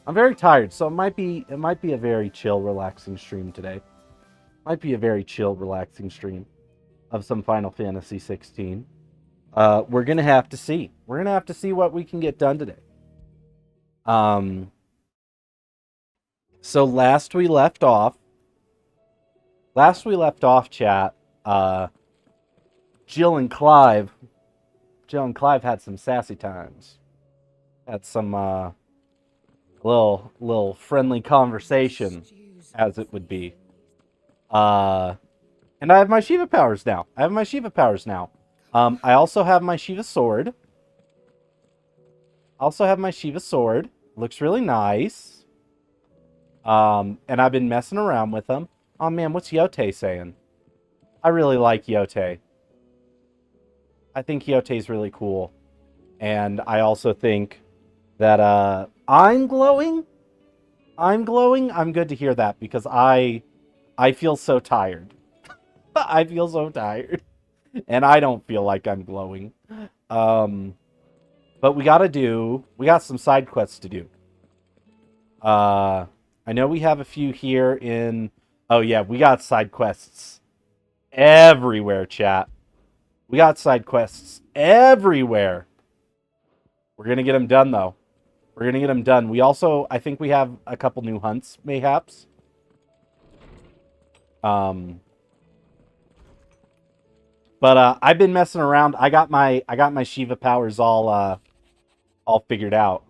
I'm very tired, so it might be a very chill, relaxing stream today. Might be a very chill, relaxing stream of some Final Fantasy 16. We're gonna have to see. We're gonna have to see what we can get done today. Um, so last we left off, chat. Uh, Jill and Clive, Jill and Clive had some sassy times. Had some little friendly conversation, as it would be. Uh, and I have my Shiva powers now. I also have my Shiva sword. Looks really nice. And I've been messing around with them. Oh man, what's Yote saying? I really like Yote. I think Yote's really cool. And I also think that I'm glowing. I'm good to hear that because I feel so tired. I feel so tired. And I don't feel like I'm glowing. But we got some side quests to do. I know we have a few here in... Oh yeah, we got side quests everywhere, chat. We got side quests everywhere. We're going to get them done, though. We're going to get them done. We also, I think we have a couple new hunts, mayhaps. But I've been messing around. I got my Shiva powers all figured out.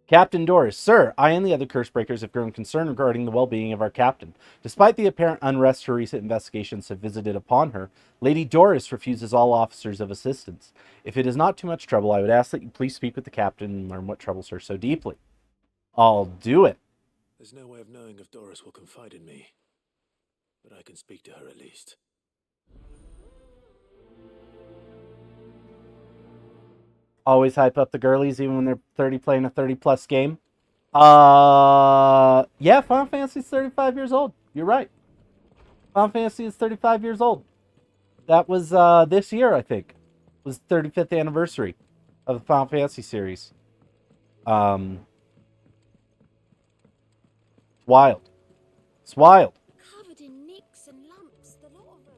Captain Doris, sir, I and the other Cursebreakers have grown concerned regarding the well-being of our captain. Despite the apparent unrest her recent investigations have visited upon her, Lady Doris refuses all officers of assistance. If it is not too much trouble, I would ask that you please speak with the captain and learn what troubles her so deeply. I'll do it. There's no way of knowing if Doris will confide in me, but I can speak to her at least. Always hype up the girlies even when they're 30 playing a 30-plus game. Yeah, Final Fantasy is 35 years old. You're right. Final Fantasy is 35 years old. That was this year, I think. It was the 35th anniversary of the Final Fantasy series. It's wild. It's wild. Covered in nicks and lumps, the lot of them.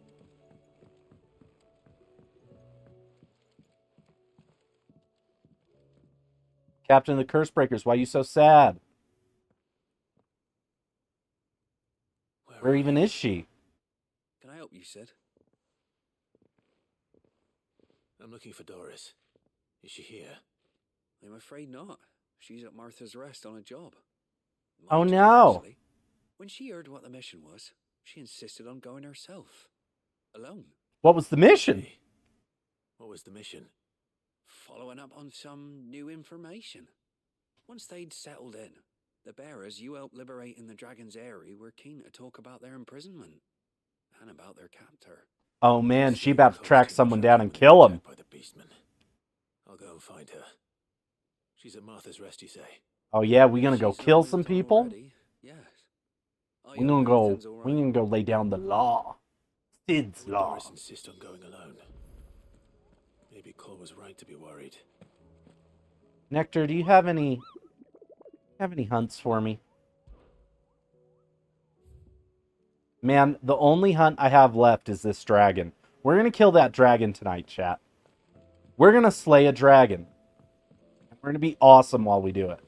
Captain of the Cursebreakers, why are you so sad? Where even is she? Can I help you, Sid? I'm looking for Doris. Is she here? I'm afraid not. She's at Martha's Rest on a job. Oh no! Actually, when she heard what the mission was, she insisted on going herself. Alone. What was the mission? Hey, what was the mission? Following up on some new information. Once they'd settled in, the bearers you helped liberate in the Dragon's Eyrie were keen to talk about their imprisonment and about their captor. Oh man, she about to track someone down and kill him. By the beastman. I'll go and find her. She's at Martha's Rest, you say? Oh yeah, we gonna go kill some people? Yes. We gonna go lay down the law. Sid's law. Doris insists on going alone. Maybe Cole was right to be worried. Nectar, do you have any hunts for me? Man, the only hunt I have left is this dragon. We're gonna kill that dragon tonight, chat. We're gonna slay a dragon. We're gonna be awesome while we do it.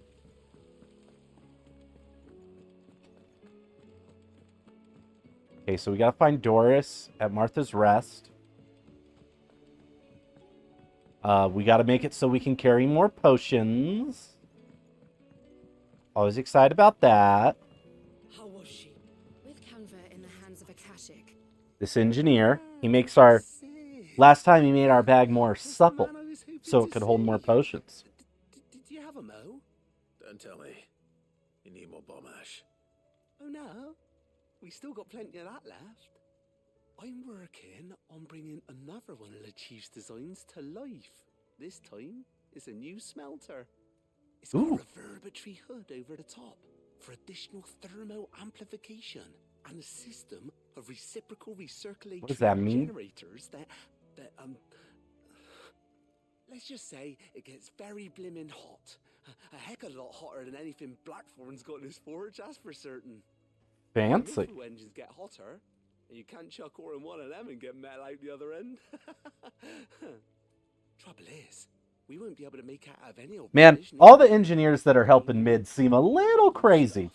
Okay, so we gotta find Doris at Martha's Rest. We gotta make it so we can carry more potions. Always excited about that. How was she? With Canva in the hands of Akashic. This engineer, he makes our... Last time he made our bag more supple, so it could hold more potions. Did you have a mo? Don't tell me. You need more bomb ash. Oh no, we still got plenty of that left. I'm working on bringing another one of the Chief's designs to life. This time, it's a new smelter. It's got a reverberatory hood over the top for additional thermal amplification and a system of reciprocal recirculatory What does that mean? generators that let's just say it gets very blimmin' hot A heck of a lot hotter than anything Blackthorn's got in his forge, that's for certain. Fancy. Mithril engines get hotter, and you can't chuck ore in one of them and get metal out the other end. Trouble is, we won't be able to make out of any old Man, position all either. the engineers that are helping Mid seem a little crazy.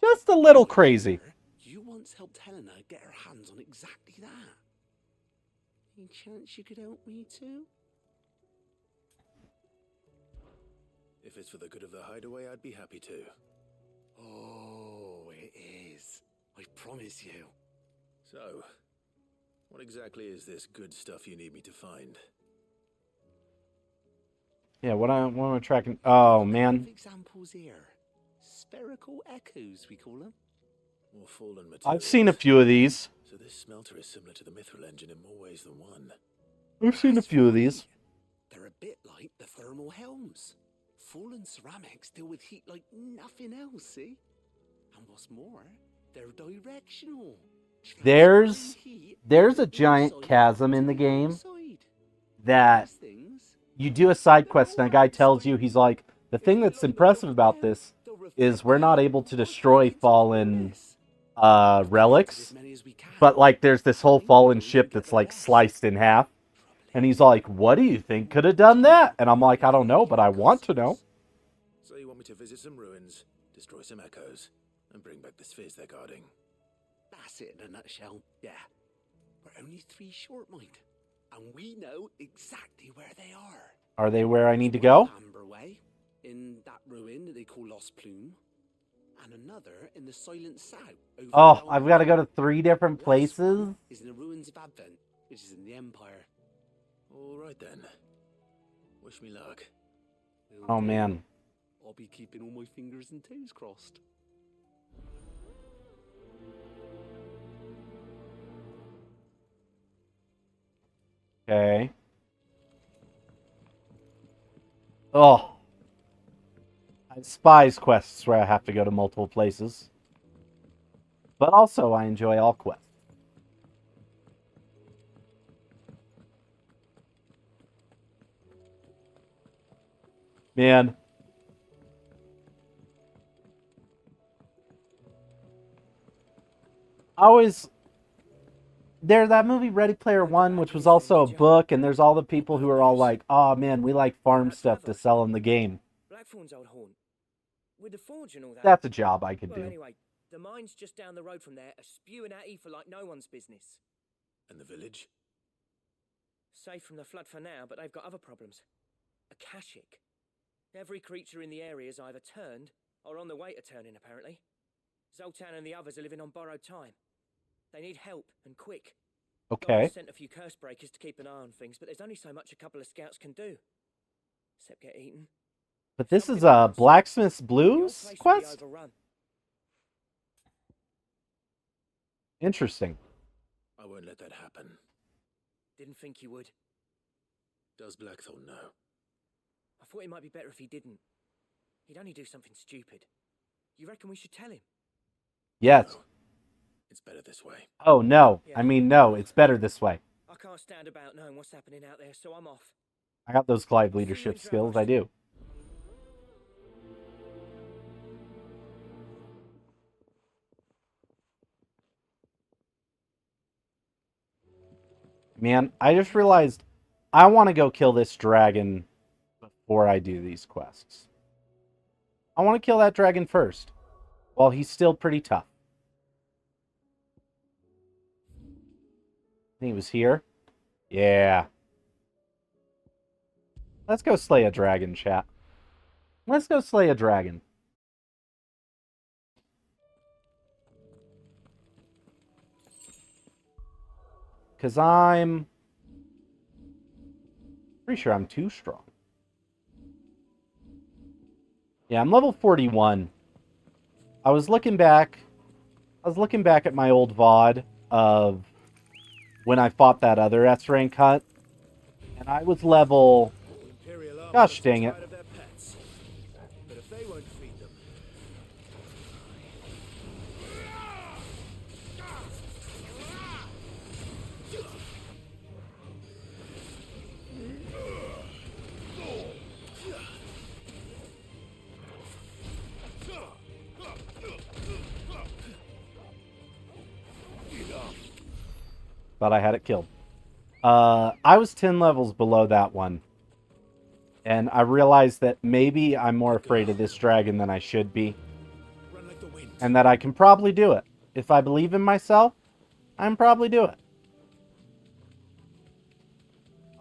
Just a little crazy. You once helped Helena get her hands on exactly that. Any chance you could help me too? If it's for the good of the hideaway, I'd be happy to. Oh, it is. I promise you. So, what exactly is this good stuff you need me to find? Yeah, what am I tracking? Oh, man. Examples here. Spherical echoes, we call them. More fallen materials. I've seen a few of these. So this smelter is similar to the mithril engine in more ways than one. I've seen a few of these. They're a bit like the thermal helms. Fallen ceramics deal with heat like nothing else, see? And what's more, they're directional. There's a giant chasm in the game that you do a side quest and a guy tells you, he's like, the thing that's impressive about this is we're not able to destroy fallen relics, but like there's this whole fallen ship that's like sliced in half. And he's like, what do you think could have done that? And I'm like, I don't know, but I want to know. So you want me to visit some ruins, destroy some echoes, and bring back the spheres they're guarding? That's it in a nutshell, yeah. We're only 3 short, mind. And we know exactly where they are. Are they where I need to go? Amber Way, in that ruin that they call Lost Plume. And another in the Silent South. Oh, I've got to go to 3 different places? Is in the ruins of Advent, which is in the Empire. All right then. Wish me luck. Oh, man. I'll be keeping all my fingers and toes crossed. Okay. Oh. I despise quests where I have to go to multiple places. But also, I enjoy all quests. Man. There's that movie Ready Player One, which was also a book, and there's all the people who are all like, oh man, we like farm stuff to sell in the game. Blackthorn's old haunt. With the forge and all that. That's a job I could Well, do. anyway, the mine's just down the road from there, are spewing out ether like no one's business. And the village? Safe from the flood for now, but they've got other problems. Akashic. Every creature in the area is either turned or on the way to turning, apparently. Zoltan and the others are living on borrowed time. They need help, and quick. Okay. I've sent a few curse breakers to keep an eye on things, but there's only so much a couple of scouts can do. Except get eaten. But this is a Blacksmith's Blues quest? Interesting. I won't let that happen. Didn't think you would. Does Blackthorn know? I thought it might be better if he didn't. He'd only do something stupid. You reckon we should tell him? Yes. No. It's better this way. Oh, no. I mean, no. It's better this way. I can't stand about knowing what's happening out there, so I'm off. I got those Clive leadership skills. I do. Man, I just realized I want to go kill this dragon before I do these quests. I want to kill that dragon first, while he's still pretty tough. He was here? Yeah. Let's go slay a dragon, chat. Let's go slay a dragon. Because I'm pretty sure I'm too strong. Yeah, I'm level 41. I was looking back at my old VOD of when I fought that other S rank hunt, and I was level... Gosh dang it. But if they won't feed them... Thought I had it killed. I was 10 levels below that one. And I realized that maybe I'm more afraid of this dragon than I should be. Run like the wind. And that I can probably do it. If I believe in myself, I can probably do it.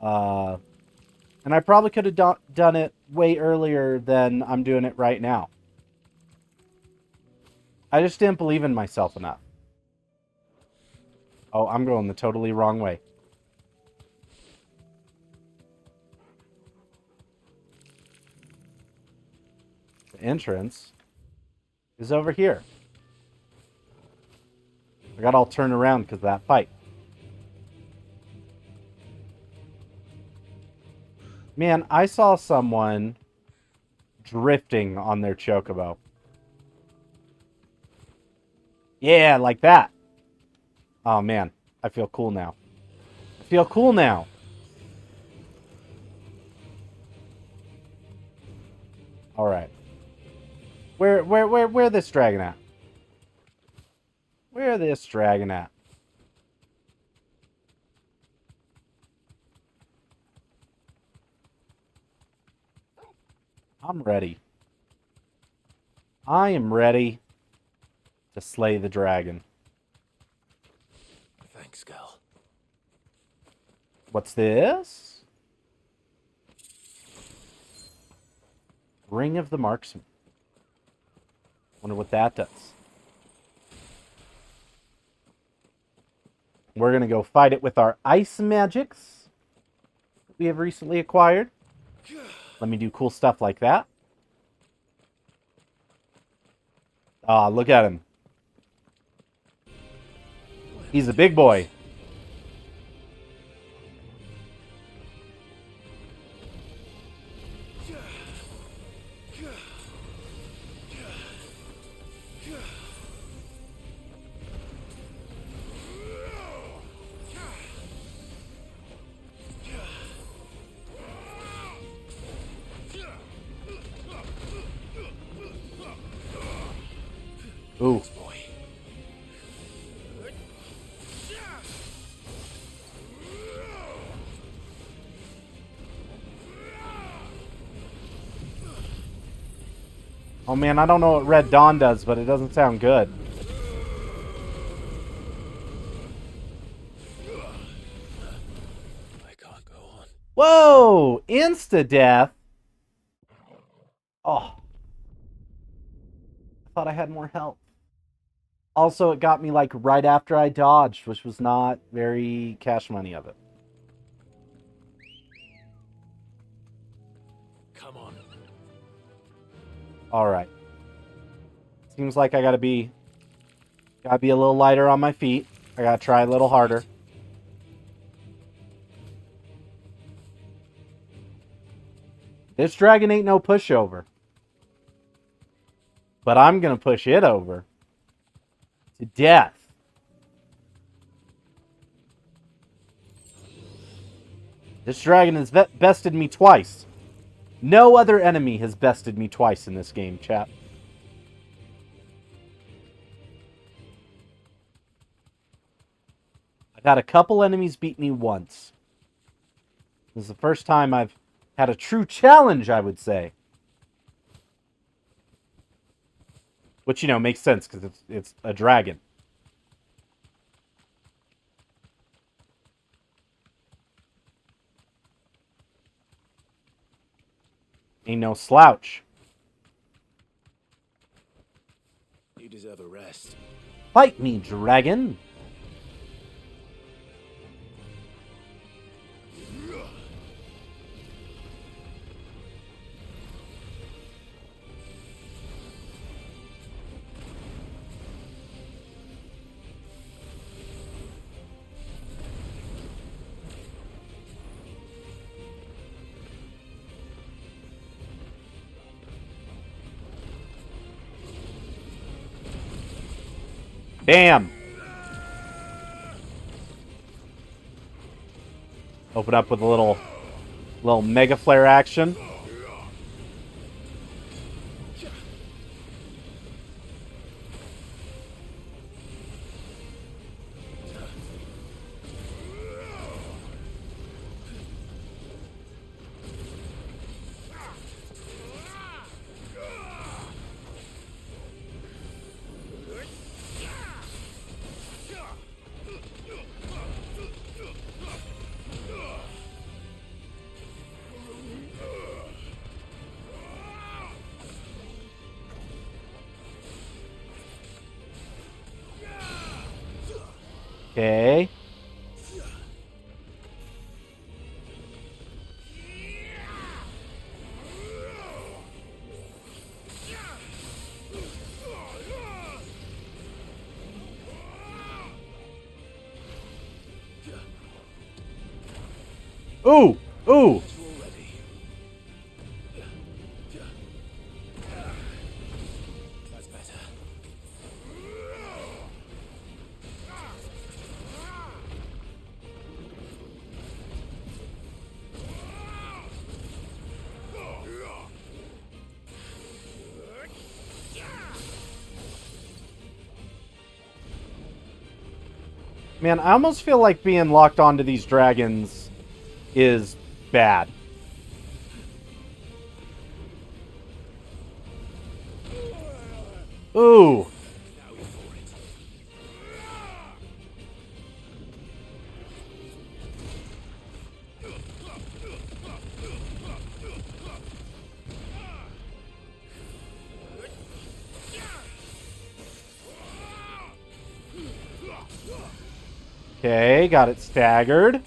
And I probably could have done it way earlier than I'm doing it right now. I just didn't believe in myself enough. Oh, I'm going the totally wrong way. The entrance is over here. I got all turned around because of that fight. Man, I saw someone drifting on their chocobo. Yeah, like that. Oh, man. I feel cool now. I feel cool now. All right. Where this dragon at? Where this dragon at? I'm ready. I am ready to slay the dragon. Thanks, Gal. What's this? Ring of the Marksman. Wonder what that does. We're going to go fight it with our ice magics that we have recently acquired. Let me do cool stuff like that. Ah, look at him. He's a big boy. Ooh. Oh man, I don't know what Red Dawn does, but it doesn't sound good. I can't go on. Whoa! Insta-death? Oh. I thought I had more health. Also, it got me like right after I dodged, which was not very cash money of it. Come on. Alright. Seems like I gotta be a little lighter on my feet. I gotta try a little harder. This dragon ain't no pushover. But I'm gonna push it over. To death. This dragon has bested me twice. No other enemy has bested me twice in this game, chat. I've had a couple enemies beat me once. This is the first time I've had a true challenge, I would say. Which, you know, makes sense because it's a dragon. Ain't no slouch. You deserve a rest. Fight me, dragon! Bam! Open up with a little mega flare action. Okay. Ooh! Ooh! That's better. Man, I almost feel like being locked onto these dragons is bad. Ooh! Okay, got it staggered.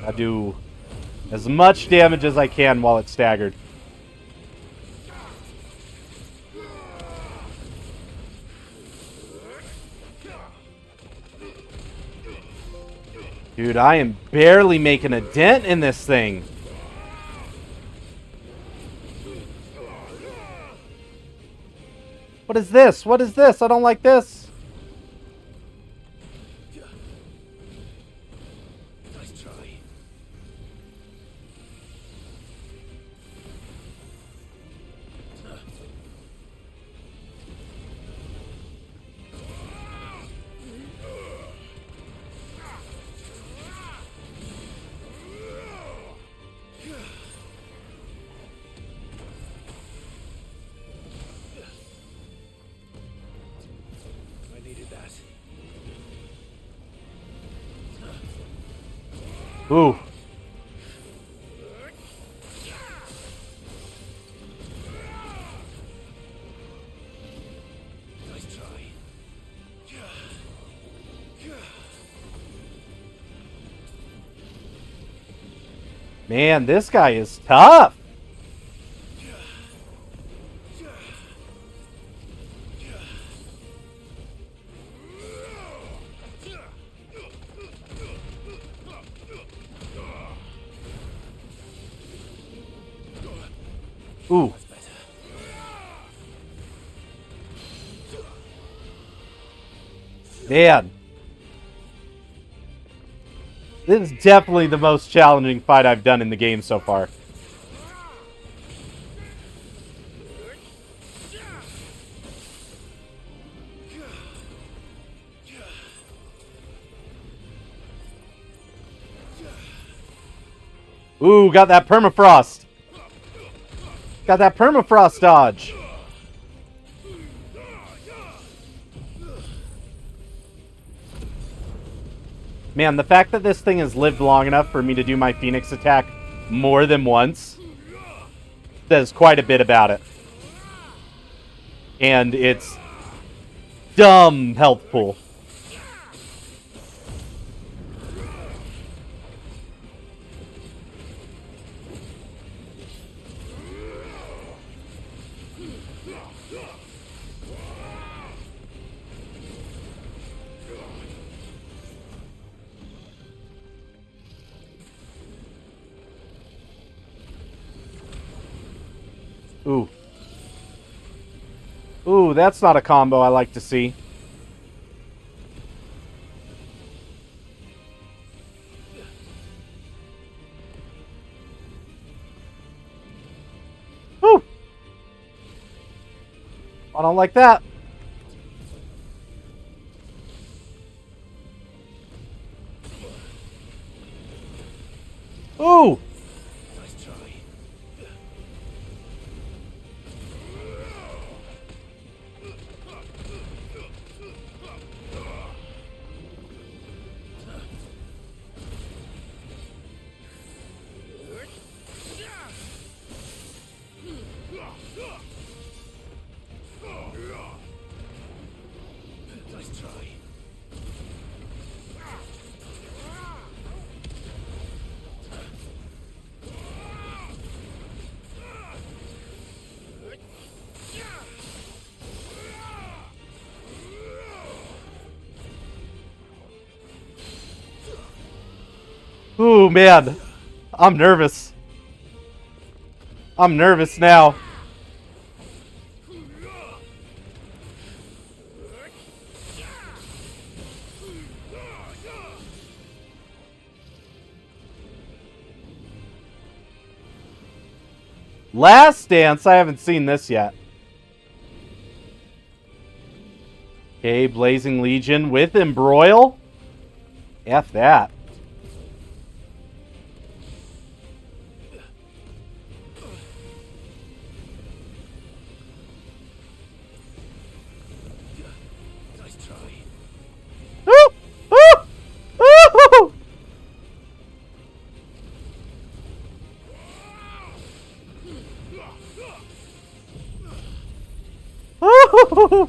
I do as much damage as I can while it's staggered. Dude, I am barely making a dent in this thing. What is this? What is this? I don't like this. Nice try. I needed that. Ooh. Nice try. Man, this guy is tough. Ooh. Man. This is definitely the most challenging fight I've done in the game so far. Ooh, got that permafrost. Got that permafrost dodge. Man, the fact that this thing has lived long enough for me to do my Phoenix attack more than once says quite a bit about it. And it's dumb health pool. Ooh. Ooh, that's not a combo I like to see. Ooh. I don't like that. Ooh. Nice try. Ooh, man. I'm nervous. I'm nervous now. Last Dance? I haven't seen this yet. Okay, Blazing Legion with Embroil. F that. Nice try. Ooh! Ooh! Ooh! Ooh!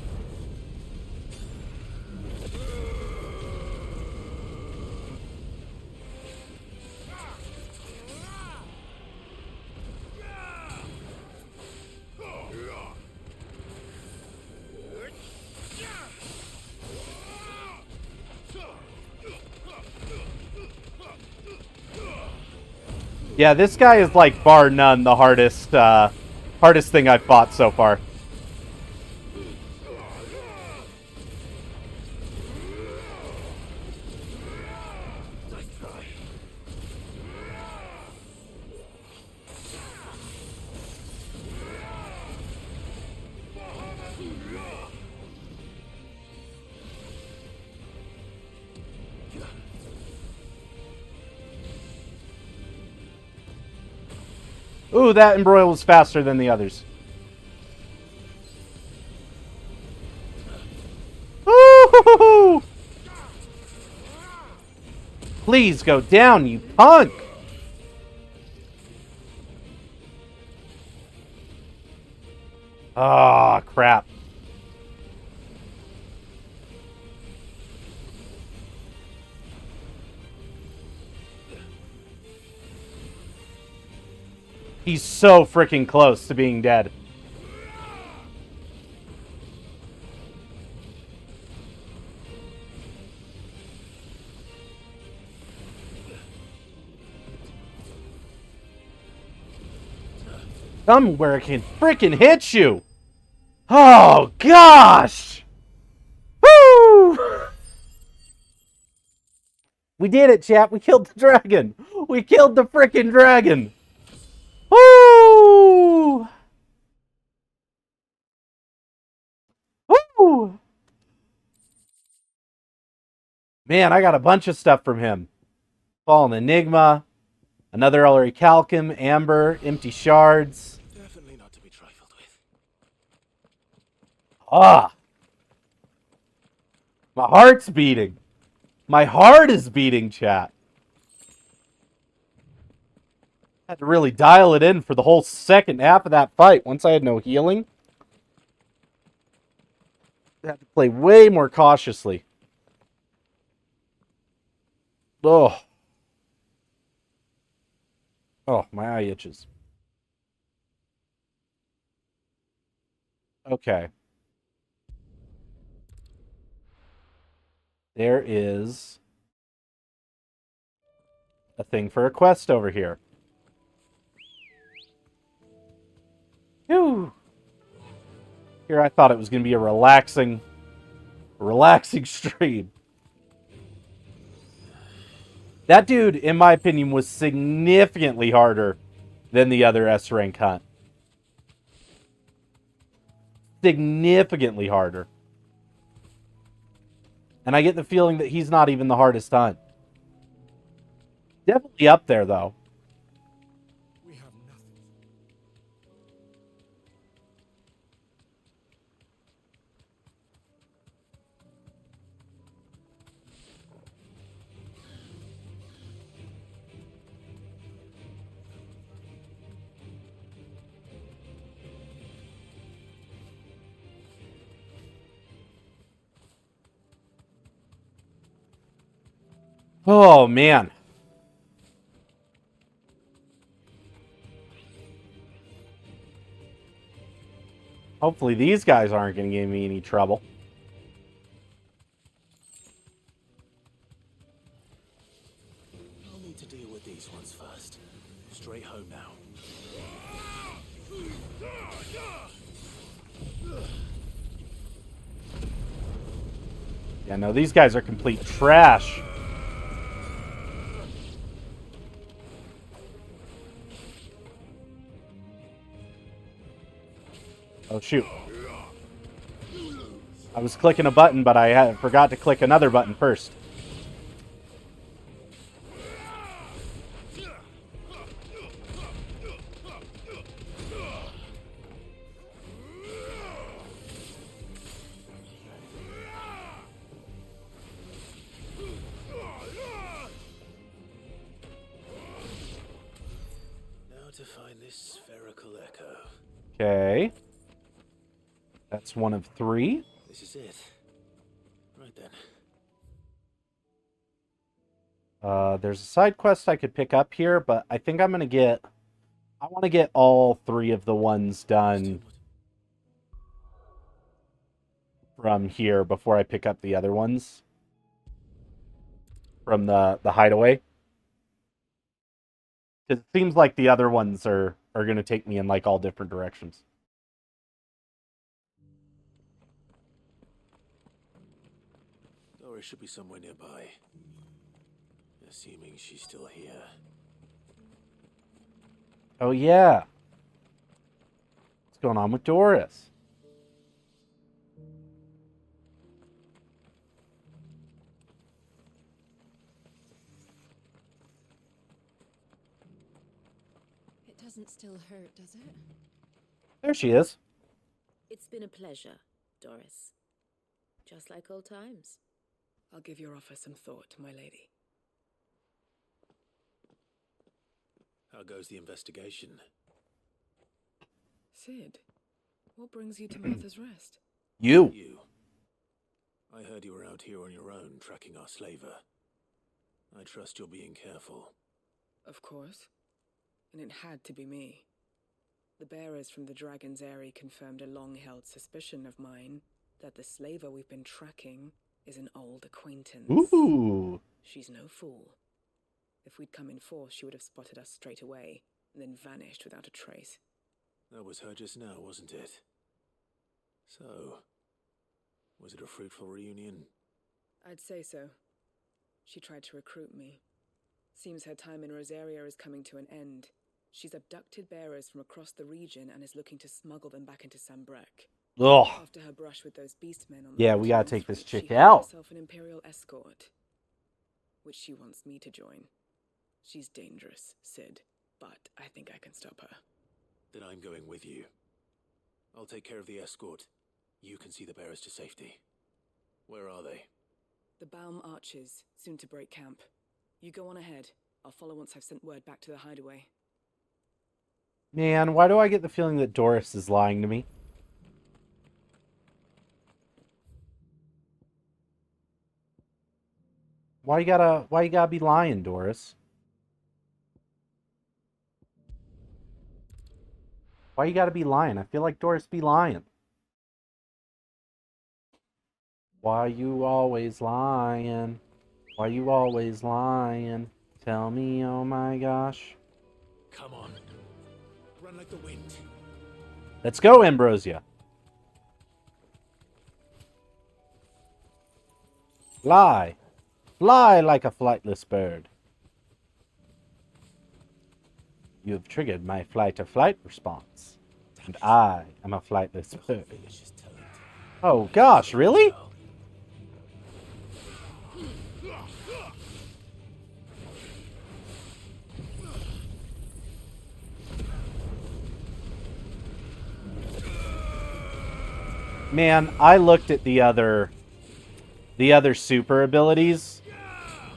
Yeah, this guy is like bar none the hardest hardest thing I've fought so far. Nice try. Ooh, that Embroil was faster than the others. Ooh! Please go down, you punk! Ah, crap. He's so freaking close to being dead. Somewhere I can freaking hit you! Oh, gosh! Woo! We did it, chat. We killed the dragon. We killed the freaking dragon. Woo! Woo! Man, I got a bunch of stuff from him. Fallen Enigma, another Ellery Calcum, Amber, Empty Shards. Definitely not to be trifled with. Ah! My heart's beating. My heart is beating, chat. Had to really dial it in for the whole second half of that fight. Once I had no healing, I had to play way more cautiously. Oh. Oh, my eye itches. Okay. There is a thing for a quest over here. Whew. Here I thought it was going to be a relaxing stream. That dude, in my opinion, was significantly harder than the other S-rank hunt. Significantly harder. And I get the feeling that he's not even the hardest hunt. Definitely up there, though. We have nothing. Oh, man. Hopefully these guys aren't going to give me any trouble. I'll need to deal with these ones first. Straight home now. Yeah, no, these guys are complete trash. Oh, shoot. I was clicking a button, but I forgot to click another button first. Now to find this spherical echo. Okay. That's one of 3. This is it. Right then. There's a side quest I could pick up here, but I think I'm going to get... I want to get all 3 of the ones done from here before I pick up the other ones. From the hideaway. Because it seems like the other ones are going to take me in like all different directions. Doris should be somewhere nearby. Assuming she's still here. Oh, yeah. What's going on with Doris? It doesn't still hurt, does it? There she is. It's been a pleasure, Doris. Just like old times. I'll give your offer some thought, my lady. How goes the investigation? Sid, what brings you to Martha's Rest? You. I heard you were out here on your own, tracking our slaver. I trust you're being careful. Of course. And it had to be me. The bearers from the Dragon's Eyrie confirmed a long-held suspicion of mine that the slaver we've been tracking is an old acquaintance. Ooh. She's no fool. If we'd come in force, she would have spotted us straight away, and then vanished without a trace. That was her just now, wasn't it? So, was it a fruitful reunion? I'd say so. She tried to recruit me. Seems her time in Rosaria is coming to an end. She's abducted bearers from across the region and is looking to smuggle them back into Sambrek. Ugh. After her brush with those beastmen on the Yeah, we gotta continent's take this route, chick she out. hired herself an Imperial escort, which she wants me to join. She's dangerous, Sid, but I think I can stop her. Then I'm going with you. I'll take care of the escort. You can see the bearers to safety. Where are they? The Baum Archers, soon to break camp. You go on ahead. I'll follow once I've sent word back to the hideaway. Man, why do I get the feeling that Doris is lying to me? Why you gotta be lying, Doris? Why you gotta be lying? I feel like Doris be lying. Why you always lying? Why you always lying? Tell me, oh my gosh. Come on. Run like the wind. Let's go, Ambrosia. Fly. Fly like a flightless bird. You have triggered my flight-to-flight response. And I am a flightless bird. Oh gosh, really? Man, I looked at the other super abilities,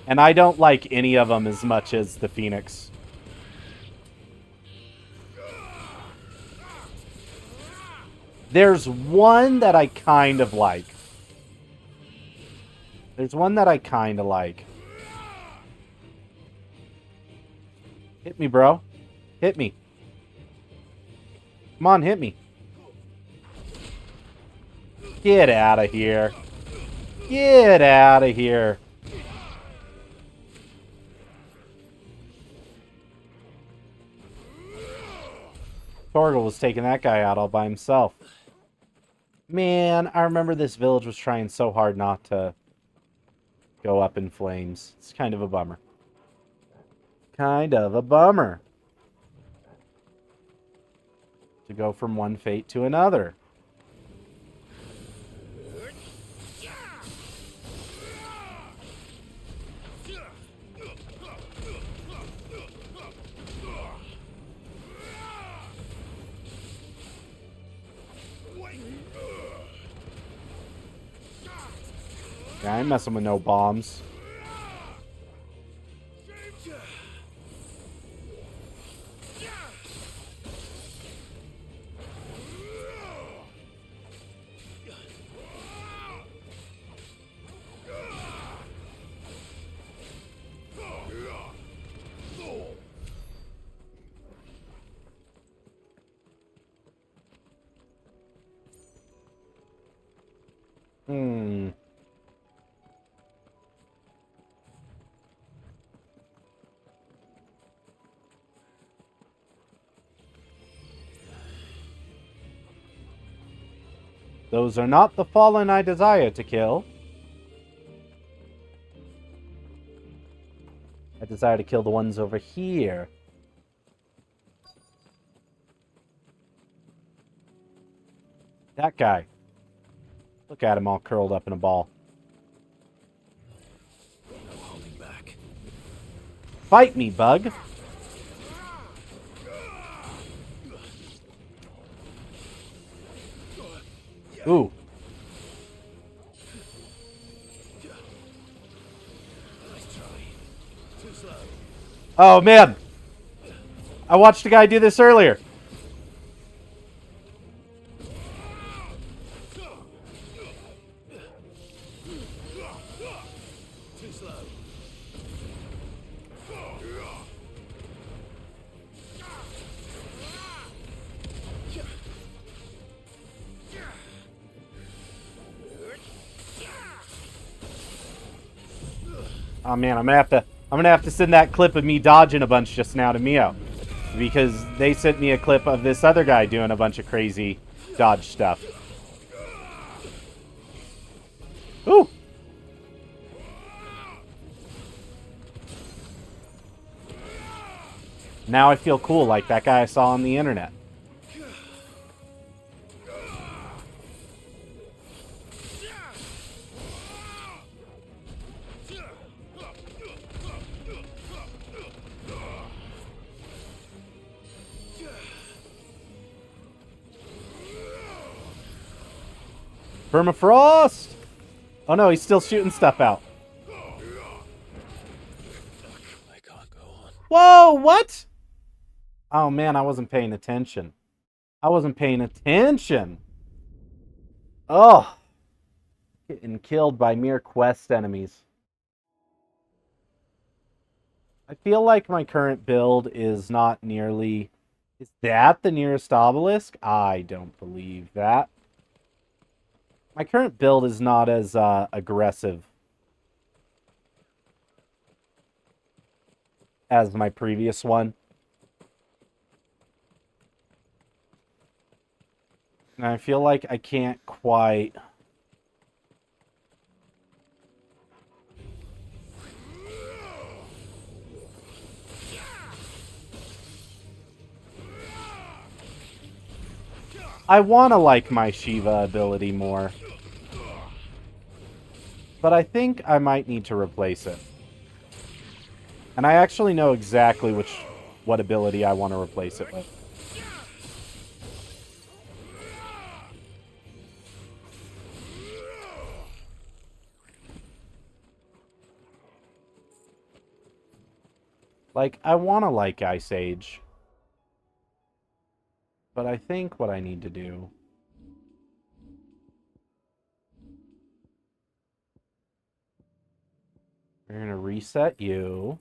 and I don't like any of them as much as the Phoenix. There's one that I kind of like. There's one that I kind of like. Hit me, bro. Hit me. Come on, hit me. Get out of here. Get out of here. Torgal was taking that guy out all by himself. Man, I remember this village was trying so hard not to go up in flames. It's kind of a bummer. Kind of a bummer. To go from one fate to another. Yeah, I ain't messing with no bombs. Those are not the fallen I desire to kill. I desire to kill the ones over here. That guy. Look at him all curled up in a ball. No holding back. Fight me, bug. Ooh. Nice try. Too slow. Oh, man. I watched a guy do this earlier. Too slow. Oh man, I'm gonna have to send that clip of me dodging a bunch just now to Mio. Because they sent me a clip of this other guy doing a bunch of crazy dodge stuff. Ooh! Now I feel cool like that guy I saw on the internet. Permafrost! Oh no, he's still shooting stuff out. I can't go on. Whoa, what? Oh man, I wasn't paying attention. I wasn't paying attention. Oh. Getting killed by mere quest enemies. I feel like my current build is not nearly... Is that the nearest obelisk? I don't believe that. My current build is not as aggressive as my previous one. And I feel like I can't quite... I want to like my Shiva ability more. But I think I might need to replace it. And I actually know exactly what ability I want to replace it with. Like, I want to like Ice Age. But I think what I need to do... We're going to reset you.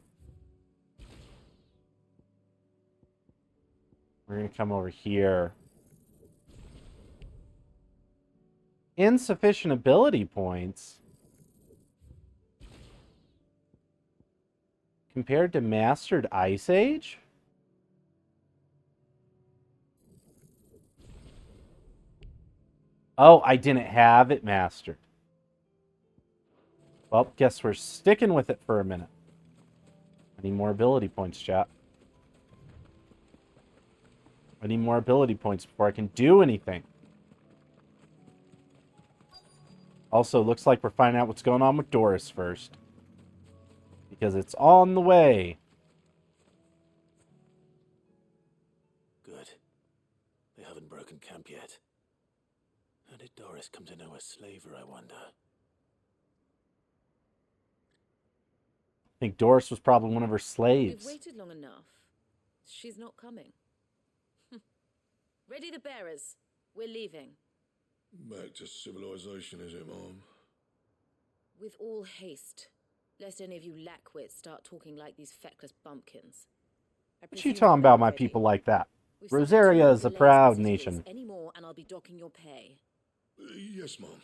We're going to come over here. Insufficient ability points. Compared to Mastered Ice Age? Oh, I didn't have it mastered. Well, guess we're sticking with it for a minute. I need more ability points, chat. I need more ability points before I can do anything. Also, looks like we're finding out what's going on with Doris first. Because it's on the way. Good. They haven't broken camp yet. How did Doris come to know a slaver, I wonder? I think Doris was probably one of her We've slaves. waited long enough. She's not coming. Ready the bearers. We're leaving. Back to civilization, is it, Mom? With all haste, lest any of you lackwits start talking like these feckless bumpkins. What you talking about my people like that? Rosaria is a proud nation. Any more, and I'll be docking your pay. Yes, Mom.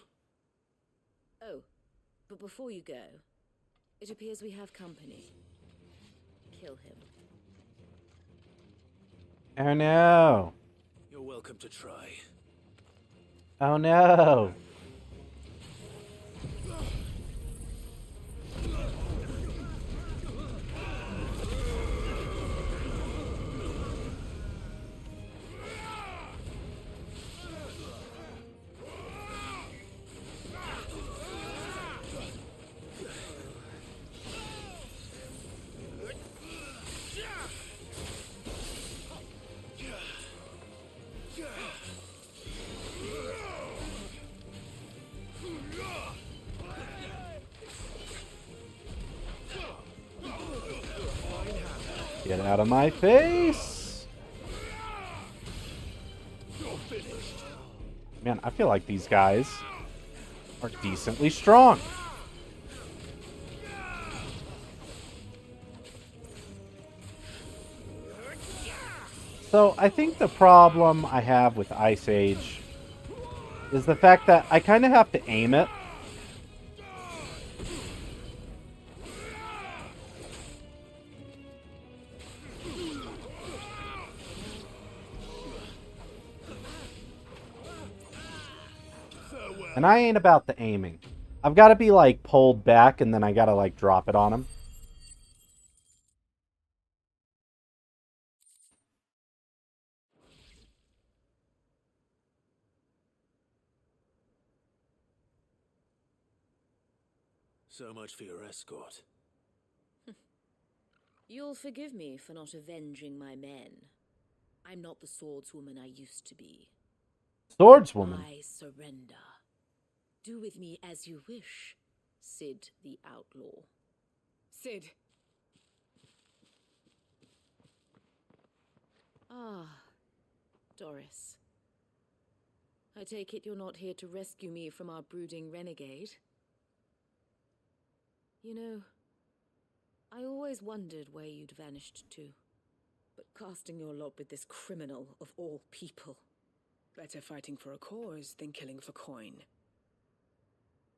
Oh, but before you go, it appears we have company. Kill him. Oh no. You're welcome to try. Oh no. Get out of my face! Man, I feel like these guys are decently strong. So, I think the problem I have with Ice Age is the fact that I kind of have to aim it. And I ain't about the aiming. I've got to be, like, pulled back, and then I got to, like, drop it on him. So much for your escort. You'll forgive me for not avenging my men. I'm not the swordswoman I used to be. Swordswoman? I surrender. Do with me as you wish, Sid the Outlaw. Sid. Ah, Doris. I take it you're not here to rescue me from our brooding renegade? You know, I always wondered where you'd vanished to. But casting your lot with this criminal of all people. Better fighting for a cause than killing for coin.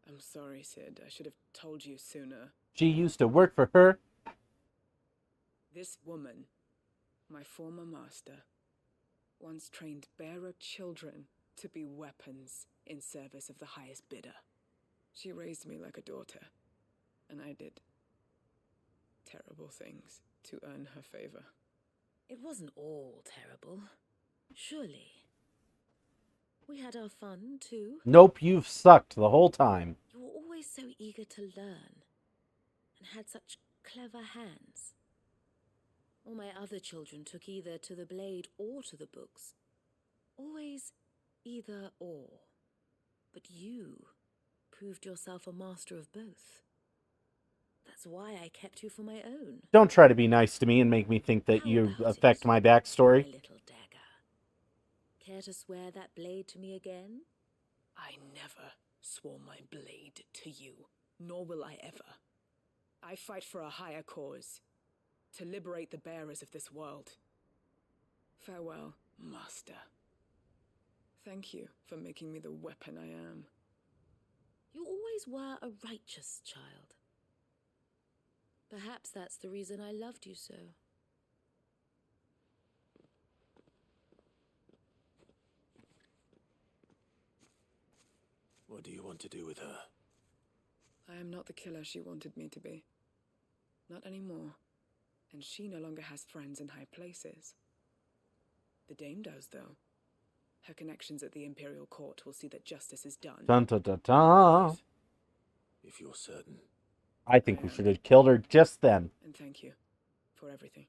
I'm sorry, Sid. I should have told you sooner. She used to work for her. This woman, my former master, once trained bearer children to be weapons in service of the highest bidder. She raised me like a daughter, and I did terrible things to earn her favor. It wasn't all terrible. Surely. We had our fun, too. Nope, you've sucked the whole time. You were always so eager to learn, and had such clever hands. All my other children took either to the blade or to the books. Always either or. But you proved yourself a master of both. That's why I kept you for my own. Don't try to be nice to me and make me think that you affect my backstory. My little dagger. Care to swear that blade to me again? I never swore my blade to you, nor will I ever. I fight for a higher cause, to liberate the bearers of this world. Farewell, Master. Thank you for making me the weapon I am. You always were a righteous child. Perhaps that's the reason I loved you so. What do you want to do with her? I am not the killer she wanted me to be. Not anymore. And she no longer has friends in high places. The Dame does, though. Her connections at the Imperial Court will see that justice is done. Dun dun dun dun. If you're certain. I think we should have killed her just then. And thank you for everything.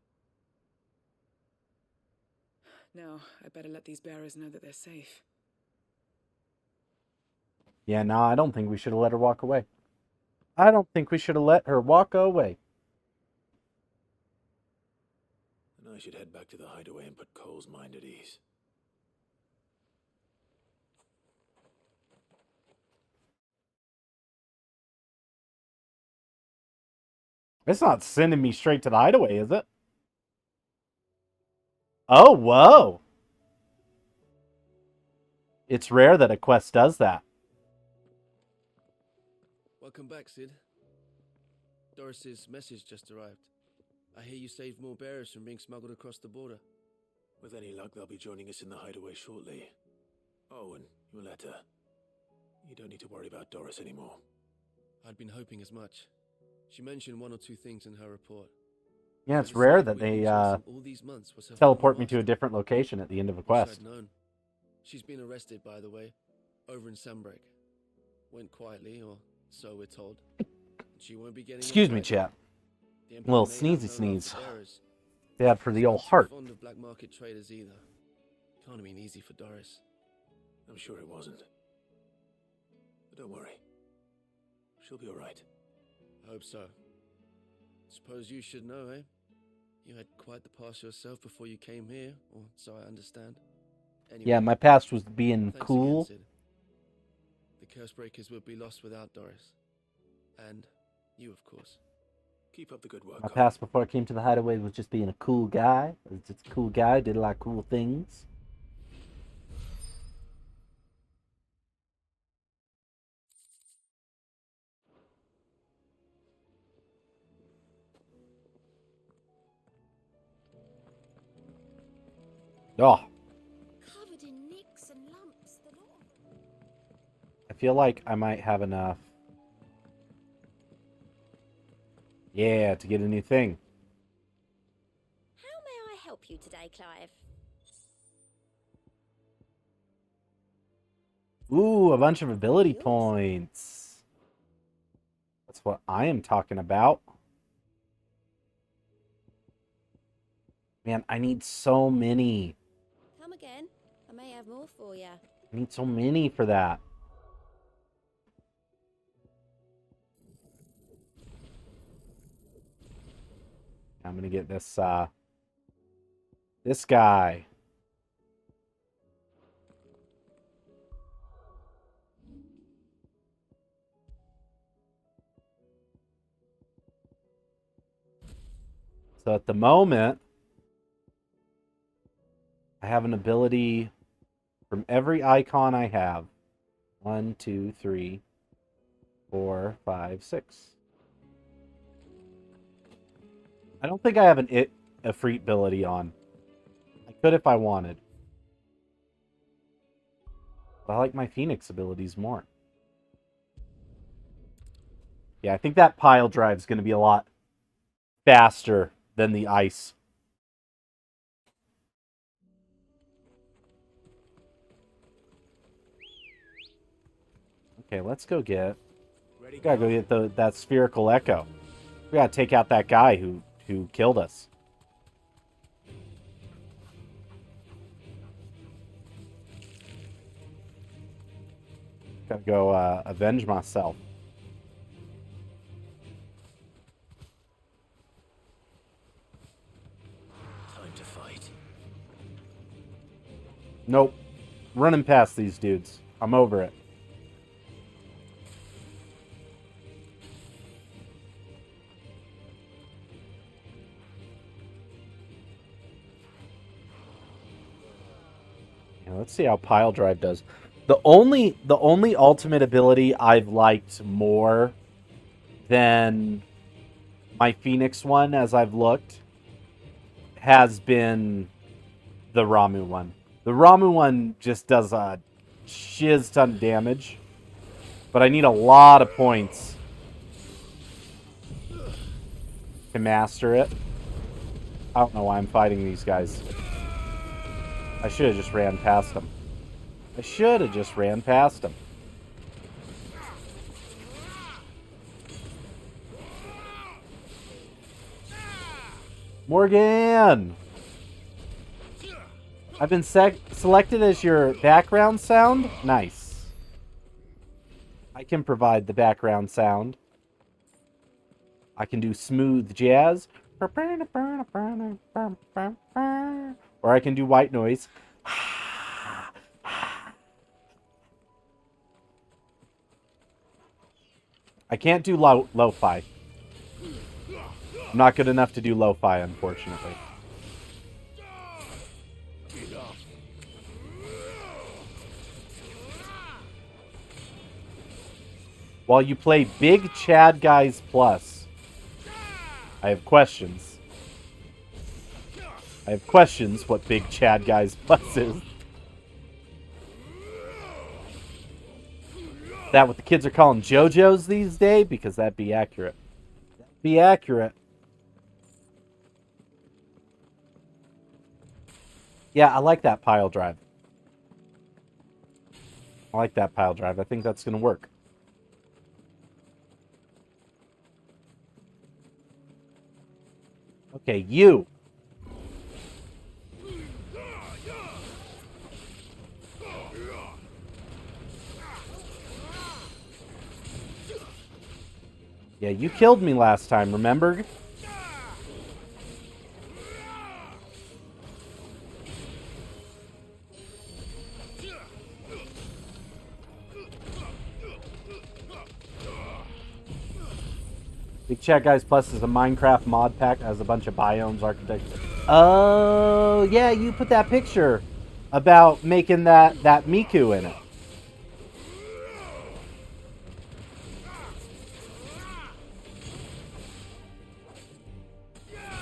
Now, I better let these bearers know that they're safe. Yeah, no, I don't think we should have let her walk away. I don't think we should have let her walk away. And I should head back to the hideaway and put Cole's mind at ease. It's not sending me straight to the hideaway, is it? Oh, whoa. It's rare that a quest does that. Welcome back, Sid. Doris's message just arrived. I hear you saved more bearers from being smuggled across the border. With any luck, they'll be joining us in the hideaway shortly. Oh, and your letter. You don't need to worry about Doris anymore. I'd been hoping as much. She mentioned one or two things in her report. Yeah, it's rare that they teleport me to a different location at the end of a quest. I'd known. She's been arrested, by the way, over in Sunbreak. Went quietly, or so we're told. She won't be getting. Excuse me, chap. Little sneezy sneeze. Bad for the old heart. Fond of black market traders either. Can't have been easy for Doris. I'm sure it wasn't. But don't worry. She'll be all right. I hope so. Suppose you should know, eh? You had quite the past yourself before you came here, or so I understand. Anyway, Yeah, my past was being thanks cool. again, Sid. The Cursebreakers would be lost without Doris. And you, of course. Keep up the good work. My past before I came to the hideaway was just being a cool guy. I was just a cool guy, did a lot of cool things. Oh, Covered in nicks and lumps, the lot. I feel like I might have enough. Yeah, to get a new thing. How may I help you today, Clive? Ooh, a bunch of ability points. That's what I am talking about. Man, I need so many. Come again. I may have more for you. I need so many for that. I'm gonna get this this guy. So at the moment, I have an ability from every icon I have. 1, 2, 3, 4, 5, 6. I don't think I have an Ifrit ability on. I could if I wanted. But I like my Phoenix abilities more. Yeah, I think that pile drive is going to be a lot faster than the ice. Okay, let's go get... We gotta go get that spherical echo. We gotta take out that guy who killed us. Gotta go avenge myself. Time to fight. Nope. Running past these dudes. I'm over it. Let's see how pile drive does. The only ultimate ability I've liked more than my Phoenix one, as I've looked, has been the Ramu one. The Ramu one just does a shiz ton of damage. But I need a lot of points to master it. I don't know why I'm fighting these guys. I should have just ran past them. I should have just ran past them. Morgan! I've been selected as your background sound? Nice. I can provide the background sound. I can do smooth jazz. Or I can do white noise. I can't do lo-fi. I'm not good enough to do lo-fi, unfortunately. While you play Big Chad Guys Plus, I have questions. I have questions what Big Chad Guys Plus is. Is that what the kids are calling JoJo's these days? Because that'd be accurate. That'd be accurate. Yeah, I like that pile drive. I like that pile drive. I think that's going to work. Okay, you. Yeah, you killed me last time, remember? Big Chat Guys Plus is a Minecraft mod pack that has a bunch of biomes, architecture. Oh, yeah, you put that picture about making that Miku in it.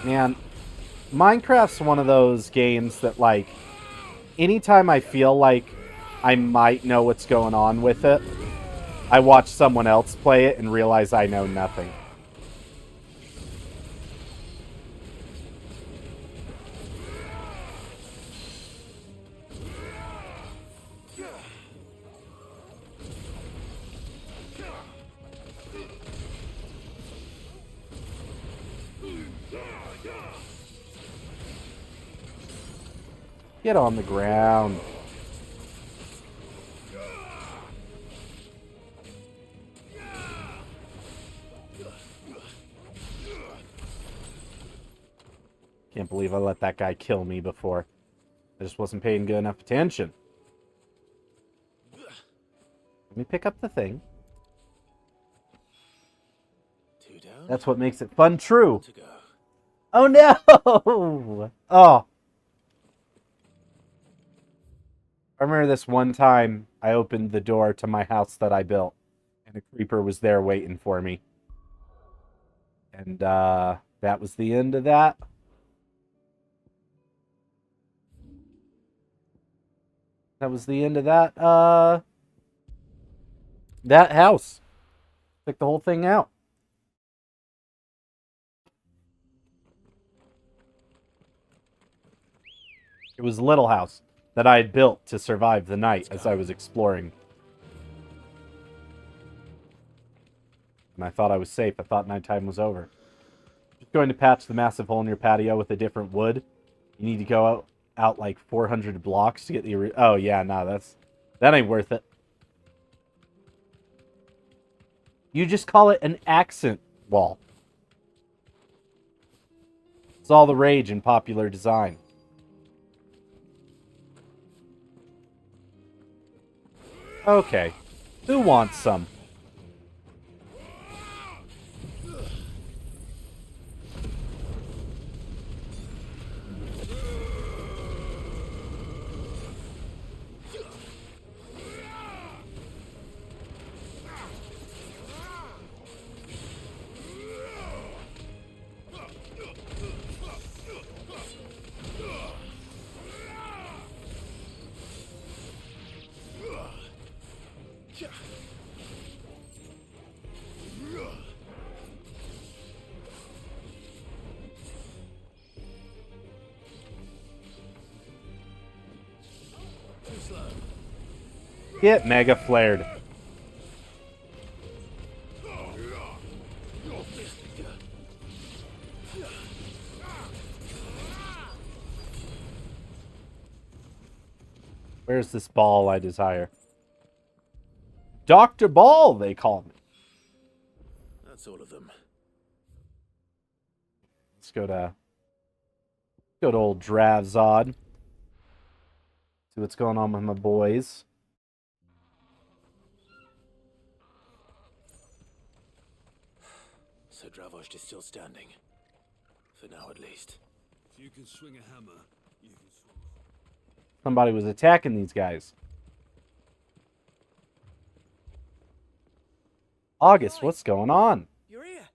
Man, Minecraft's one of those games that, like, anytime I feel like I might know what's going on with it, I watch someone else play it and realize I know nothing. Get on the ground. Can't believe I let that guy kill me before. I just wasn't paying good enough attention. Let me pick up the thing. Two down. That's what makes it fun, true. To go. Oh no! Oh. I remember this one time I opened the door to my house that I built, and a creeper was there waiting for me. And that was the end of that. That was the end of that that house. Took the whole thing out. It was a little house that I had built to survive the night as I was exploring. And I thought I was safe. I thought nighttime was over. Just going to patch the massive hole in your patio with a different wood. You need to go out like 400 blocks to get the... Oh, yeah, no, that ain't worth it. You just call it an accent wall. It's all the rage in popular design. Okay. Who wants some? Get mega flared. Where's this ball I desire? Dr. Ball, they call me. That's all of them. Let's go to old Dravzod. See what's going on with my boys. So Dravost is still standing. For now, at least. If you can swing a hammer, you can swing. Somebody was attacking these guys. August, what's going on? You're here.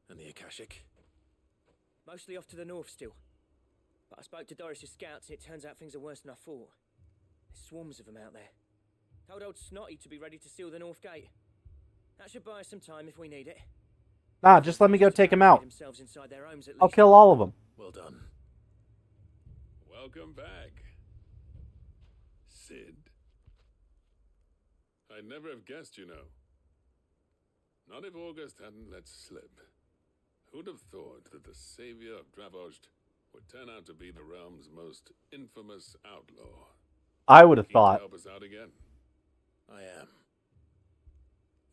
And the Akashic? Mostly off to the north still. But I spoke to Doris's scouts and it turns out things are worse than I thought. There's swarms of them out there. Told old Snotty to be ready to seal the north gate. That should buy us some time if we need it. Nah, just let me go take them out. Themselves inside their homes at I'll least. kill all of them. Well done. Welcome back, Sid. I'd never have guessed, you know. Not if August hadn't let slip. Who'd have thought that the savior of Dravost would turn out to be the realm's most infamous outlaw? I would have Keen to thought. help us out again? I am.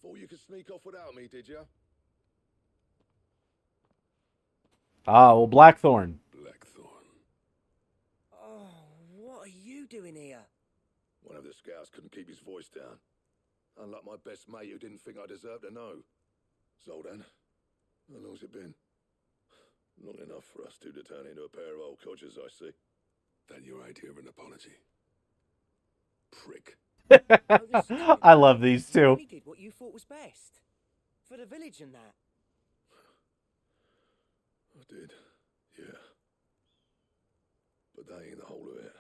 Thought you could sneak off without me, did you? Ah, well, Blackthorn. Blackthorn. Oh, what are you doing here? One of the scouts couldn't keep his voice down. Unlike my best mate who didn't think I deserved to know. Zoltan, how long's it been? Long enough for us two to turn into a pair of old codgers, I see. That your idea of an apology? Prick. I love these You two. only did what you thought was best. For the village and that. I did, yeah. But that ain't the whole of it.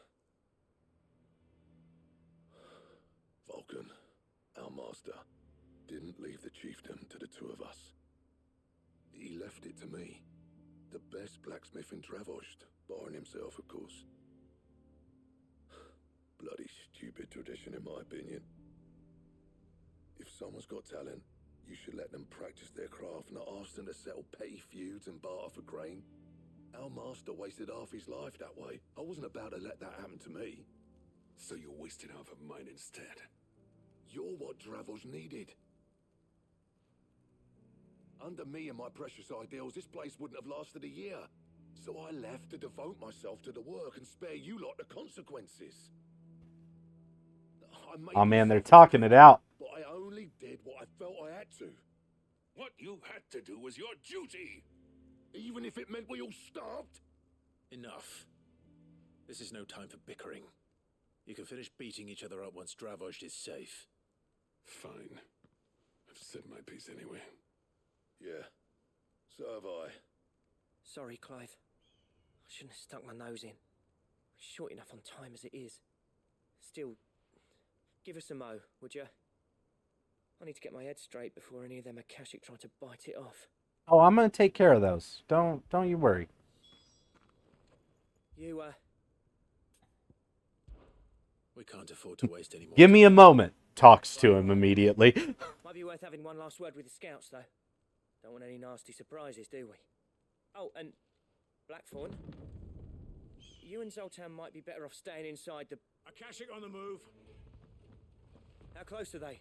Vulcan, our master, didn't leave the chiefdom to the two of us. He left it to me, the best blacksmith in Dravost, barring himself, of course. Bloody stupid tradition, in my opinion. If someone's got talent, you should let them practice their craft, not ask them to settle petty feuds and barter for grain. Our master wasted half his life that way. I wasn't about to let that happen to me. So you wasted half of mine instead. You're what Dravost needed. Under me and my precious ideals, this place wouldn't have lasted a year. So I left to devote myself to the work and spare you lot the consequences. Oh man, they're talking it out. But I only did what I felt I had to. What you had to do was your duty. Even if it meant we all starved? Enough. This is no time for bickering. You can finish beating each other up once Dravost is safe. Fine. I've said my piece anyway. Yeah, so have I. Sorry, Clive. I shouldn't have stuck my nose in. We're short enough on time as it is. Still, give us a mo, would you? I need to get my head straight before any of them Akashic try to bite it off. Oh, I'm gonna take care of those. Don't you worry. You, We can't afford to waste any more Give me a time. moment. Talks to him immediately. might be worth having one last word with the scouts, though. Don't want any nasty surprises, do we? Oh, and Blackthorn, you and Zoltan might be better off staying inside the... Akashic on the move. How close are they?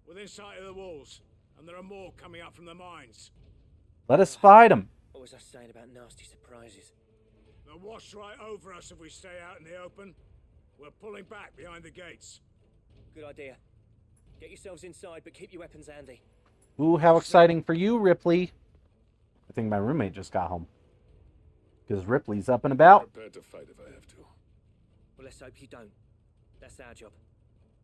Within sight of the walls. And there are more coming up from the mines. Let us fight him. What was I saying about nasty surprises? They'll wash right over us if we stay out in the open. We're pulling back behind the gates. Good idea. Get yourselves inside, but keep your weapons handy. Ooh, how exciting for you, Ripley. I think my roommate just got home. Because Ripley's up and about. Prepared to fight if I have to. Well, let's hope you don't. That's our job.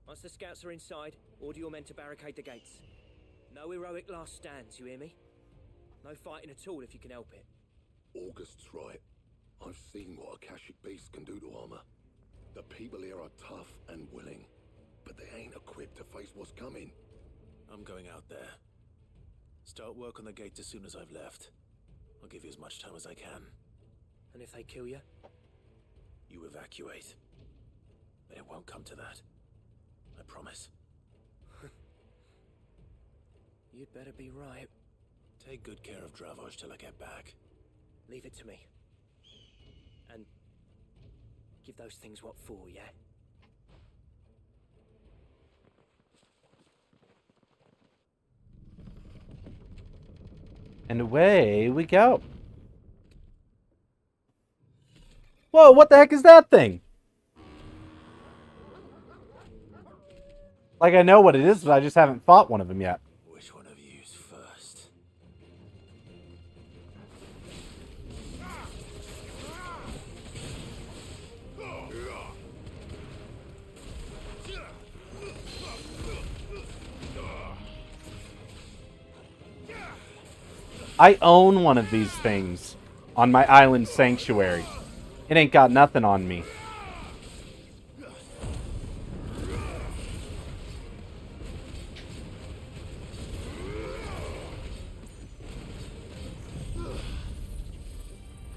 Once the scouts are inside, order your men to barricade the gates. No heroic last stands, you hear me? No fighting at all if you can help it. August's right. I've seen what Akashic beasts can do to armor. The people here are tough and willing, but they ain't equipped to face what's coming. I'm going out there. Start work on the gate as soon as I've left. I'll give you as much time as I can. And if they kill you? You evacuate. But it won't come to that. I promise. You'd better be right. Take good care of Dravoj till I get back. Leave it to me. And give those things what for, yeah? And away we go. Whoa, what the heck is that thing? Like, I know what it is, but I just haven't fought one of them yet. Which one of you's first? I own one of these things on my island sanctuary. It ain't got nothing on me.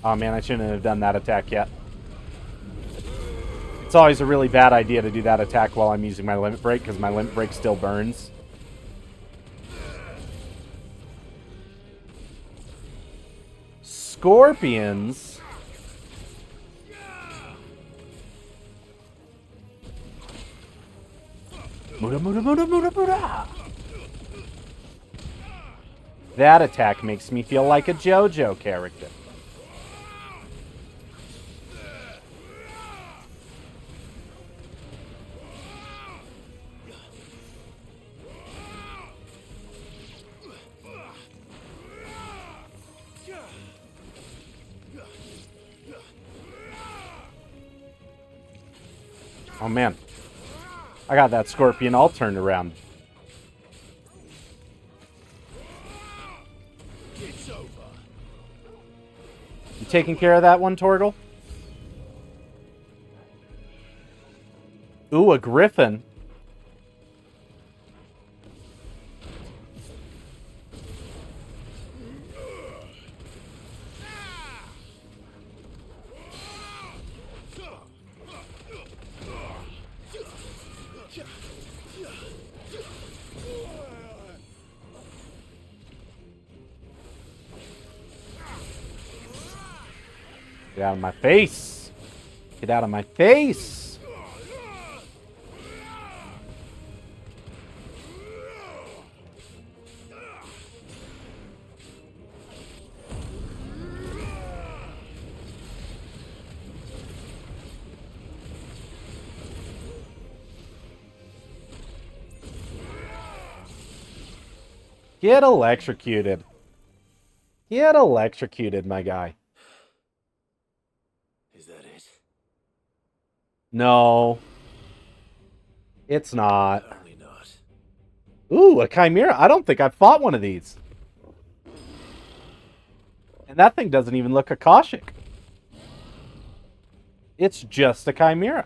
Oh man, I shouldn't have done that attack yet. It's always a really bad idea to do that attack while I'm using my limit break, because my limit break still burns. Scorpions? Muda, muda, muda, muda, muda. That attack makes me feel like a JoJo character. Oh man, I got that scorpion all turned around. You taking care of that one, Tortle? Ooh, a griffin. Get out of my face! Get out of my face! Get electrocuted. Get electrocuted, my guy. Is that it? No. It's not. Apparently not. Ooh, a chimera. I don't think I've fought one of these. And that thing doesn't even look Akashic. It's just a chimera.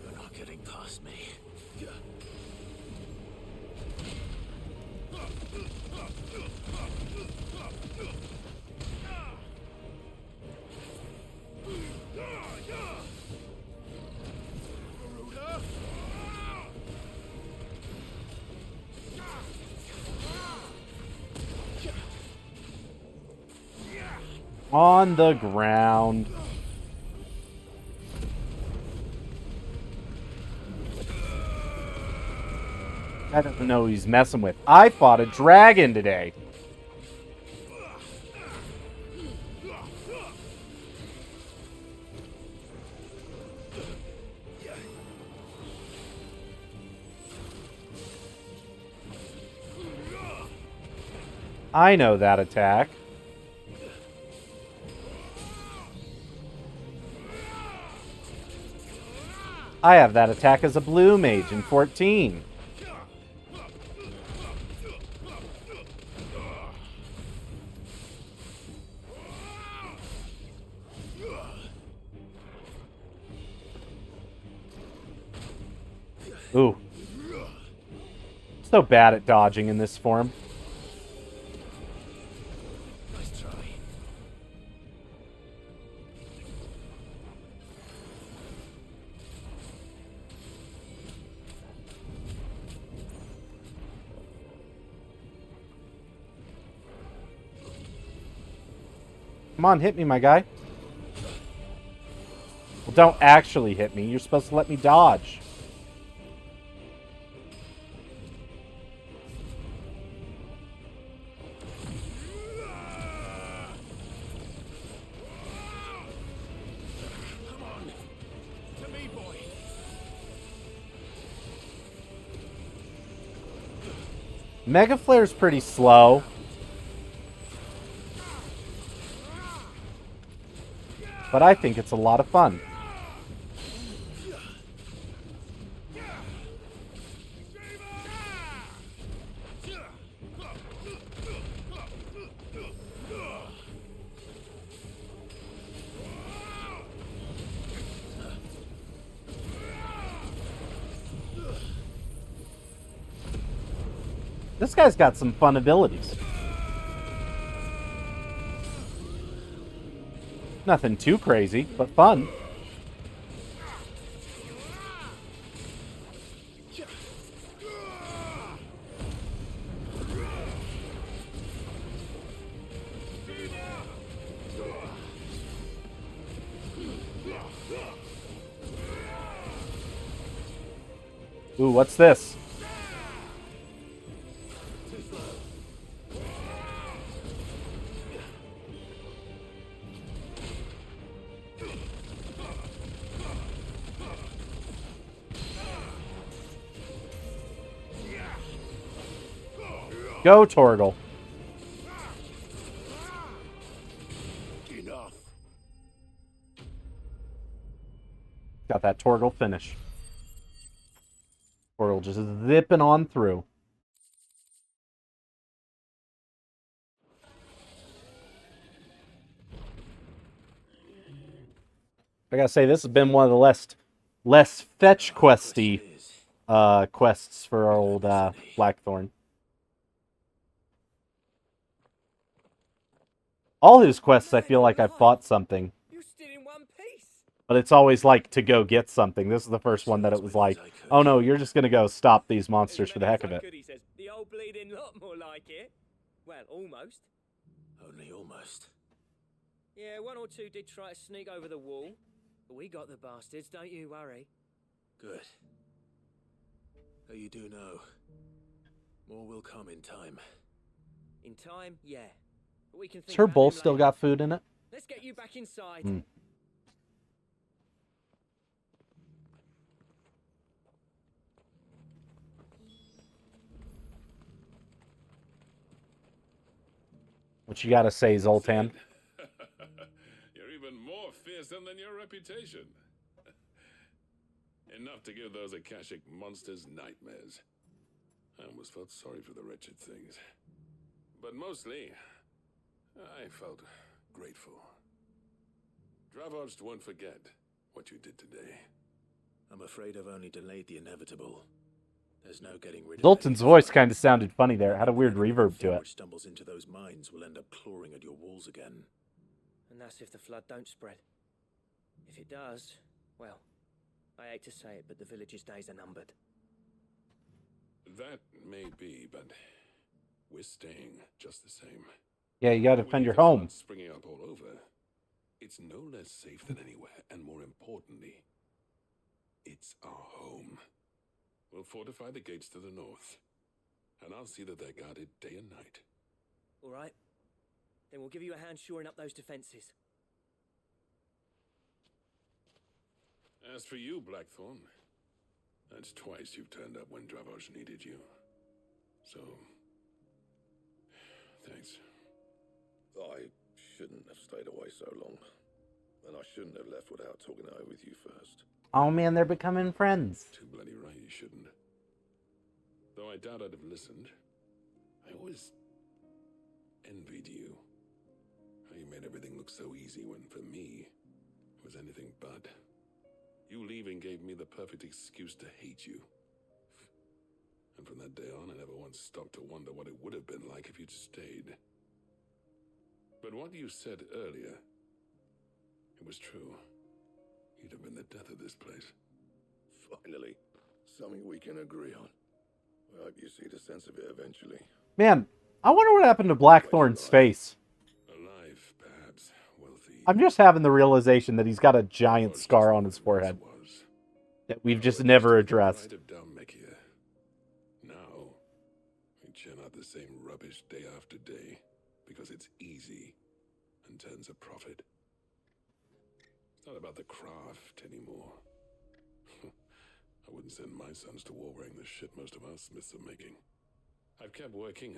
You're not getting past me. On the ground. I don't know who he's messing with. I fought a dragon today. I know that attack. I have that attack as a blue mage in 14. Ooh. So bad at dodging in this form. Nice try. Come on, hit me, my guy. Well, don't actually hit me. You're supposed to let me dodge. Come on. To me, boy. Mega Flare's pretty slow. But I think it's a lot of fun. This guy's got some fun abilities. Nothing too crazy, but fun. Ooh, what's this? Go, Torgal. Enough. Got that Torgal finish. Torgal just zipping on through. I gotta say, this has been one of the less fetch questy quests for our old Blackthorn. All his quests, I feel like I've fought something. You're still in one piece. But it's always like to go get something. This is the first one that it was like, oh no, you're just gonna go stop these monsters for the heck of it. He says, the old bleeding lot more like it. Well, almost. Only almost. Yeah, one or two did try to sneak over the wall. But we got the bastards, don't you worry. Good. Though you do know, more will come in time. In time, yeah. But we can Has think her about bowl them still later. got food in it? Let's get you back inside. What you gotta say, Zoltan? You're even more fearsome than your reputation. Enough to give those Akashic monsters nightmares. I almost felt sorry for the wretched things. But mostly, I felt grateful. Dravoged won't forget what you did today. I'm afraid I've only delayed the inevitable. There's no getting rid of Zoltan's voice kind of sounded funny there. It had a weird reverb to it. Which stumbles into those mines will end up clawing at your walls again. And that's if the flood don't spread. If it does, well, I hate to say it, but the village's days are numbered. That may be, but we're staying just the same. Yeah, you gotta defend your With the home. floods springing up all over, it's no less safe than anywhere, and more importantly, it's our home. We'll fortify the gates to the north, and I'll see that they're guarded day and night. All right. Then we'll give you a hand shoring up those defenses. As for you, Blackthorn, that's twice you've turned up when Dravos needed you. So, thanks. I shouldn't have stayed away so long. And I shouldn't have left without talking it over with you first. Oh man, they're becoming friends. Too bloody right you shouldn't. Though I doubt I'd have listened. I always envied you. How you made everything look so easy when, for me, it was anything but. You leaving gave me the perfect excuse to hate you. And from that day on, I never once stopped to wonder what it would have been like if you'd stayed. But what you said earlier, it was true. You'd have been the death of this place. Finally, something we can agree on. I hope you see the sense of it eventually. Man, I wonder what happened to Blackthorn's face. Alive, perhaps. I'm just having the realization that he's got a giant scar on his forehead that we've just never addressed. Now, we churn out the same rubbish day after day because it's easy and turns a profit. It's not about the craft anymore. I wouldn't send my sons to war wearing the shit most of our smiths are making. I've kept working,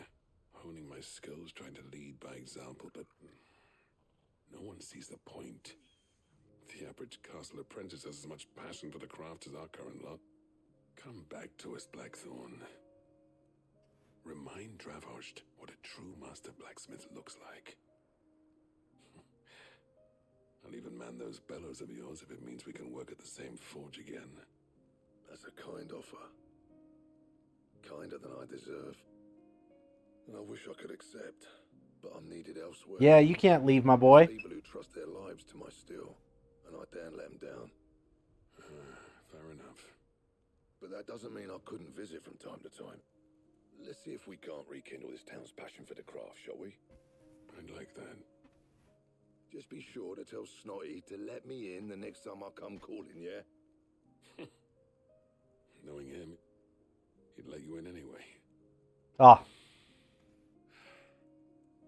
honing my skills, trying to lead by example, but no one sees the point. The average castle apprentice has as much passion for the craft as our current lot. Come back to us, Blackthorn. Remind Dravost what a true master blacksmith looks like. I'll even man those bellows of yours if it means we can work at the same forge again. That's a kind offer. Kinder than I deserve. And I wish I could accept, but I'm needed elsewhere. Yeah, you can't leave, my boy. People who trust their lives to my steel, and I daren't let them down. Fair enough. But that doesn't mean I couldn't visit from time to time. Let's see if we can't rekindle this town's passion for the craft, shall we? I'd like that. Just be sure to tell Snotty to let me in the next time I come calling, yeah? Knowing him, he'd let you in anyway. Ah.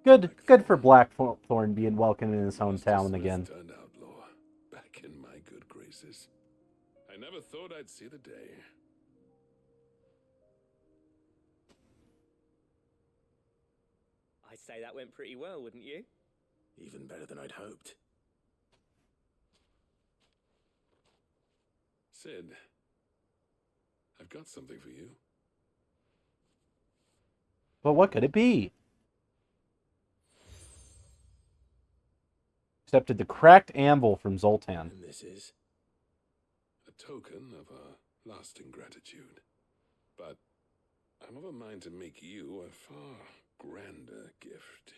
Good for Blackthorn being welcome in his hometown again. Turned outlaw, back in my good graces. I never thought I'd see the day. I'd say that went pretty well, wouldn't you? Even better than I'd hoped. Sid, I've got something for you. But what could it be? Accepted the cracked anvil from Zoltan. And this is? A token of our lasting gratitude. But I'm of a mind to make you a far grander gift.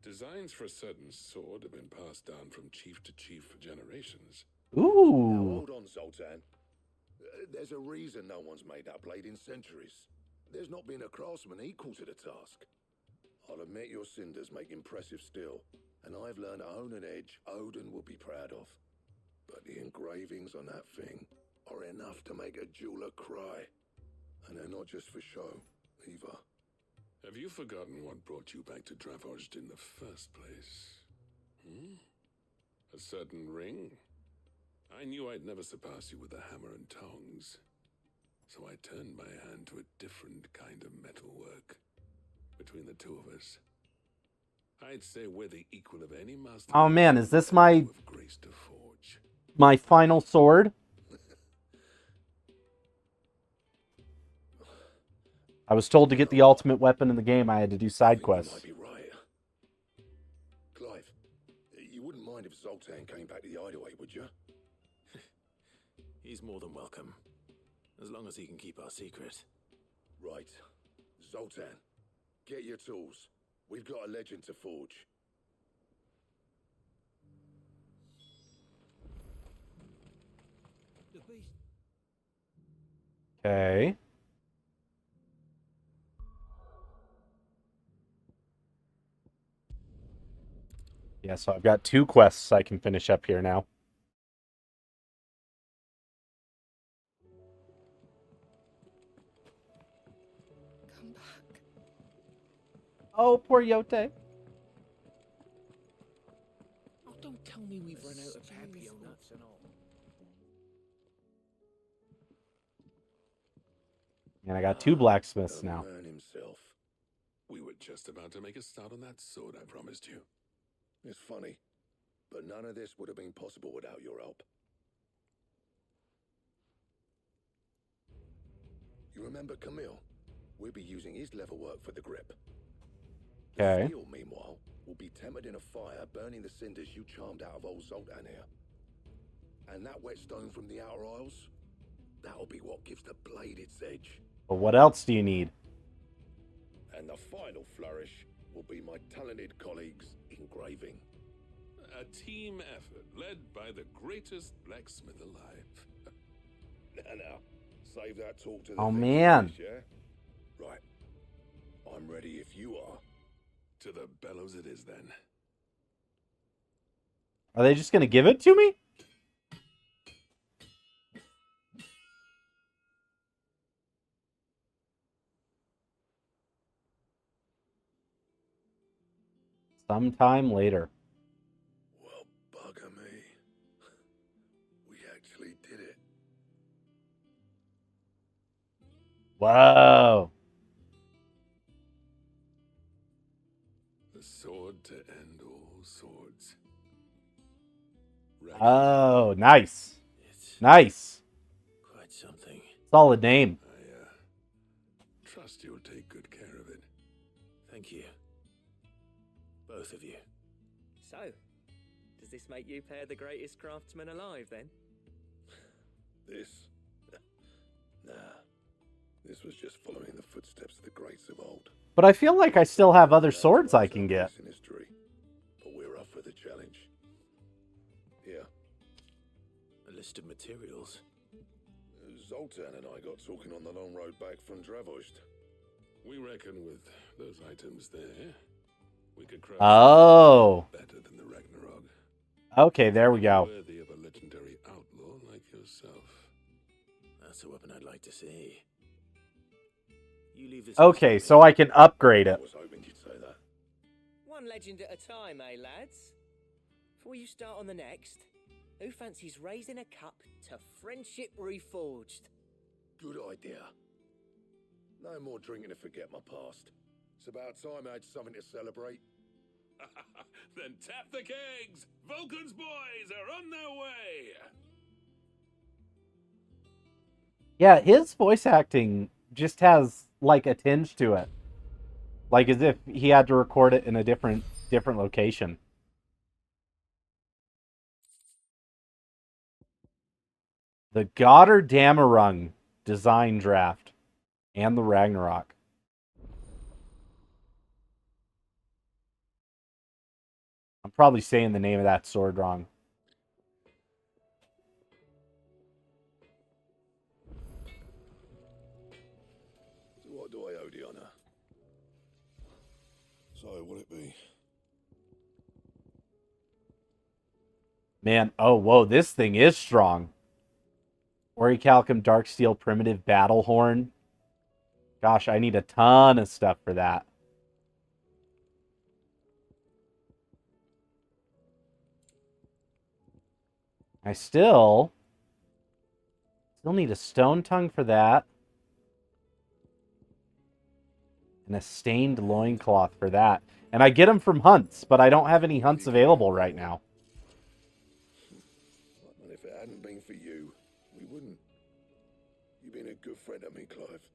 Designs for a certain sword have been passed down from chief to chief for generations. Ooh. Now hold on, Zoltan. There's a reason no one's made that blade in centuries. There's not been a craftsman equal to the task. I'll admit your cinders make impressive steel, and I've learned to hone an edge Odin will be proud of. But the engravings on that thing are enough to make a jeweler cry. And they're not just for show, either. Have you forgotten what brought you back to Dravost in the first place? A certain ring? I knew I'd never surpass you with the hammer and tongs. So I turned my hand to a different kind of metalwork. Between the two of us, I'd say we're the equal of any master. Oh man, is this my final sword? I was told to get the ultimate weapon in the game. I had to do side quests. You might be right. Clive, you wouldn't mind if Zoltan came back to the Hideaway, would you? He's more than welcome. As long as he can keep our secret. Right. Zoltan, get your tools. We've got a legend to forge. Okay. Yeah, so I've got 2 quests I can finish up here now. Come back. Oh, poor Yote. Oh, don't tell me we've run out of papio nuts and all. And I got 2 blacksmiths now. Man himself. We were just about to make a start on that sword I promised you. It's funny, but none of this would have been possible without your help. You remember Camille? We'll be using his leatherwork for the grip. Okay. The steel, meanwhile, will be tempered in a fire, burning the cinders you charmed out of old Zoltan here. And that whetstone from the Outer Isles, that'll be what gives the blade its edge. But what else do you need? And the final flourish will be my talented colleagues engraving. A team effort led by the greatest blacksmith alive. Now, save that talk to the Oh, thing man. finish, yeah? Right. I'm ready if you are. To the bellows it is then. Are they just going to give it to me? Sometime later. Well, bugger me. We actually did it. Whoa. The sword to end all swords. Oh, nice. Nice. Quite something. Solid name. I trust you'll take good care of it. Thank you. Both of you. So, does this make you pair the greatest craftsmen alive, then? This? Nah. This was just following the footsteps of the greats of old. But I feel like I still have other swords I can get. In history, but we're up for the challenge. Here. A list of materials. Zoltan and I got talking on the long road back from Dravost. We reckon with those items there, we could craft Oh. better than the Ragnarok. Okay, there we go. Worthy of a legendary outlaw like yourself. That's a weapon I'd like to see. You leave this. Okay, so I can upgrade it. I was hoping you'd say that. One legend at a time, eh, lads? Before you start on the next, who fancies raising a cup to friendship reforged? Good idea. No more drinking to forget my past. It's about time I had something to celebrate. Then tap the kegs! Vulcan's boys are on their way! Yeah, his voice acting just has like a tinge to it. Like as if he had to record it in a different location. The Gotterdammerung design draft and the Ragnarok. I'm probably saying the name of that sword wrong. So what do I owe the honor? So will it be? Man, oh, whoa, this thing is strong. Orichalcum Darksteel Primitive Battle Horn. Gosh, I need a ton of stuff for that. I still need a stone tongue for that. And a stained loincloth for that. And I get them from hunts, but I don't have any hunts available right now. And if it hadn't been for you, we wouldn't. You've been a good friend to me, Clive.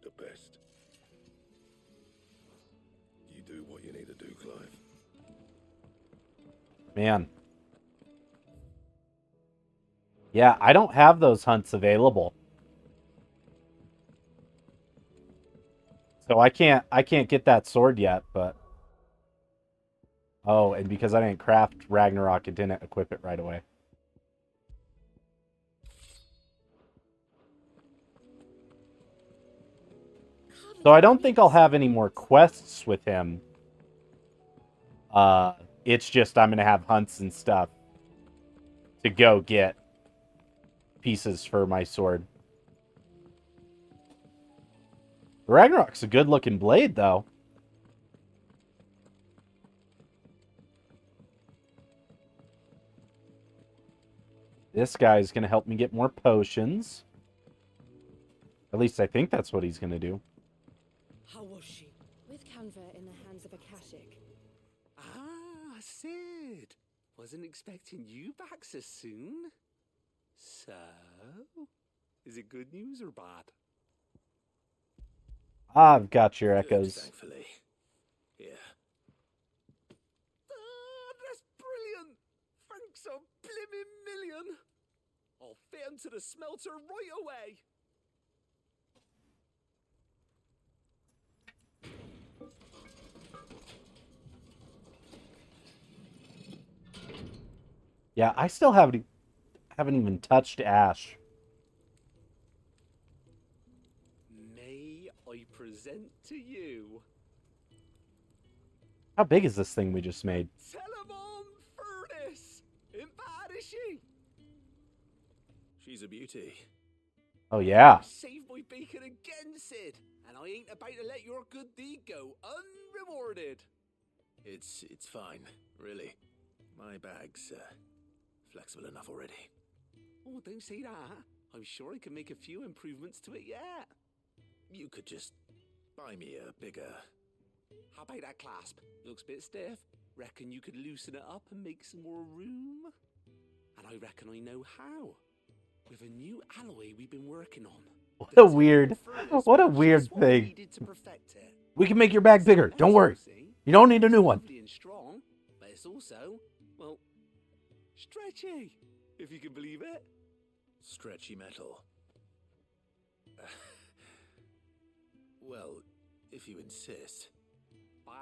The best. You do what you need to do, Clive. Man. Yeah, I don't have those hunts available. So I can't get that sword yet, but oh, and because I didn't craft Ragnarok, it didn't equip it right away. So I don't think I'll have any more quests with him. It's just I'm gonna have hunts and stuff to go get pieces for my sword. Ragnarok's a good looking blade, though. This guy's going to help me get more potions. At least I think that's what he's going to do. How was she? With Canva in the hands of a Kashik. Ah, Sid. Wasn't expecting you back so soon. So, is it good news or bad? I've got your Good, echoes. thankfully. Yeah. Ah, that's brilliant! Thanks a blimmin' million! I'll fit 'em to the smelter right away! Yeah, I still haven't even touched Ash. May I present to you? How big is this thing we just made? Tell 'em I'm She's a beauty. Oh, yeah. You saved my bacon again, Sid, and I ain't about to let your good deed go unrewarded. It's fine, really. My bag's flexible enough already. Oh, don't say that. I'm sure I can make a few improvements to it yet. You could just buy me a bigger... How about that clasp? Looks a bit stiff. Reckon you could loosen it up and make some more room? And I reckon I know how. With a new alloy we've been working on. What a weird thing. We can make your bag bigger. Don't worry. You don't need a new one. Lovely and strong, but it's also, well, stretchy, if you can believe it. Stretchy metal. Well, if you insist.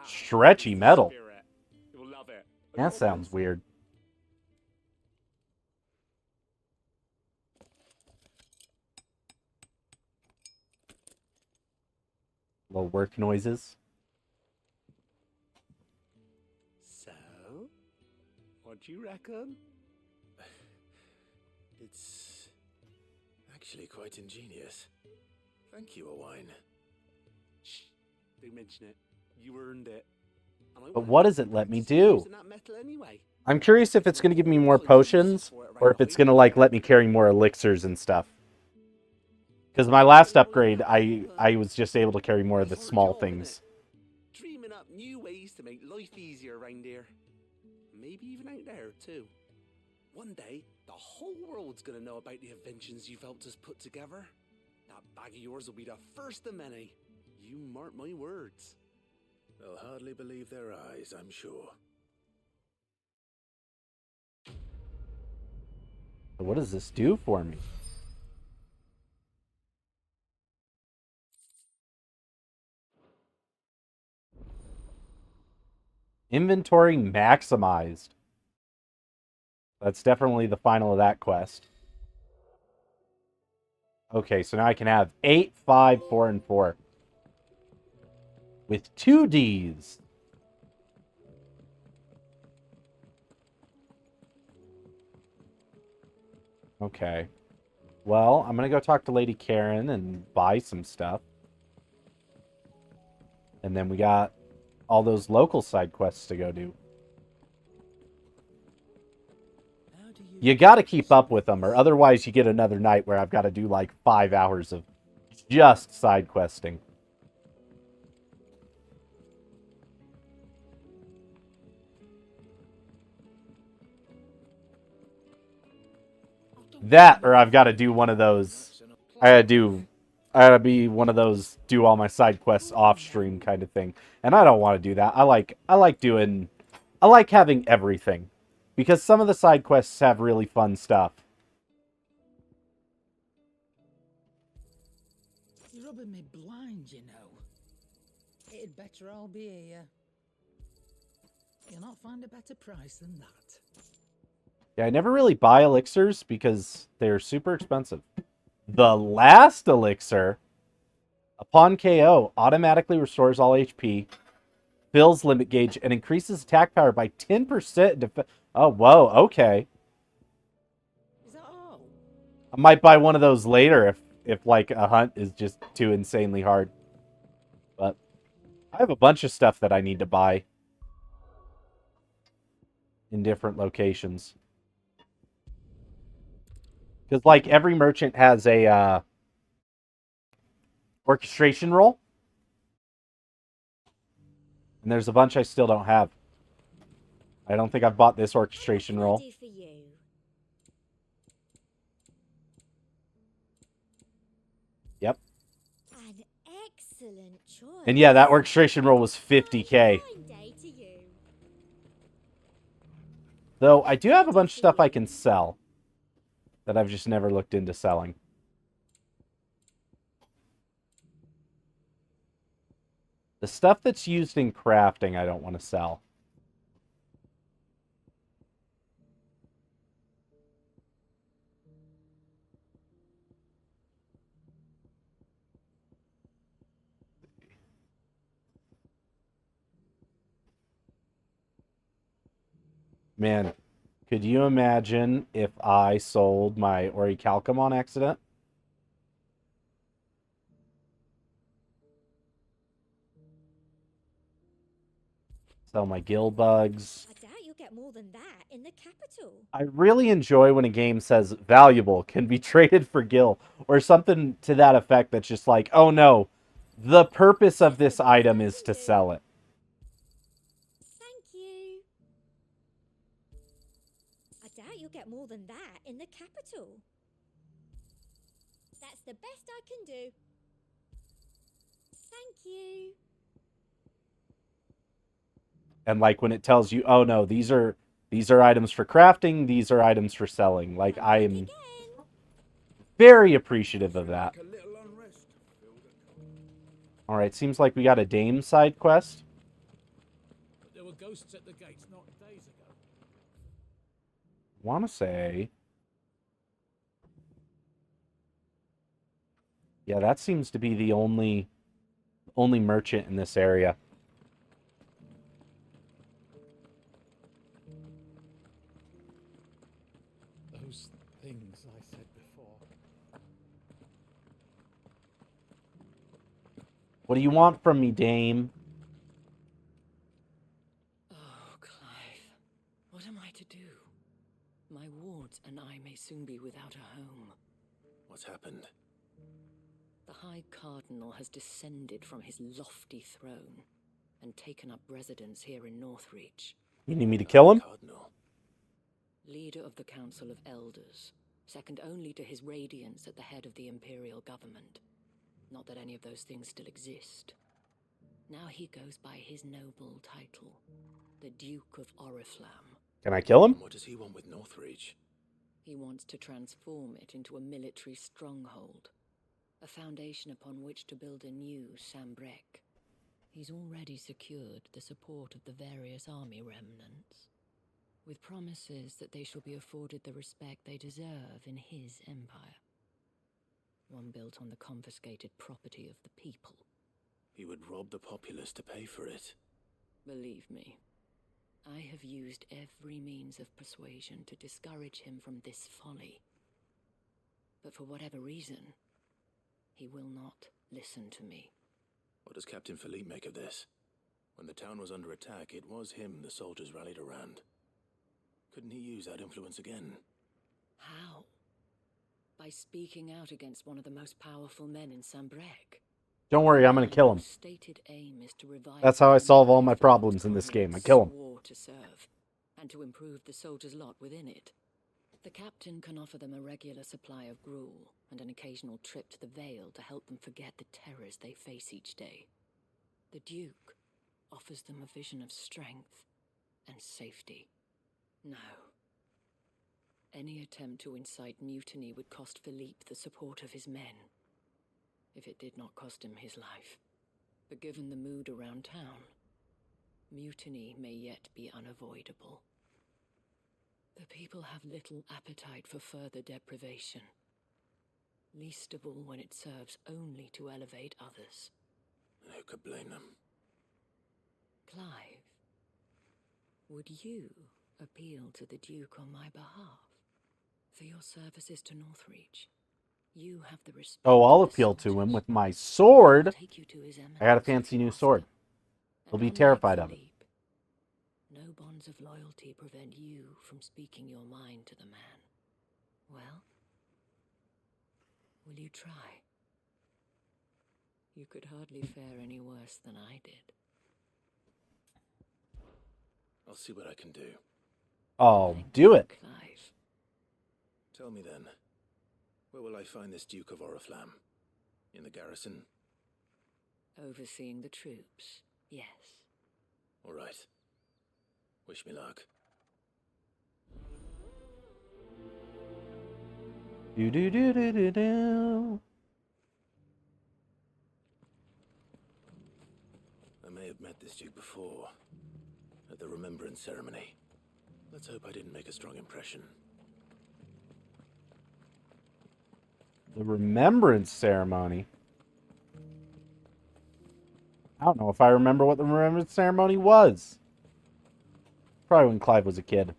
Stretchy metal. You'll love it. That sounds weird. Little work noises. So, what do you reckon? It's actually quite ingenious. Thank you, Owain. Shh, don't mention it. You earned it. But what does it let me do? I'm curious if it's going to give me more potions, or if it's going to like let me carry more elixirs and stuff. Because my last upgrade, I was just able to carry more of the small things. Dreaming up new ways to make life easier around here. Maybe even out there, too. One day, the whole world's gonna know about the inventions you've helped us put together. That bag of yours will be the first of many. You mark my words. They'll hardly believe their eyes, I'm sure. What does this do for me? Inventory maximized. That's definitely the final of that quest. Okay, so now I can have 8, 5, 4, and 4. With 2 Ds. Okay. Well, I'm going to go talk to Lady Karen and buy some stuff. And then we got all those local side quests to go do. You got to keep up with them, or otherwise you get another night where I've got to do like 5 hours of just side questing. That, or I've got to do one of those. I gotta be one of those do all my side quests off stream kind of thing. And I don't want to do that. I like having everything. Because some of the side quests have really fun stuff. You're rubbing me blind, you know. It'd better all be here. You'll not find a better price than that. Yeah, I never really buy elixirs because they're super expensive. The last elixir, upon KO, automatically restores all HP, fills limit gauge, and increases attack power by 10%. Oh, whoa, okay. Is that all? I might buy one of those later if like a hunt is just too insanely hard. But I have a bunch of stuff that I need to buy in different locations. Because like every merchant has a orchestration roll. And there's a bunch I still don't have. I don't think I've bought this orchestration roll. Yep. An excellent choice. And yeah, that orchestration roll was 50k. Though I do have a bunch of stuff I can sell that I've just never looked into selling. The stuff that's used in crafting, I don't want to sell. Man, Could you imagine if I sold my orichalcum on accident? Sell my gill bugs. I doubt you'll get more than that in the capital. I really enjoy when a game says valuable can be traded for gill or something to that effect that's just like, oh no, the purpose of this item is to sell it. Thank you. I doubt you'll get more than that in the capital. That's the best I can do. Thank you. And like when it tells you, oh no, these are items for crafting, these are items for selling. Like I am very appreciative of that. All right, seems like we got a Dame side quest. But there were ghosts at the gates not days ago. Want to say, yeah, that seems to be the only merchant in this area. Those things I said before. What do you want from me, Dame? Oh, Clive. What am I to do? My wards and I may soon be without a home. What's happened? The High Cardinal has descended from his lofty throne and taken up residence here in Northreach. You need me to kill him? Cardinal. Leader of the Council of Elders, second only to his radiance at the head of the Imperial government. Not that any of those things still exist. Now he goes by his noble title, the Duke of Oriflamme. Can I kill him? What does he want with Northreach? He wants to transform it into a military stronghold, a foundation upon which to build a new Sambrec. He's already secured the support of the various army remnants, with promises that they shall be afforded the respect they deserve in his empire. One built on the confiscated property of the people. He would rob the populace to pay for it. Believe me, I have used every means of persuasion to discourage him from this folly. But for whatever reason, he will not listen to me. What does Captain Philippe make of this? When the town was under attack, it was him the soldiers rallied around. Couldn't he use that influence again? How? By speaking out against one of the most powerful men in Sambrec. Don't worry, I'm going to kill him. Stated aim is to revive That's how I solve all my problems in this game. I kill him. War to serve, and to improve the soldiers' lot within it. The captain can offer them a regular supply of gruel and an occasional trip to the Vale to help them forget the terrors they face each day. The Duke offers them a vision of strength and safety. No. Any attempt to incite mutiny would cost Philippe the support of his men, if it did not cost him his life. But given the mood around town, mutiny may yet be unavoidable. The people have little appetite for further deprivation, least of all when it serves only to elevate others. Who could blame them? Clive, would you appeal to the Duke on my behalf? For your services to Northreach, you have the respect. Oh, I'll appeal to him with my sword. I got a fancy new sword. He'll be terrified of it. No bonds of loyalty prevent you from speaking your mind to the man. Well, will you try? You could hardly fare any worse than I did. I'll see what I can do. Oh, do it. Clive. Tell me then, where will I find this Duke of Oriflamme? In the garrison? Overseeing the troops, yes. All right. Wish me luck. Do do do do do do. I may have met this Duke before, at the Remembrance Ceremony. Let's hope I didn't make a strong impression. The Remembrance Ceremony? I don't know if I remember what the Remembrance Ceremony was. Probably when Clive was a kid.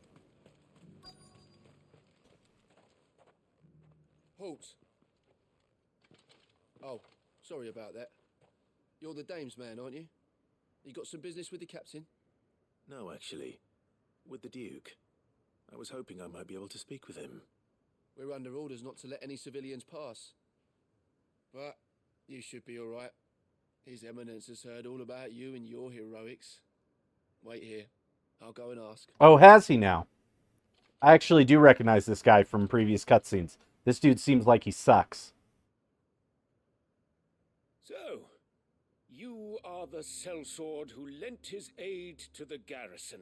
Halt! Oh, sorry about that. You're the dame's man, aren't you? You got some business with the captain? No, actually. With the Duke. I was hoping I might be able to speak with him. We're under orders not to let any civilians pass. But you should be all right. His Eminence has heard all about you and your heroics. Wait here. I'll go and ask. Oh, has he now? I actually do recognize this guy from previous cutscenes. This dude seems like he sucks. So, you are the sellsword who lent his aid to the garrison.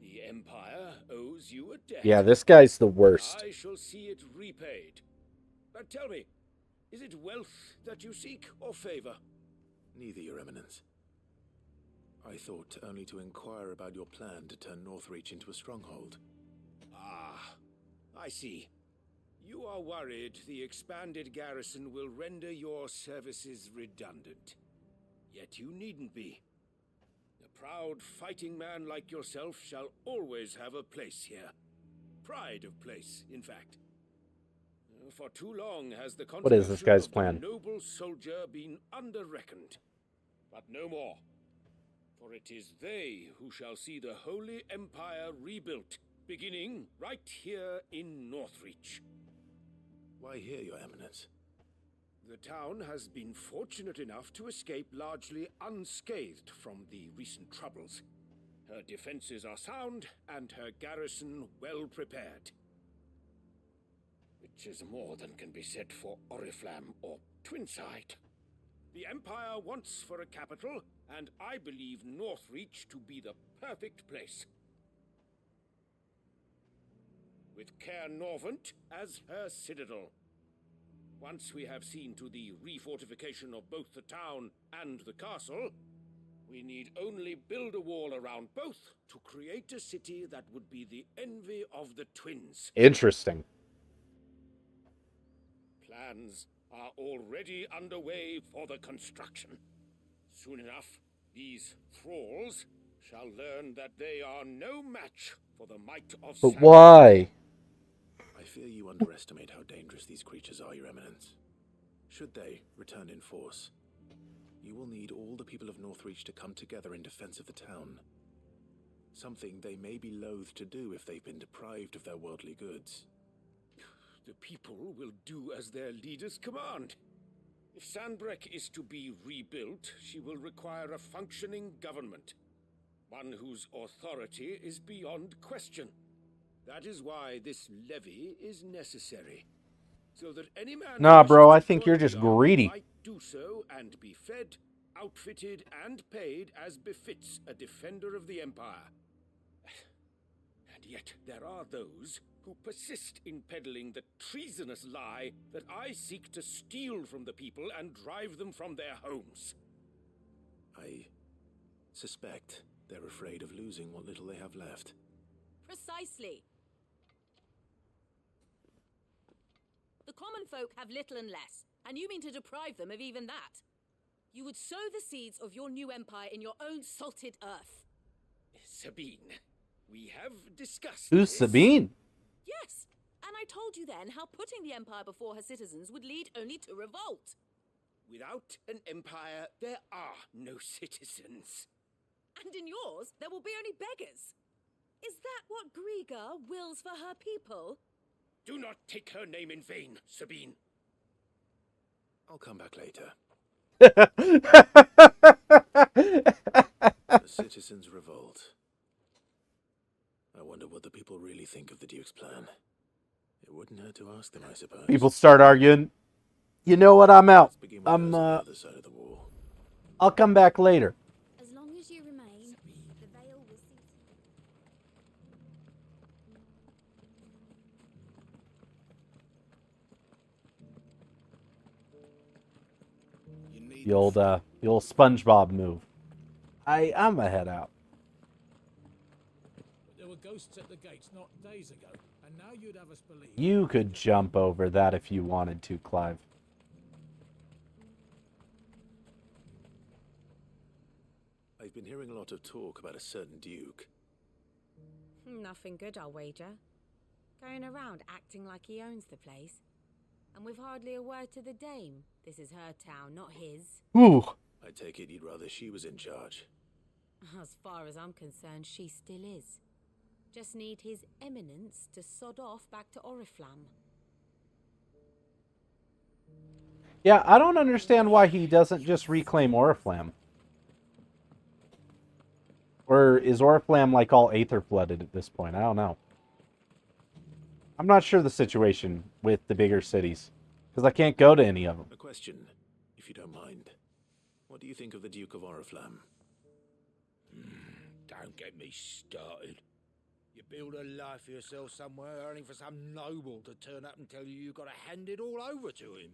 The Empire owes you a debt. Yeah, this guy's the worst. I shall see it repaid. But tell me, is it wealth that you seek or favor? Neither, Your Eminence. I thought only to inquire about your plan to turn Northreach into a stronghold. Ah, I see. You are worried the expanded garrison will render your services redundant. Yet you needn't be. A proud fighting man like yourself shall always have a place here. Pride of place, in fact. For too long has the What is this guy's plan? noble soldier been under-reckoned. But no more. For it is they who shall see the Holy Empire rebuilt, beginning right here in Northreach. Why here, Your Eminence? The town has been fortunate enough to escape largely unscathed from the recent troubles. Her defenses are sound, and her garrison well prepared. Which is more than can be said for Oriflamme or Twinside. The Empire wants for a capital, and I believe Northreach to be the perfect place. With Caer Norvent as her citadel. Once we have seen to the refortification of both the town and the castle, we need only build a wall around both to create a city that would be the envy of the twins. Interesting. Plans are already underway for the construction. Soon enough, these thralls shall learn that they are no match for the might of But Sam. why? I fear you underestimate how dangerous these creatures are, Your Eminence. Should they return in force, you will need all the people of Northreach to come together in defense of the town. Something they may be loath to do if they've been deprived of their worldly goods. The people will do as their leaders command. If Sanbreque is to be rebuilt, she will require a functioning government. One whose authority is beyond question. That is why this levy is necessary. So that any man Nah, who bro, I wishes to think you're join just the army greedy. might do so and be fed, outfitted, and paid as befits a defender of the Empire. And yet there are those who persist in peddling the treasonous lie that I seek to steal from the people and drive them from their homes. I suspect they're afraid of losing what little they have left. Precisely. The common folk have little and less, and you mean to deprive them of even that. You would sow the seeds of your new empire in your own salted earth. Sabine, we have discussed Who's this. Sabine? Yes, and I told you then how putting the empire before her citizens would lead only to revolt. Without an empire, there are no citizens. And in yours, there will be only beggars. Is that what Griga wills for her people? Do not take her name in vain, Sabine. I'll come back later. The citizens revolt. I wonder what the people really think of the Duke's plan. It wouldn't hurt to ask them, I suppose. People start arguing. You know what? I'm out. I'm those on the other side of the wall. I'll come back later. As long as you remain, the veil will see. The old SpongeBob move. I'm a head out. There were ghosts at the gates not days ago, and now you'd have us believe. You could jump over that if you wanted to, Clive. I've been hearing a lot of talk about a certain Duke. Nothing good, I'll wager. Going around acting like he owns the place. And with hardly a word to the dame. This is her town, not his. Ooh. I take it you'd rather she was in charge. As far as I'm concerned, she still is. Just need his eminence to sod off back to Oriflamme. Yeah, I don't understand why he doesn't just reclaim Oriflamme. Or is Oriflamme like all Aether flooded at this point? I don't know. I'm not sure the situation with the bigger cities. Because I can't go to any of them. A question, if you don't mind. What do you think of the Duke of Oriflamme? Don't get me started. You build a life for yourself somewhere, earning for some noble to turn up and tell you you've got to hand it all over to him.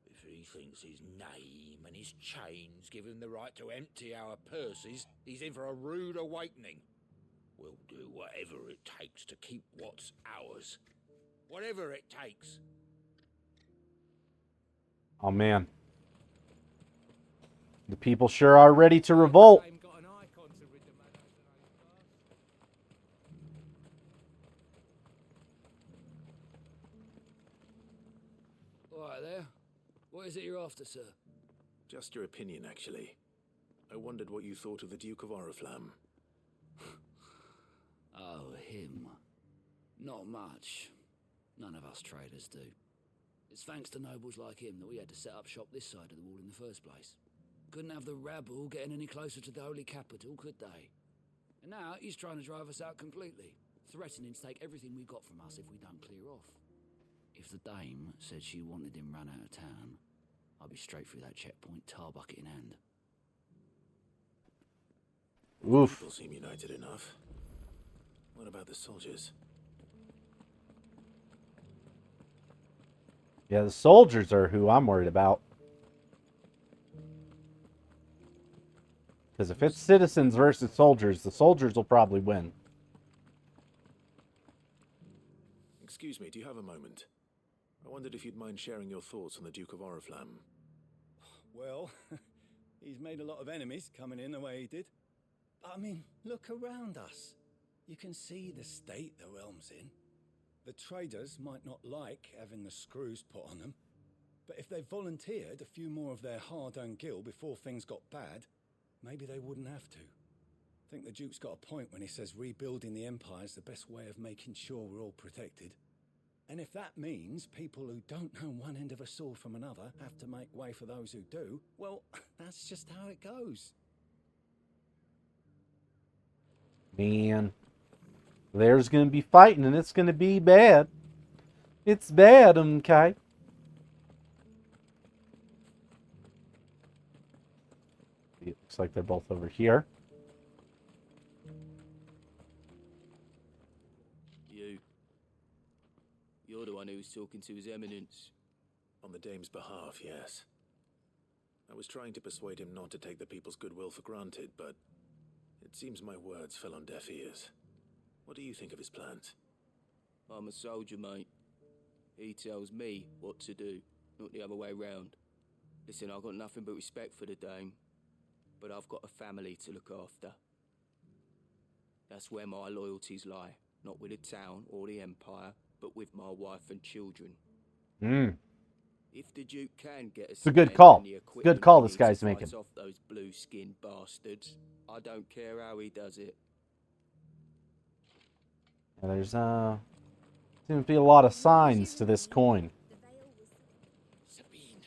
If he thinks his name and his chains give him the right to empty our purses, he's in for a rude awakening. We'll do whatever it takes to keep what's ours. Whatever it takes. Oh, man. The people sure are ready to revolt. All right there. What is it you're after, sir? Just your opinion, actually. I wondered what you thought of the Duke of Oriflamme. Oh, him. Not much. None of us traders do. It's thanks to nobles like him that we had to set up shop this side of the wall in the first place. Couldn't have the rabble getting any closer to the holy capital, could they? And now he's trying to drive us out completely, threatening to take everything we got from us if we don't clear off. If the dame said she wanted him run out of town, I'd be straight through that checkpoint, tar bucket in hand. Oof. People seem united enough. What about the soldiers? Yeah, the soldiers are who I'm worried about. Because if it's citizens versus soldiers, the soldiers will probably win. Excuse me, do you have a moment? I wondered if you'd mind sharing your thoughts on the Duke of Oriflamme. Well, he's made a lot of enemies coming in the way he did. But I mean, look around us. You can see the state the realm's in. The traders might not like having the screws put on them, but if they volunteered a few more of their hard-earned gil before things got bad, maybe they wouldn't have to. I think the Duke's got a point when he says rebuilding the Empire is the best way of making sure we're all protected. And if that means people who don't know one end of a sword from another have to make way for those who do, well, that's just how it goes. Man. There's going to be fighting, and it's going to be bad. It's bad, okay? It looks like they're both over here. You're the one who was talking to His Eminence. On the dame's behalf, yes. I was trying to persuade him not to take the people's goodwill for granted, but it seems my words fell on deaf ears. What do you think of his plans? I'm a soldier, mate. He tells me what to do, not the other way round. Listen, I've got nothing but respect for the dame, but I've got a family to look after. That's where my loyalties lie, not with the town or the Empire, but with my wife and children. If the Duke can get us It's a good call. Good call this guy's making. Off those blue-skinned bastards, I don't care how he does it. Yeah, there's seems to be a lot of signs to this coin. Sabine,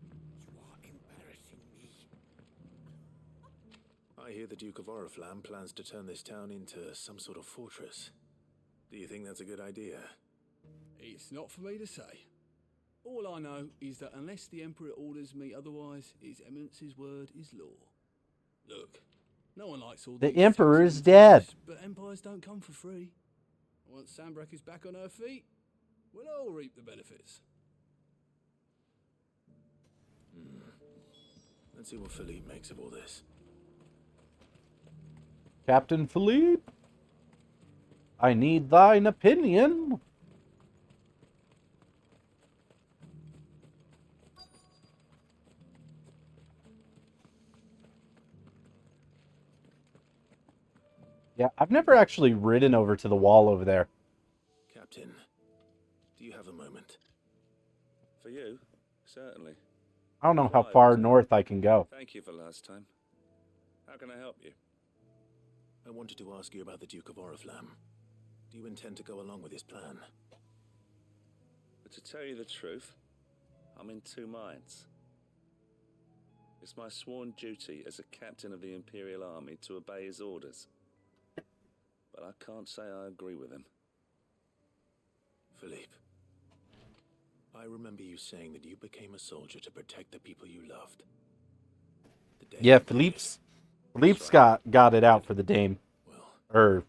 you are embarrassing me. I hear the Duke of Oriflamme plans to turn this town into some sort of fortress. Do you think that's a good idea? It's not for me to say. All I know is that unless the Emperor orders me otherwise, His Eminence's word is law. Look, no one likes all The these Emperor taxes is and dead. taxes, but empires don't come for free. Once Sanbreque is back on her feet, we'll all reap the benefits. Let's see what Philippe makes of all this. Captain Philippe, I need thine opinion. Yeah, I've never actually ridden over to the wall over there. Captain, do you have a moment? For you, certainly. I don't know how Clive, far north I can go. thank you for last time. How can I help you? I wanted to ask you about the Duke of Oriflamme. Do you intend to go along with his plan? But to tell you the truth, I'm in two minds. It's my sworn duty as a captain of the Imperial Army to obey his orders. But I can't say I agree with him. Philippe, I remember you saying that you became a soldier to protect the people you loved. Yeah, Philippe's got it out for the dame. Or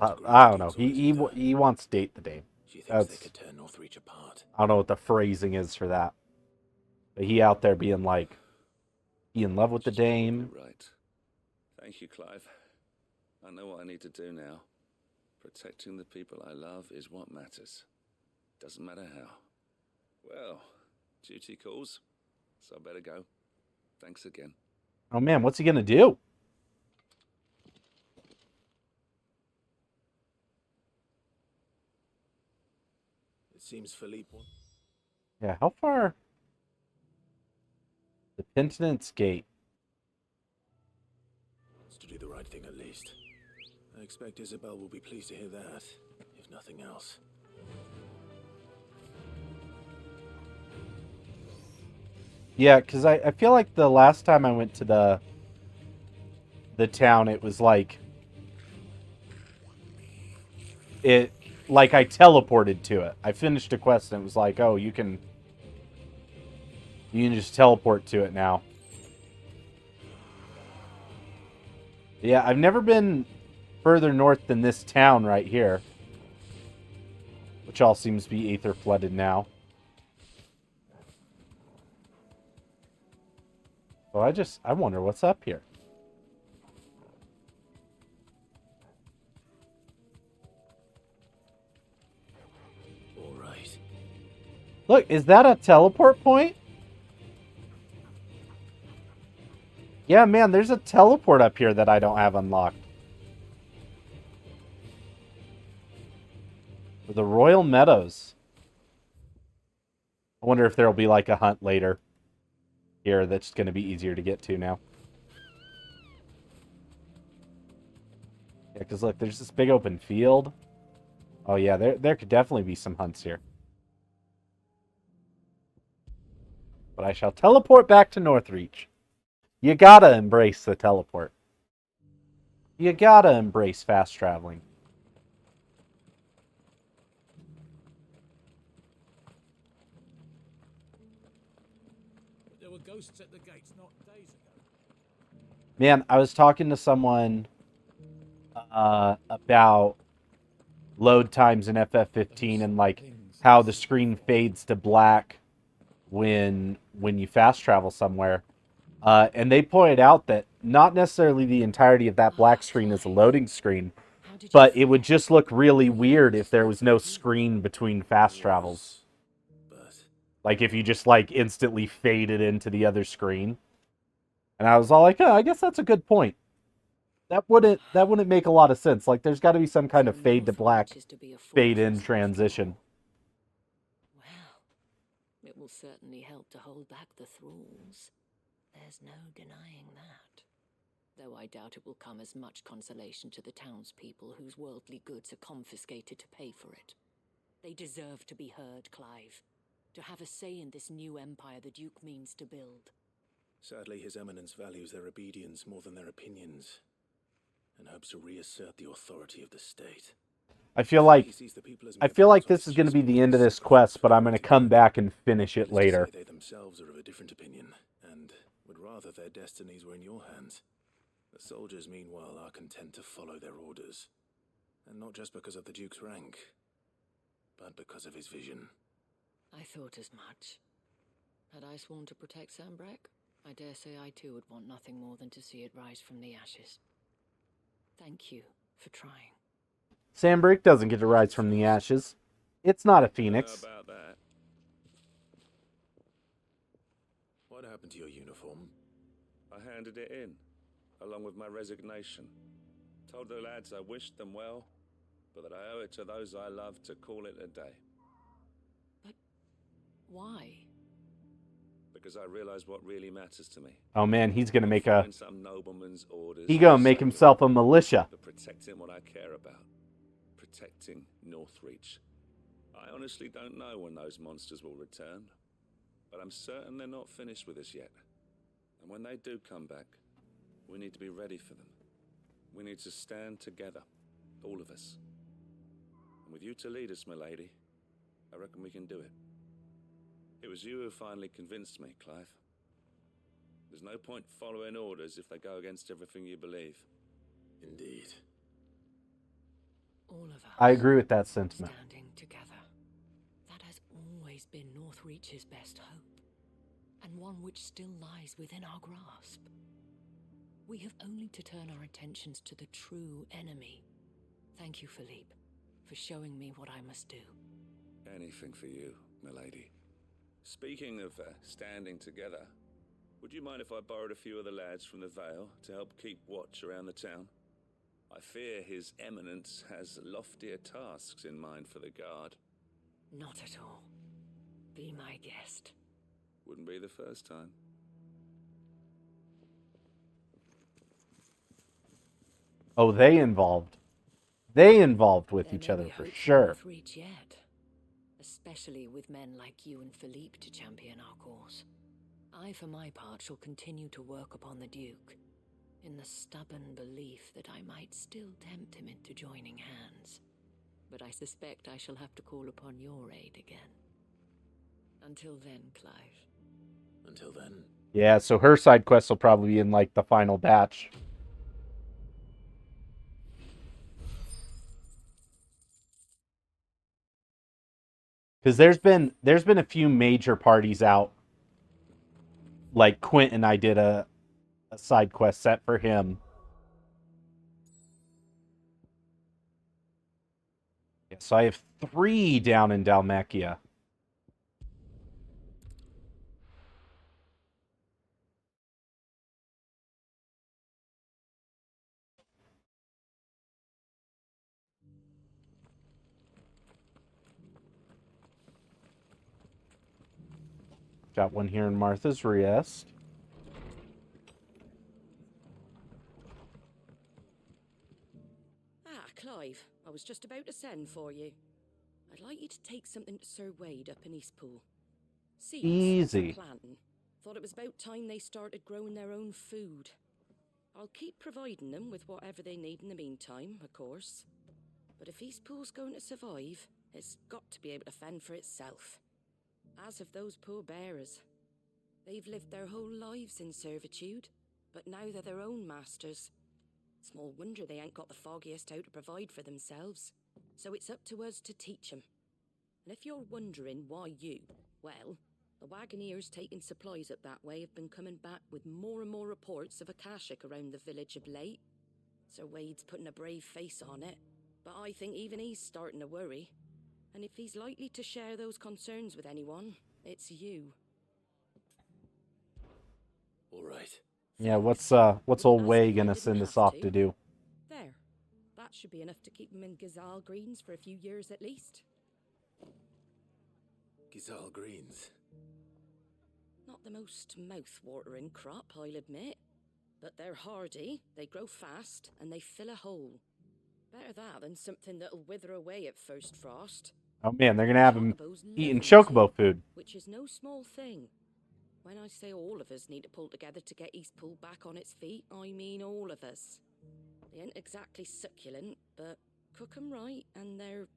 I don't know. He wants to date the dame. She thinks That's, they could tear Northreach apart. I don't know what the phrasing is for that. But he out there being like, he in love with the dame. Right. Thank you, Clive. I know what I need to do now. Protecting the people I love is what matters. Doesn't matter how. Well, duty calls, so I better go. Thanks again. Oh man, what's he gonna do? It seems Philippe. Yeah, how far? The Penitence Gate. Wants to do the right thing at least. I expect Isabel will be pleased to hear that, if nothing else. Yeah, because I feel like the last time I went to the town, it was like I teleported to it. I finished a quest and it was like, oh, you can just teleport to it now. Yeah, I've never been further north than this town right here, which all seems to be aether flooded now. So I wonder what's up here. All right. Look, is that a teleport point? Yeah, man, there's a teleport up here that I don't have unlocked. For the Royal Meadows. I wonder if there'll be like a hunt later here that's going to be easier to get to now. Yeah, because look, there's this big open field. Oh yeah, there could definitely be some hunts here. But I shall teleport back to Northreach. You gotta embrace the teleport. You gotta embrace fast traveling. There were ghosts at the gates not days ago. Man, I was talking to someone about load times in FF15 and like how the screen fades to black when you fast travel somewhere. And they pointed out that not necessarily the entirety of that black screen is a loading screen, but it would just look really weird if there was no screen between fast travels. Like if you just like instantly faded into the other screen. And I was all like, oh, I guess that's a good point. That wouldn't make a lot of sense. Like there's got to be some kind of fade to black, fade in transition. It will certainly help to hold back the thralls. There's no denying that. Though I doubt it will come as much consolation to the townspeople whose worldly goods are confiscated to pay for it. They deserve to be heard, Clive. To have a say in this new empire the Duke means to build. Sadly, His Eminence values their obedience more than their opinions, and hopes to reassert the authority of the state. I feel like this is going to be the end of this quest, but I'm going to come back and finish it later. They themselves are of a different opinion, and would rather their destinies were in your hands. The soldiers, meanwhile, are content to follow their orders, and not just because of the Duke's rank, but because of his vision. I thought as much. Had I sworn to protect Sambrek, I dare say I too would want nothing more than to see it rise from the ashes. Thank you for trying. Sambrek doesn't get to rise from the ashes. It's not a phoenix. How about that? What happened to your uniform? I handed it in, along with my resignation. Told the lads I wished them well, but that I owe it to those I love to call it a day. Why? Because I realize what really matters to me. Oh man, he's gonna make a. Following some nobleman's orders. He gonna for make the sake of himself it, a militia. but protecting what I care about. Protecting Northreach. I honestly don't know when those monsters will return, but I'm certain they're not finished with us yet. And when they do come back, we need to be ready for them. We need to stand together, all of us. And with you to lead us, milady, I reckon we can do it. It was you who finally convinced me, Clive. There's no point following orders if they go against everything you believe. Indeed. All of us. I agree with that sentiment. Standing together. That has always been Northreach's best hope, and one which still lies within our grasp. We have only to turn our attentions to the true enemy. Thank you, Philippe, for showing me what I must do. Anything for you, milady. Speaking of standing together, would you mind if I borrowed a few of the lads from the Vale to help keep watch around the town? I fear His Eminence has loftier tasks in mind for the guard. Not at all. Be my guest. Wouldn't be the first time. Oh, they involved. They involved with each other for sure. Northreach yet. Especially with men like you and Philippe to champion our cause. I, for my part, shall continue to work upon the Duke, in the stubborn belief that I might still tempt him into joining hands. But I suspect I shall have to call upon your aid again. Until then, Clive. Until then. Yeah, so her side quests will probably be in like the final batch. Because there's been a few major parties out. Like Quint and I did a side quest set for him. Yeah, so I have 3 down in Dalmacia. Got one here in Martha's Rest. Ah, Clive, I was just about to send for you. I'd like you to take something to Sir Wade up in Eastpool. Seeds Easy. for planting. Thought it was about time they started growing their own food. I'll keep providing them with whatever they need in the meantime, of course. But if Eastpool's going to survive, it's got to be able to fend for itself. As have those poor bearers. They've lived their whole lives in servitude, but now they're their own masters. Small wonder they ain't got the foggiest how to provide for themselves. So it's up to us to teach them. And if you're wondering why you, well, the wagoneers taking supplies up that way have been coming back with more and more reports of Akashic around the village of late. Sir Wade's putting a brave face on it, but I think even he's starting to worry. And if he's likely to share those concerns with anyone, it's you. All right. Yeah, what's old Way gonna send us off to do? There. That should be enough to keep him in Gazal Greens for a few years at least. Gazal Greens. Not the most mouth-watering crop, I'll admit. But they're hardy, they grow fast, and they fill a hole. Better that than something that'll wither away at first frost. Oh man, they're gonna have him Chocobos eating love 'em chocobo too, food. which is no small thing. When I say all of us need to pull together to get Eastpool back on its feet, I mean all of us. They ain't exactly succulent, but cook 'em right and they're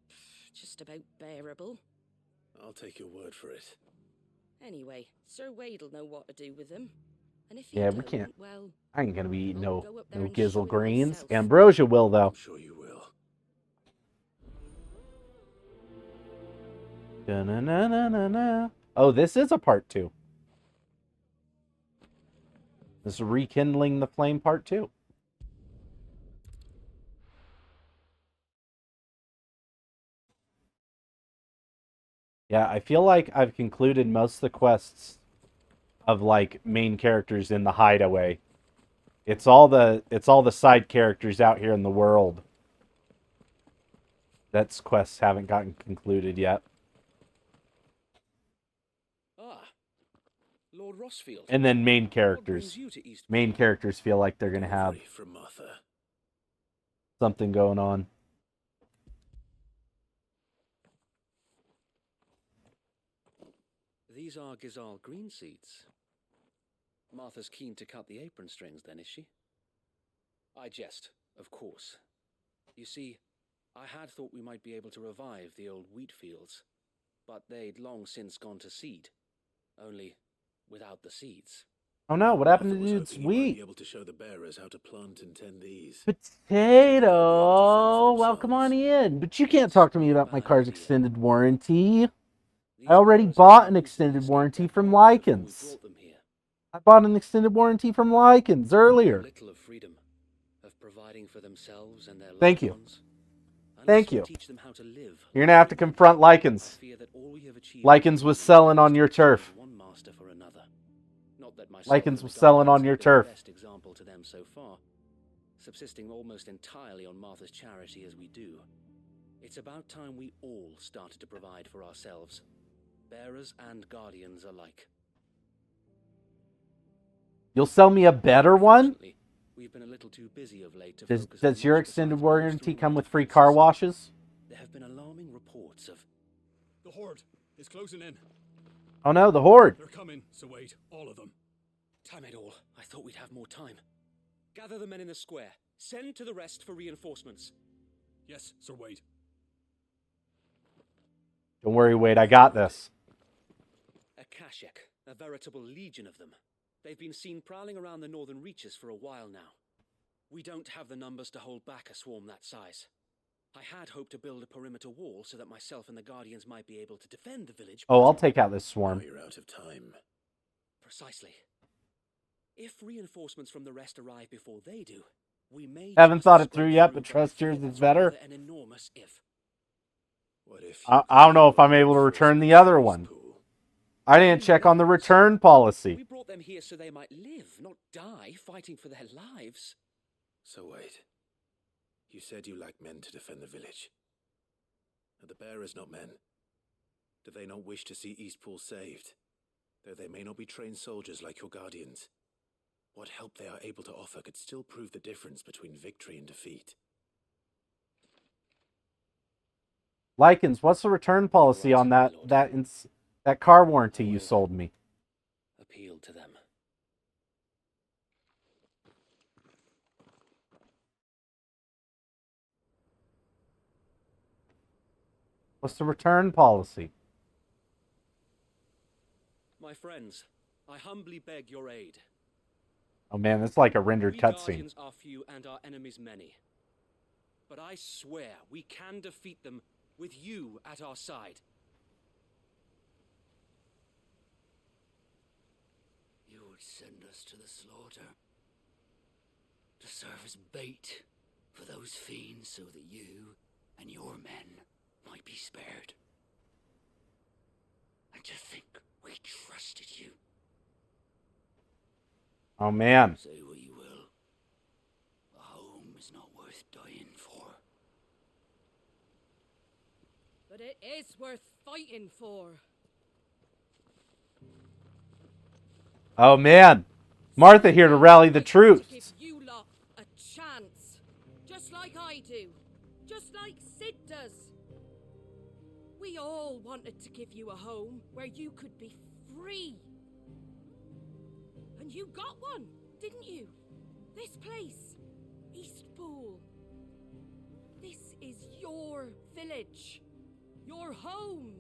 just about bearable. I'll take your word for it. Anyway, Sir Wade'll know what to do with them. And if he Yeah, we don't, can't. well, I ain't gonna be eating I'll no go up there no and show gizzle him greens. myself. Ambrosia will though. I'm sure you will. Da-na-na-na-na-na. Oh, this is a part 2. This is rekindling the flame part 2. Yeah, I feel like I've concluded most of the quests of like main characters in the hideaway. It's all the side characters out here in the world. That's quests haven't gotten concluded yet. Lord Rossfield. And then main What characters. brings you to Eastpool? Main characters feel like they're going to have Delivery from Martha. something going on. These are Gizal green seeds. Martha's keen to cut the apron strings, then, is she? I jest, of course. You see, I had thought we might be able to revive the old wheat fields, but they'd long since gone to seed. Only without the seeds. Oh no, what happened to Martha was dude's hoping you might wheat? be able to show the bearers how to plant and tend these. Potato, welcome on in. But you can't talk to me about my car's extended warranty. I already bought an extended warranty from Lycans. I bought an extended warranty from Lycans earlier. Little of freedom, of providing for themselves and their loved Thank you. ones. Thank you. Teach them how to live. You're gonna have to confront Lycans. Lycans was selling on your turf. One master for another. Not that myself Lycans and was the selling Guardians on your have been the turf. best example to them so far, subsisting almost entirely on Martha's charity as we do. It's about time we all started to provide for ourselves, bearers and guardians alike. You'll sell me a better one? We've been a little too busy of late to Does, focus does on your much extended besides warranty through come with right free places. car washes? There have been alarming reports of The Horde is closing in. Oh no, the Horde. They're coming, so wait, all of them. Damn it all. I thought we'd have more time. Gather the men in the square. Send to the rest for reinforcements. Yes, Sir Wade. Don't worry, Wade, I got this. A Kashek, a veritable legion of them. They've been seen prowling around the northern reaches for a while now. We don't have the numbers to hold back a swarm that size. I had hoped to build a perimeter wall so that myself and the Guardians might be able to defend the village. Oh, I'll take out this swarm. Now you're out of time. Precisely. If reinforcements from the rest arrive before they do, we may Haven't just thought it scrape through yet, but by trust fear yours is that's better. rather an enormous if. What if I don't know if I'm able to return the other one. I didn't check on the return policy. We brought them here so they might live, not die, fighting for their lives. So wait. You said you lack men to defend the village. Are the bearers not men? Do they not wish to see Eastpool saved? Though they may not be trained soldiers like your guardians. What help they are able to offer could still prove the difference between victory and defeat. Lycans, what's the return policy on that car warranty you sold me? Appeal to them. What's the return policy? My friends, I humbly beg your aid. Oh man, that's like a rendered We cutscene. Guardians are few and our enemies many. But I swear we can defeat them with you at our side. You would send us to the slaughter, to serve as bait for those fiends so that you and your men might be spared. And to think we trusted you. Oh man. Say what you will. A home is not worth dying for. But it is worth fighting for. Oh man. Martha here to rally the troops. Give you lot a chance. Just like I do. Just like Sid does. We all wanted to give you a home where you could be free. And you got one, didn't you? This place, Eastpool. This is your village. Your home.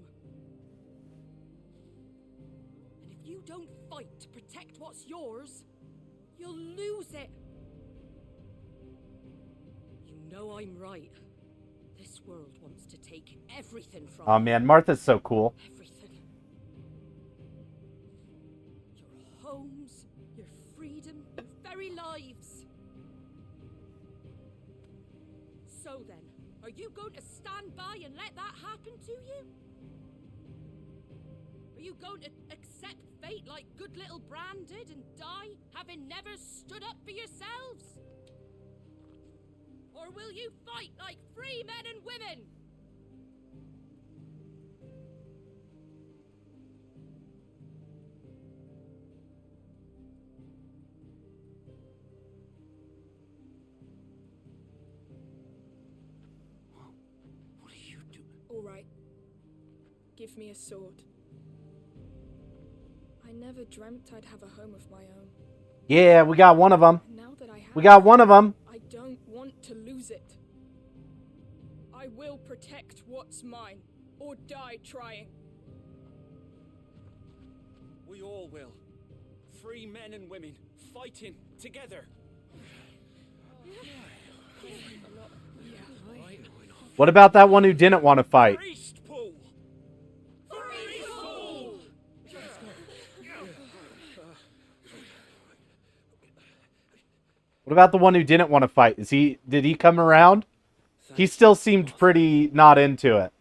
And if you don't fight to protect what's yours, you'll lose it. You know I'm right. This world wants to take everything from Oh man, Martha's so cool. everything. Your homes, your freedom, your very lives. So then, are you going to stand by and let that happen to you? Are you going to accept fate like good little Bran did and die, having never stood up for yourselves? Or will you fight like free men and women? give me a sword. I never dreamt I'd have a home of my own. Yeah, we got one of them. Now that I have, We got one of them. I don't want to lose it. I will protect what's mine, or die trying. We all will. Free men and women, fighting together. What about that one who didn't want to fight? What about the one who didn't want to fight? Did he come around? He still seemed pretty not into it.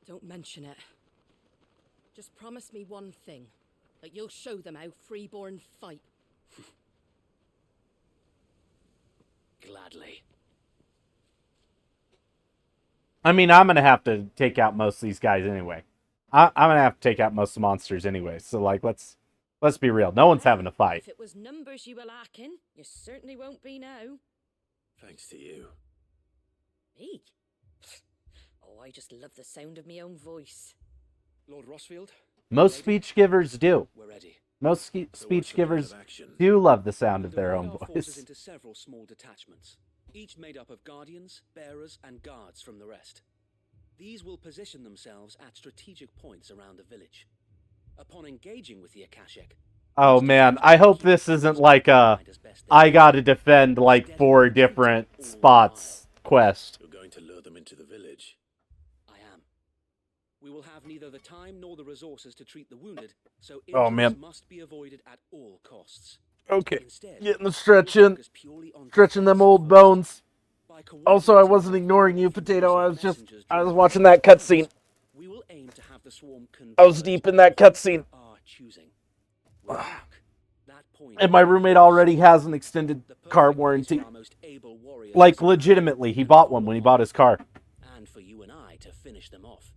Don't mention it. Just promise me one thing. That you'll show them how freeborn fight. Gladly. I mean, I'm going to have to take out most of these guys anyway. I'm going to have to take out most of the monsters anyway. So, like, let's be real. No one's having a fight. If it was numbers you were lacking, you certainly won't be now. Thanks to you. Me? Oh, I just love the sound of my own voice. Lord Rossfield? Most speech givers do. We're ready. Most speech givers do love the sound of their own Divide our forces voice. into several small detachments, each made up of guardians, bearers, and guards from the rest. These will position themselves at strategic points around the village. Upon engaging with the Akashic, Oh man, I hope this isn't like a I gotta defend like 4 different spots quest. You're going to lure them into the village. I am. We will have neither the time nor the resources to treat the wounded, so Oh, injuries man. must be avoided at all costs. Okay, Instead, getting the stretching them old bones. Also, I wasn't ignoring you, Potato. I was watching that cutscene. we will aim to have the swarm I was deep in that cutscene. our choosing. With luck, that point And my roommate already has an extended car warranty. Like, legitimately, he bought one when he bought his car. and for you and I to finish them off.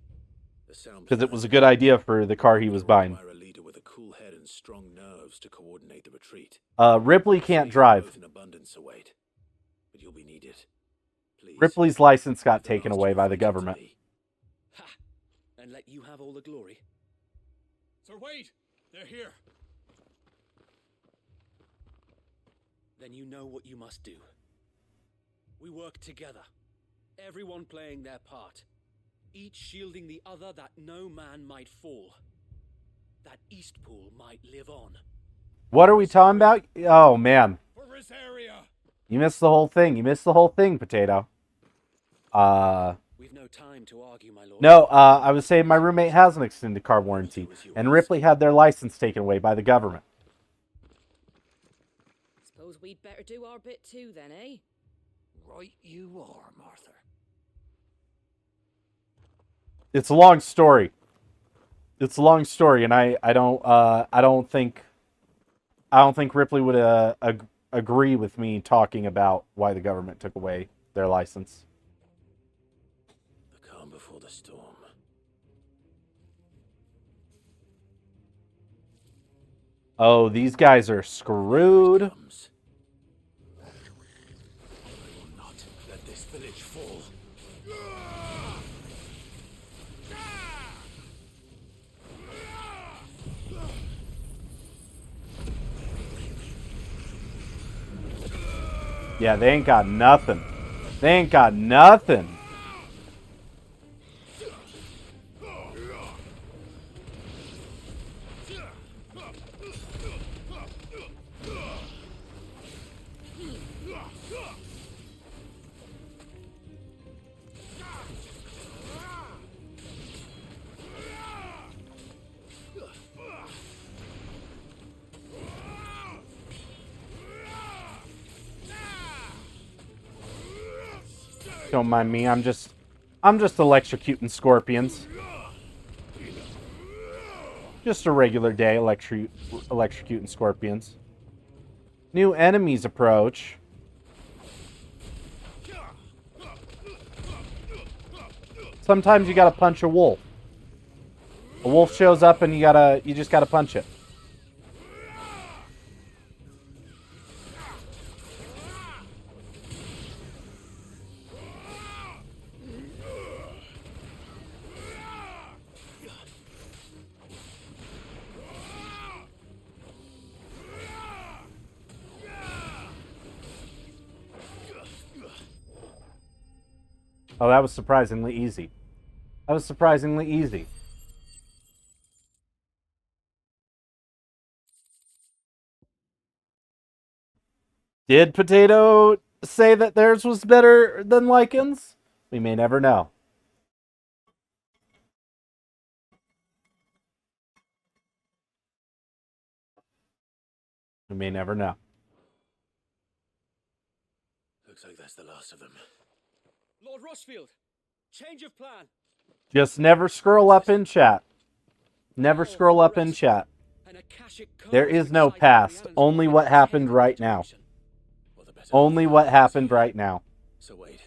Because it was a good idea for the car he was buying. Require a leader with a cool head and strong nerves to coordinate the retreat. Ripley can't drive. Both in abundance await, but you'll be needed. Please. Ripley's license got taken away by the government. Ha! And let you have all the glory. Sir Wade, they're here. Then you know what you must do. We work together, everyone playing their part, each shielding the other that no man might fall, that Eastpool might live on. What are we talking about? Oh, man. For Rosaria. You missed the whole thing. You missed the whole thing, Potato. We've no time to argue, my lord. No, I was saying my roommate has an extended car warranty, and Ripley had their license taken away by the government. Suppose we'd better do our bit too, then, eh? Right you are, Martha. It's a long story. It's a long story, and I don't think Ripley would agree with me talking about why the government took away their license. The calm before the storm. Oh, these guys are screwed. I will not let this village fall. Yeah, they ain't got nothing. They ain't got nothing. Don't mind me. I'm just electrocuting scorpions. Just a regular day electrocuting scorpions. New enemies approach. Sometimes you gotta punch a wolf. A wolf shows up and you just gotta punch it. Oh, that was surprisingly easy. That was surprisingly easy. Did Potato say that theirs was better than Lycan's? We may never know. We may never know. Looks like that's the last of them. Lord Rossfield, change of plan. Just never scroll up in chat. Never scroll up in chat. There is no past. Only what happened right now. Only what happened right now. So wait,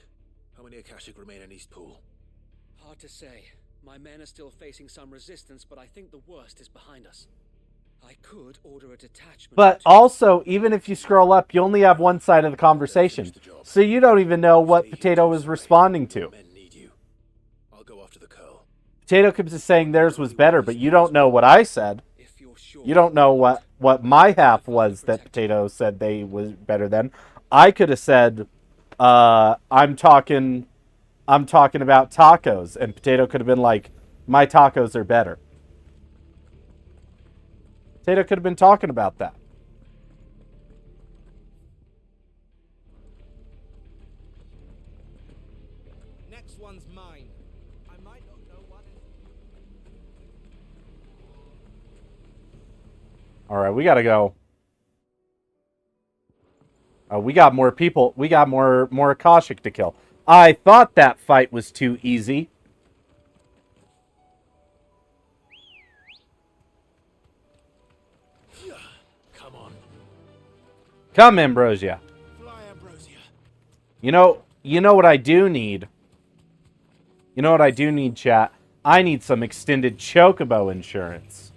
how many Akashic remain in East Pool? Hard to say. My men are still facing some resistance, but I think the worst is behind us. I could order a detachment. But also, even if you scroll up, you only have one side of the conversation. So you don't even know what Potato is responding to. I'll go after the Curl. Potato keeps saying theirs was better, but you don't know what I said. You don't know what my half was that Potato said they was better than. I could have said, I'm talking about tacos, and Potato could have been like, my tacos are better. Potato could have been talking about that. Next one's mine. I might not know what it... All right, we got to go. We got more people. We got more Akashic to kill. I thought that fight was too easy. Come on. Come, Ambrosia. Fly, Ambrosia. You know what I do need? You know what I do need, chat? I need some extended Chocobo insurance.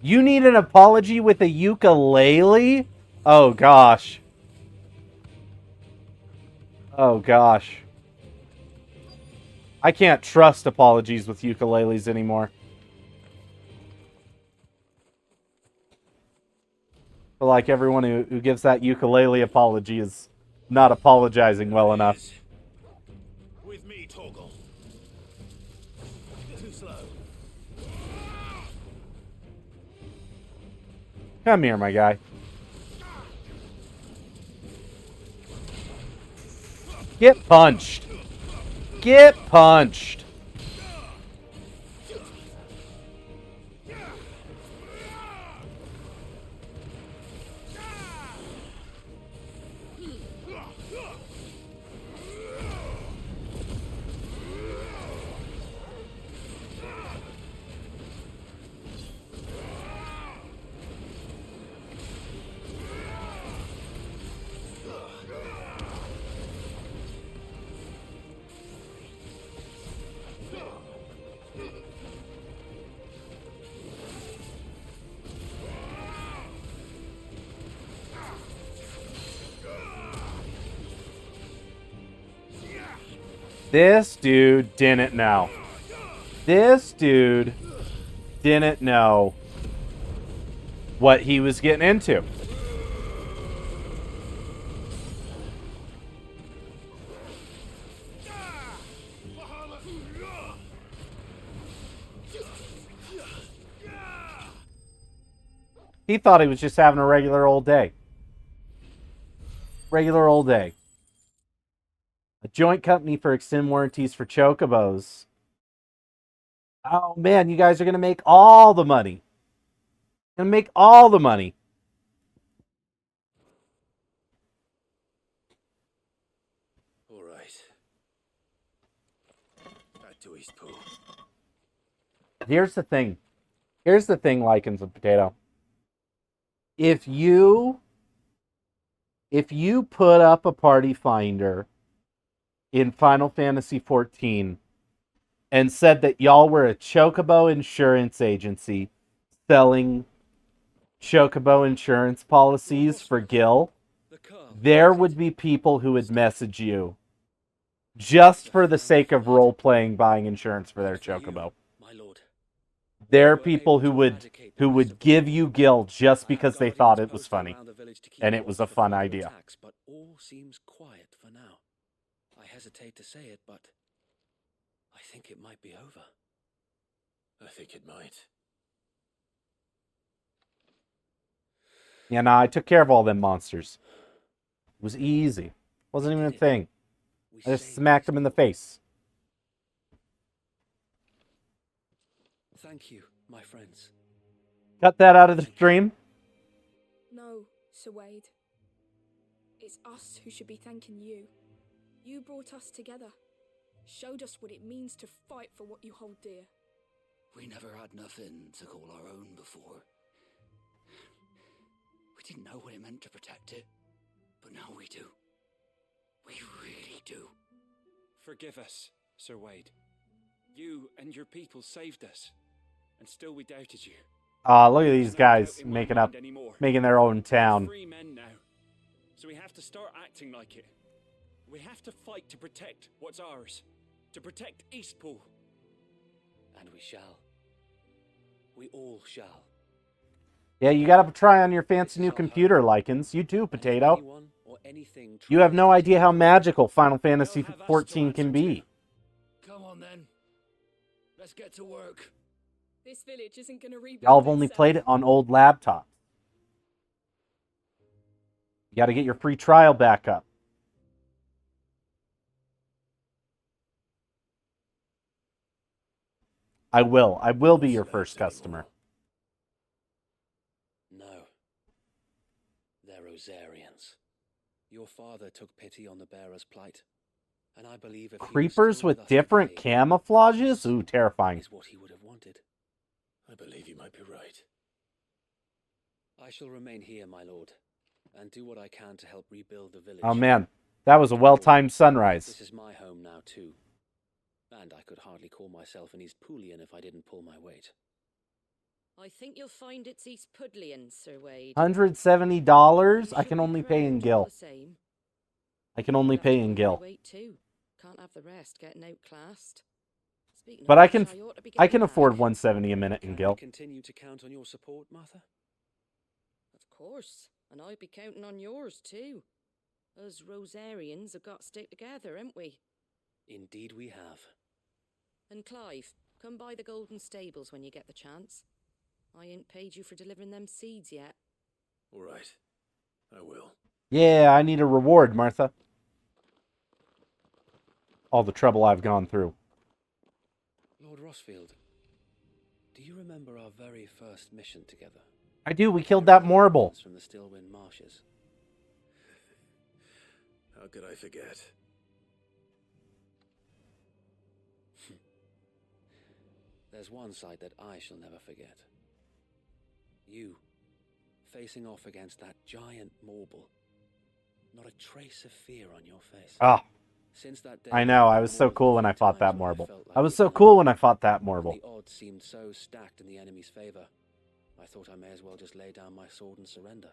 You need an apology with a ukulele? Oh, gosh. Oh, gosh. I can't trust apologies with ukuleles anymore. But like everyone who gives that ukulele apology is not apologizing well enough. With me, Torgal. Too slow. Come here, my guy. Get punched. Get punched. This dude didn't know. This dude didn't know what he was getting into. He thought he was just having a regular old day. Regular old day. A joint company for extended warranties for Chocobos. Oh man, you guys are going to make all the money. Going to make all the money. All right. Back to East Pool. Here's the thing. Here's the thing, Lycans and Potato. If you put up a party finder in Final Fantasy XIV and said that y'all were a Chocobo insurance agency selling Chocobo insurance policies for Gil, there would be people who would message you just for the sake of role-playing buying insurance for their Chocobo. My lord. There are people who would give you gil just because they thought it was funny, and it was a fun idea. Attacks, but all seems quiet for now. I hesitate to say it, but I think it might be over. I think it might. Yeah, nah, I took care of all them monsters. It was easy. Wasn't even a thing. I just smacked them in the face. Thank you, my friends. Cut that out of the stream. No, Sir Wade. It's us who should be thanking you. You brought us together. Showed us what it means to fight for what you hold dear. We never had nothing to call our own before. We didn't know what it meant to protect it, but now we do. We really do. Forgive us, Sir Wade. You and your people saved us, and still we doubted you. Look at these guys making their own town. We're free men now, so we have to start acting like it. We have to fight to protect what's ours, to protect Eastpool. And we shall. We all shall. Yeah, you gotta try on your fancy new computer, Lycans. You too, Potato. You have no idea how magical Final Fantasy XIV can be. Come on then. Let's get to work. This village isn't gonna rebuild. Y'all have only played it on old laptops. You gotta get your free trial back up. I will. I will be your first customer. No. They're Rosarians. Your father took pity on the bearer's plight, and I believe if Creepers with different camouflages? Ooh, terrifying. Is what he would have wanted. I believe you might be right. I shall remain here, my lord, and do what I can to help rebuild the village. Oh man, that was a well-timed sunrise. This is my home now too. And I could hardly call myself an Eastpoolian if I didn't pull my weight. I think you'll find it's East Pudlian, Sir Wade. $170? I can only pay in gil. I can only pay in gil. Can't have the rest getting outclassed. But I can afford 170 a minute in gil. Continue to count on your support, Martha? Of course, and I'd be counting on yours too. Us Rosarians have got to stick together, haven't we? Indeed we have. And Clive, come by the Golden Stables when you get the chance. I ain't paid you for delivering them seeds yet. All right. I will. Yeah, I need a reward, Martha. All the trouble I've gone through. Lord Rossfield, do you remember our very first mission together? I do. We killed that Morble. From the Stillwind Marshes. How could I forget? There's one sight that I shall never forget. You, facing off against that giant Morble. Not a trace of fear on your face. Ah. Since that day, I know. I was so cool when I fought that Morble. I was so cool when I fought that Morble. The odds seemed so stacked in the enemy's favor. I thought I may as well just lay down my sword and surrender.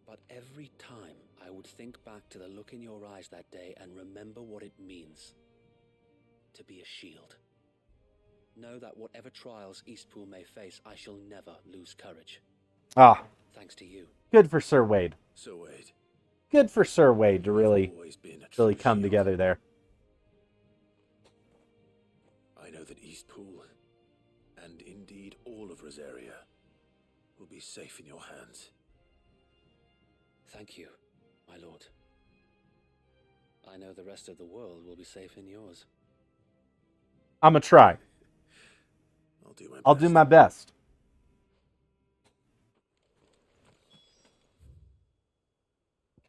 But every time I would think back to the look in your eyes that day and remember what it means to be a shield. Know that whatever trials Eastpool may face, I shall never lose courage. Ah. Thanks to you. Good for Sir Wade. Sir Wade. Good for Sir Wade to really come together there. I know that Eastpool, and indeed all of Rosaria, will be safe in your hands. Thank you, my lord. I know the rest of the world will be safe in yours. I'm gonna try. I'll do my best.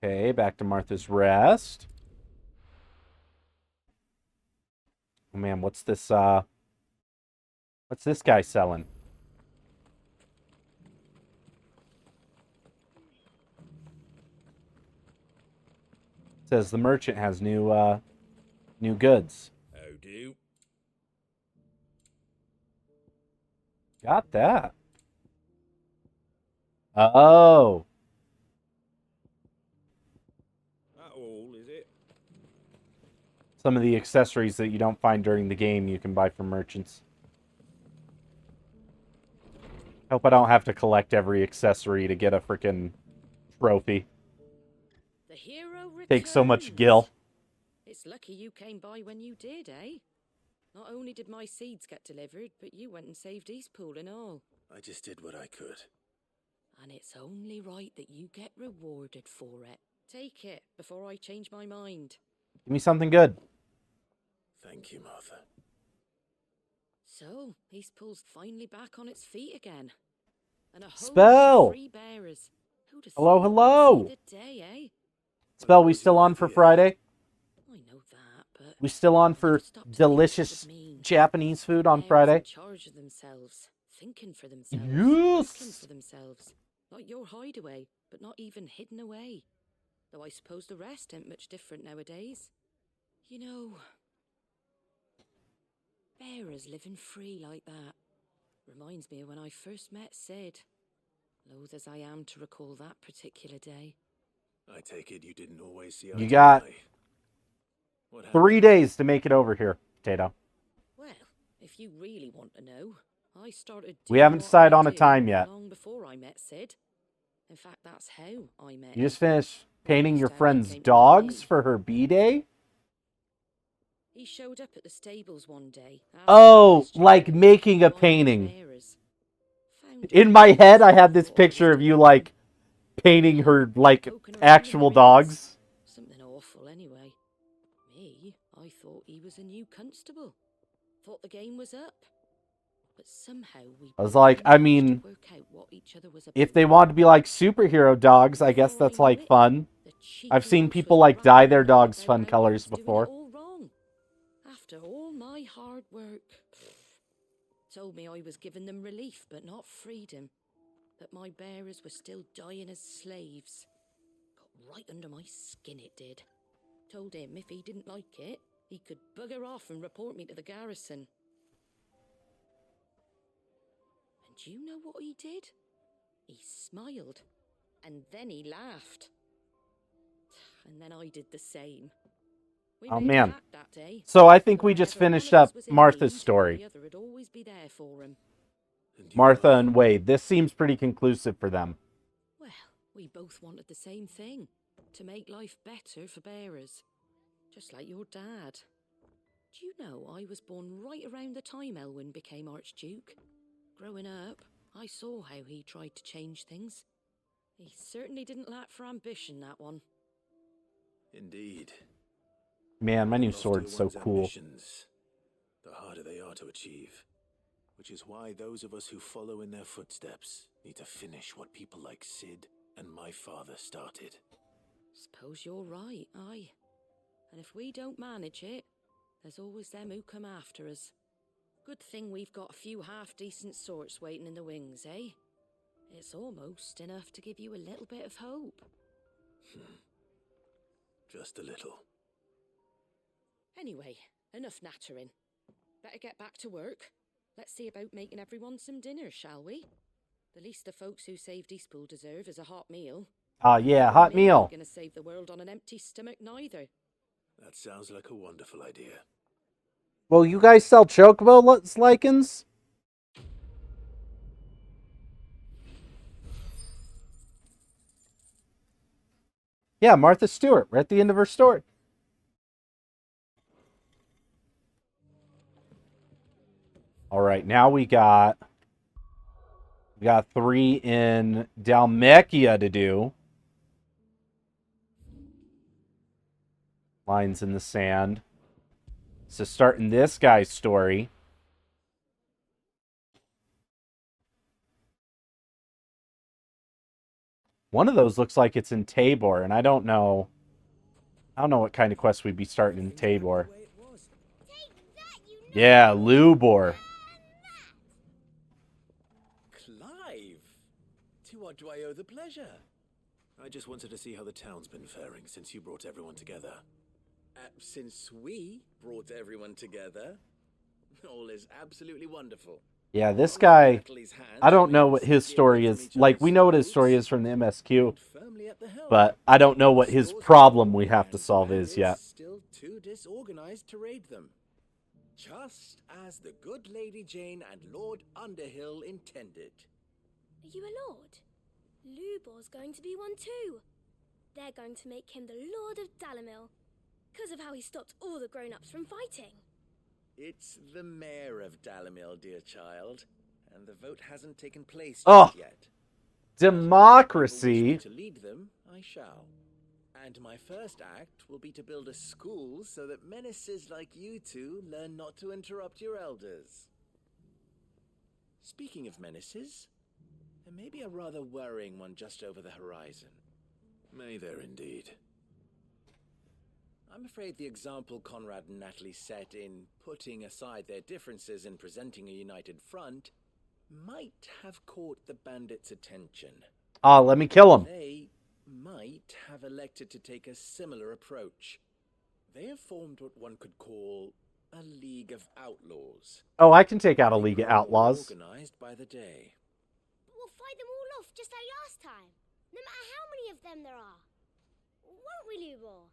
Okay, back to Martha's Rest. Oh man, what's this guy selling? It says the merchant has new goods. How do? Got that. Oh. That all, is it? Some of the accessories that you don't find during the game you can buy from merchants. Hope I don't have to collect every accessory to get a freaking trophy. The hero returns. Takes so much gil. It's lucky you came by when you did, eh? Not only did my seeds get delivered, but you went and saved Eastpool and all. I just did what I could. And it's only right that you get rewarded for it. Take it before I change my mind. Give me something good. Thank you, Martha. So, Eastpool's finally back on its feet again. And a whole Spell! lot of free bearers. Who'd have Hello, thought hello! we'd see the day, eh? Spell, we still on for Friday? I know that, but We still on for delicious Japanese food on Friday? in charge of themselves, thinking for themselves, Yes! working for themselves. Like your hideaway, but not even hidden away. Though I suppose the rest ain't much different nowadays. You know, bearers living free like that reminds me of when I first met Sid. Loath as I am to recall that particular day. I take it you didn't always see eye You to got eye. What 3 days to make it over here, Potato. Well, if you really want to know, I started We doing haven't what decided I on a do time yet. long before I met Sid. In fact, that's how I met You just him. finished painting your Next time he friend's came to dogs me. for her B-Day? He showed up at the stables one day. Oh, like making a painting. In my head, I had this picture of you, like, painting her, like, actual dogs. Something awful, anyway. Me, I thought he was a new constable. Thought the game was up. But somehow we I was both like, I managed to mean, work out what each other was if about. they want to be like superhero dogs, I guess that's, like, fun. I've seen people, like, dye their dogs fun colors before. All wrong. After all my hard work. Told me I was giving them relief, but not freedom. That my bearers were still dying as slaves. Got right under my skin, it did. Told him if he didn't like it, he could bugger off and report me to the garrison. And do you know what he did? He smiled. And then he laughed. And then I did the same. We Oh, made a man. pact that day. So I think we Whenever just one of finished us up was in Martha's need, story. The other would always be there for him. Martha and Wade. This seems pretty conclusive for them. Well, we both wanted the same thing. To make life better for bearers. Just like your dad. Do you know I was born right around the time Elwyn became Archduke? Growing up, I saw how he tried to change things. He certainly didn't lack for ambition, that one. Indeed. Man, my new The loftier sword's so one's cool. ambitions, the harder they are to achieve. Which is why those of us who follow in their footsteps need to finish what people like Sid and my father started. Suppose you're right, aye. And if we don't manage it, there's always them who come after us. Good thing we've got a few half-decent sorts waiting in the wings, eh? It's almost enough to give you a little bit of hope. Just a little. Anyway, enough nattering. Better get back to work. Let's see about making everyone some dinner, shall we? The least the folks who saved Eastpool deserve is a hot meal. Yeah, hot Me meal. ain't gonna save the world on an empty stomach neither. That sounds like a wonderful idea. Well, you guys sell chocobo lichens? Yeah, Martha Stewart. We're at the end of her story. All right, now we got 3 in Dalmechia to do. Lines in the sand. So starting this guy's story. One of those looks like it's in Tabor, and I don't know what kind of quest we'd be starting in Tabor. Yeah, Lubor. Clive! To what do I owe the pleasure? I just wanted to see how the town's been faring since you brought everyone together. Since we brought everyone together, all is absolutely wonderful. Yeah, this guy, I don't know what his story is. Like, we know what his story is from the MSQ, but I don't know what his problem we have to solve is yet. Still too disorganized to raid them. Just as the good Lady Jane and Lord Underhill intended. Are you a lord? Lubor's going to be one too. They're going to make him the Lord of Dalamil, because of how he stopped all the grown-ups from fighting. It's the mayor of Dalamil, dear child, and the vote hasn't taken place Oh, yet. democracy. To lead them, I shall. And my first act will be to build a school so that menaces like you two learn not to interrupt your elders. Speaking of menaces, there may be a rather worrying one just over the horizon. May there indeed. I'm afraid the example Conrad and Natalie set in putting aside their differences and presenting a united front might have caught the bandits' attention. Let me kill him. They might have elected to take a similar approach. They have formed what one could call a League of Outlaws. Oh, I can take out a League of Outlaws. Organized by the day. But we'll fight them all off just like last time, no matter how many of them there are. Won't we, Lubor?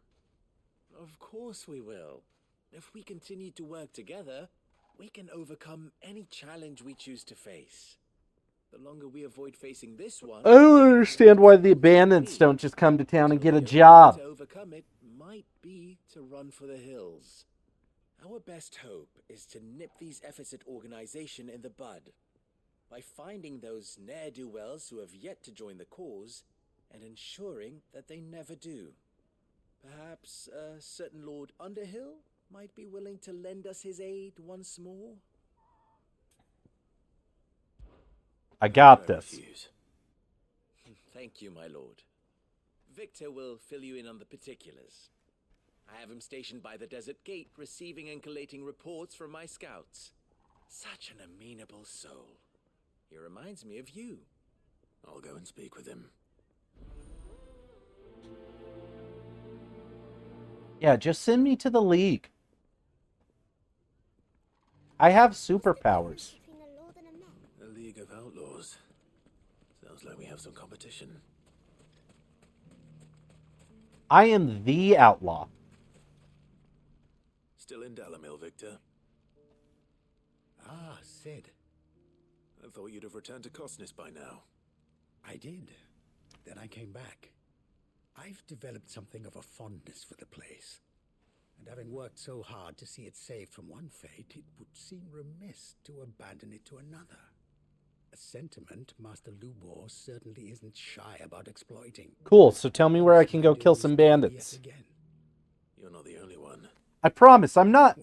Of course we will. If we continue to work together, we can overcome any challenge we choose to face. The longer we avoid facing this one... I don't understand why the bandits don't just come to town and get a job. To overcome it might be to run for the hills. Our best hope is to nip these efforts at organization in the bud by finding those ne'er-do-wells who have yet to join the cause and ensuring that they never do. Perhaps a certain Lord Underhill might be willing to lend us his aid once more? I got this. Thank you, my lord. Victor will fill you in on the particulars. I have him stationed by the desert gate, receiving and collating reports from my scouts. Such an amenable soul. He reminds me of you. I'll go and speak with him. Yeah, just send me to the League. I have superpowers. A League of Outlaws. Sounds like we have some competition. I am the outlaw. Still in Dalamil, Victor? Ah, Sid. I thought you'd have returned to Cosnis by now. I did. Then I came back. I've developed something of a fondness for the place. And having worked so hard to see it saved from one fate, it would seem remiss to abandon it to another. A sentiment Master Lubor certainly isn't shy about exploiting. Cool, so tell me where I can go kill some bandits. You're not the only one. I promise, I'm not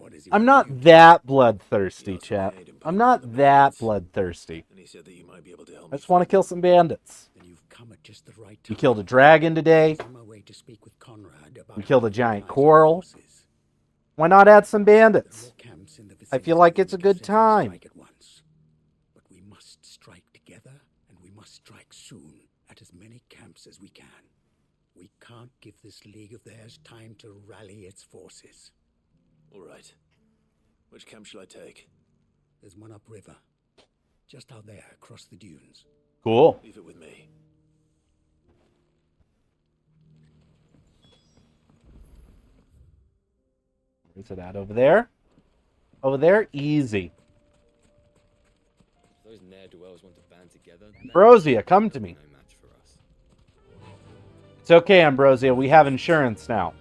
that bloodthirsty, chap. I'm not that bloodthirsty. And he said that you might be able to help I just want to kill some bandits. Then you've come at just the right time. We killed a dragon today. On my way to speak with Conrad about We killed a giant coral. Why not add some bandits? I feel like it's a good time. But we must strike together, and we must strike soon at as many camps as we can. We can't give this league of theirs time to rally its forces. All right. Which camp shall I take? There's one upriver. Just out there, across the dunes. Cool. Leave it with me. Where's it at? Over there? Over there? Easy. Those ne'er-do-wells want to band together. Ambrosia, come to me. No match for us. It's okay, Ambrosia. We have insurance now.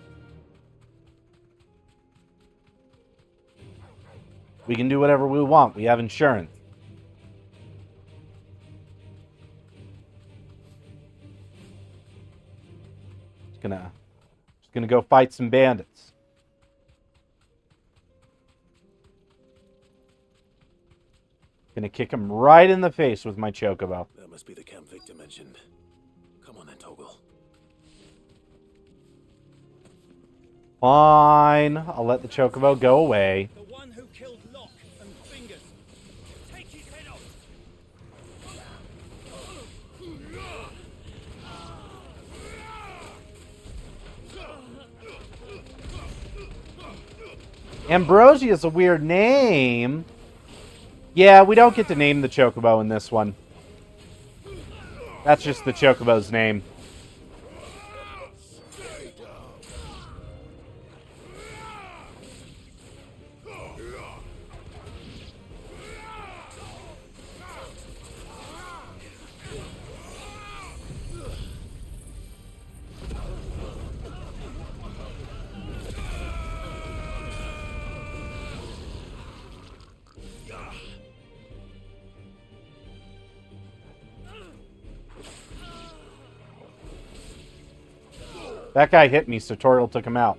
We can do whatever we want. We have insurance. Just gonna go fight some bandits. Gonna kick him right in the face with my chocobo. That must be the camp Victor mentioned. Come on then, Toggle. Fine. I'll let the chocobo go away. The one who killed Locke and Fingers. Take his head off. Ambrosia is a weird name. Yeah, we don't get to name the chocobo in this one. That's just the chocobo's name. That guy hit me, so Toriel took him out.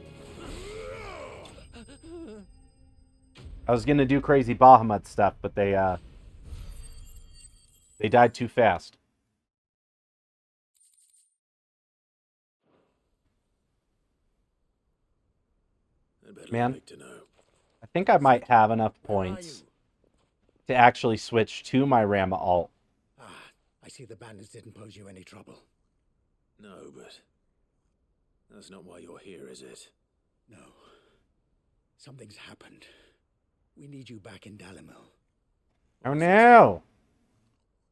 I was gonna do crazy Bahamut stuff, but they died too fast. Man, I think I might have enough points to actually switch to my Rama alt. I see the bandits didn't pose you any trouble. No, but that's not why you're here, is it? No. Something's happened. We need you back in Dalimil. Oh no!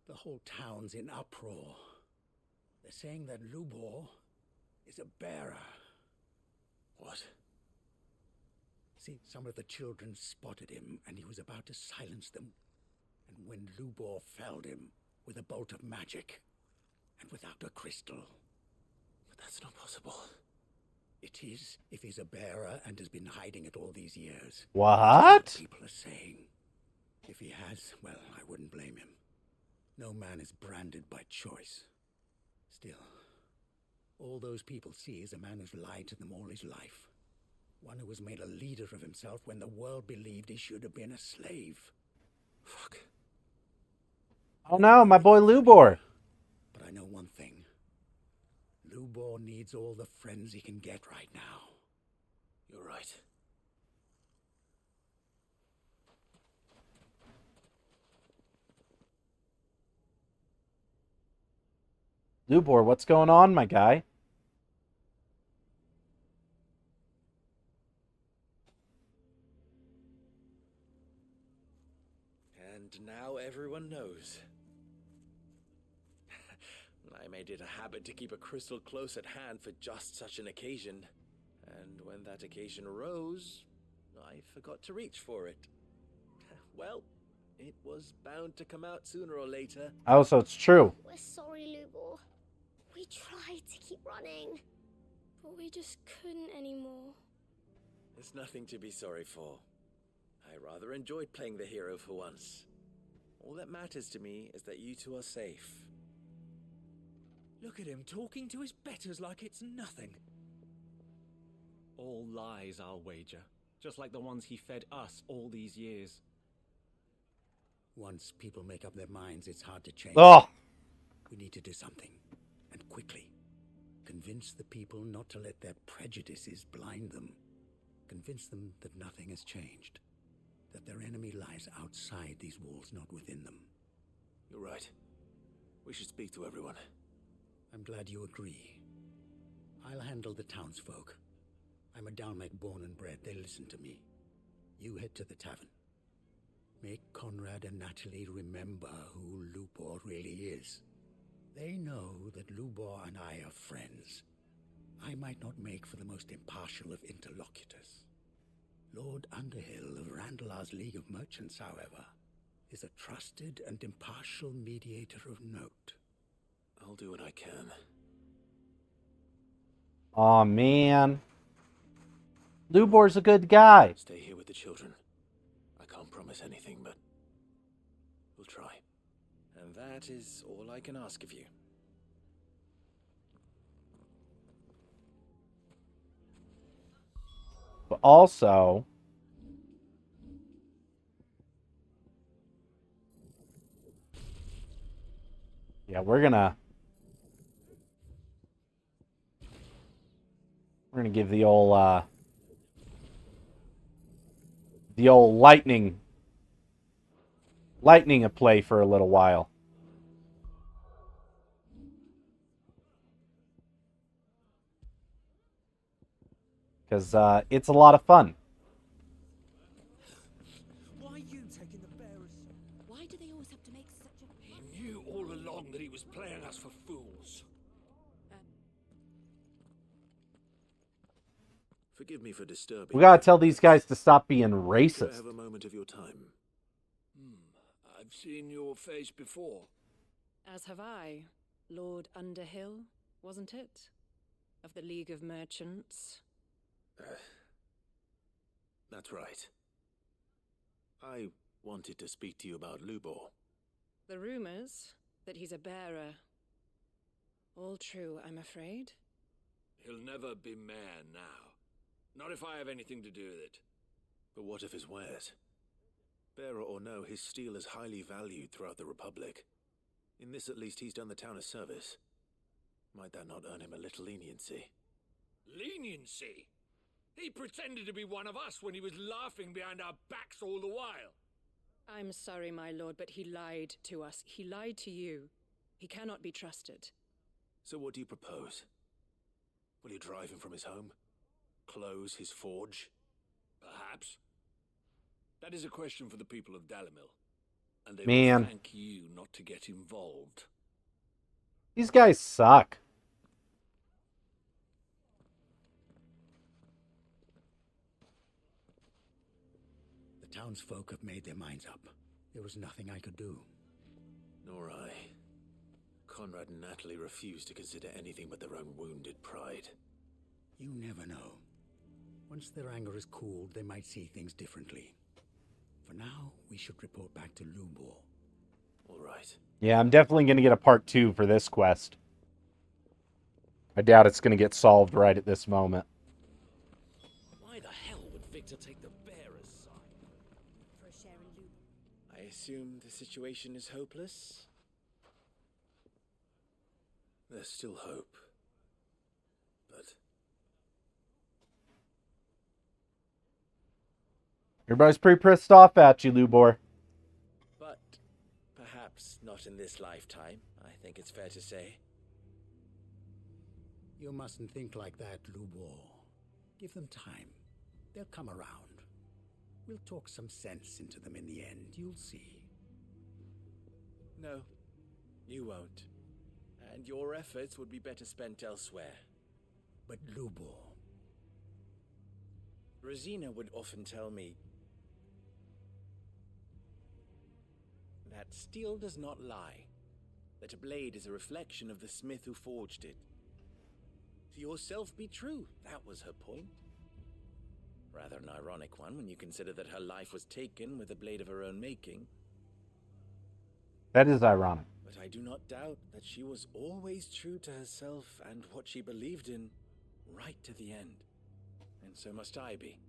The whole town's in uproar. They're saying that Lubor is a bearer. What? See, some of the children spotted him, and he was about to silence them. And when Lubor felled him with a bolt of magic, and without a crystal. But that's not possible. It is, if he's a bearer and has been hiding it all these years. What? People are saying. If he has, well, I wouldn't blame him. No man is branded by choice. Still, all those people see is a man who's lied to them all his life. One who has made a leader of himself when the world believed he should have been a slave. Fuck. Oh no, my boy Lubor. But I know one thing. Lubor needs all the friends he can get right now. You're right. Lubor, what's going on, my guy? And now everyone knows. I made it a habit to keep a crystal close at hand for just such an occasion. And when that occasion arose, I forgot to reach for it. Well, it was bound to come out sooner or later. Oh, so it's true. We're sorry, Lubor. We tried to keep running, but we just couldn't anymore. There's nothing to be sorry for. I rather enjoyed playing the hero for once. All that matters to me is that you two are safe. Look at him talking to his betters like it's nothing. All lies, I'll wager. Just like the ones he fed us all these years. Once people make up their minds, it's hard to change. Oh! We need to do something. And quickly. Convince the people not to let their prejudices blind them. Convince them that nothing has changed. That their enemy lies outside these walls, not within them. You're right. We should speak to everyone. I'm glad you agree. I'll handle the townsfolk. I'm a Dalmec born and bred. They listen to me. You head to the tavern. Make Conrad and Natalie remember who Lubor really is. They know that Lubor and I are friends. I might not make for the most impartial of interlocutors. Lord Underhill of Randalar's League of Merchants, however, is a trusted and impartial mediator of note. I'll do what I can. Aw, man. Lubor's a good guy. Stay here with the children. I can't promise anything, but we'll try. And that is all I can ask of you. But also... yeah, we're gonna give the old lightning a play for a little while. Because it's a lot of fun. Why are you taking the bearers? Why do they always have to make such a... He knew all along that he was playing us for fools. Forgive me for disturbing. We gotta tell these guys to stop being Do I racist. have a moment of your time? I've seen your face before. As have I. Lord Underhill, wasn't it? Of the League of Merchants. That's right. I wanted to speak to you about Lubor. The rumors that he's a bearer. All true, I'm afraid. He'll never be mayor now. Not if I have anything to do with it. But what of his wares? Bearer or no, his steel is highly valued throughout the Republic. In this at least he's done the town a service. Might that not earn him a little leniency? Leniency? He pretended to be one of us when he was laughing behind our backs all the while. I'm sorry, my lord, but he lied to us. He lied to you. He cannot be trusted. So what do you propose? Will you drive him from his home? Close his forge? Perhaps. That is a question for the people of Dalimil. And they Man. will thank you not to get involved. These guys suck. The townsfolk have made their minds up. There was nothing I could do. Nor I. Conrad and Natalie refused to consider anything but their own wounded pride. You never know. Once their anger is cooled, they might see things differently. For now, we should report back to Lubor. All right. Yeah, I'm definitely going to get a part 2 for this quest. I doubt it's going to get solved right at this moment. Why the hell would Victor take the bearer's side? For a share in Lubor. I assume the situation is hopeless? There's still hope. But Everybody's pretty pissed off at you, Lubor. But perhaps not in this lifetime, I think it's fair to say. You mustn't think like that, Lubor. Give them time. They'll come around. We'll talk some sense into them in the end, you'll see. No, you won't. And your efforts would be better spent elsewhere. But Lubor... Rosina would often tell me that steel does not lie, that a blade is a reflection of the smith who forged it. To yourself be true, that was her point. Rather an ironic one when you consider that her life was taken with a blade of her own making. That is ironic. But I do not doubt that she was always true to herself and what she believed in, right to the end. And so must I be.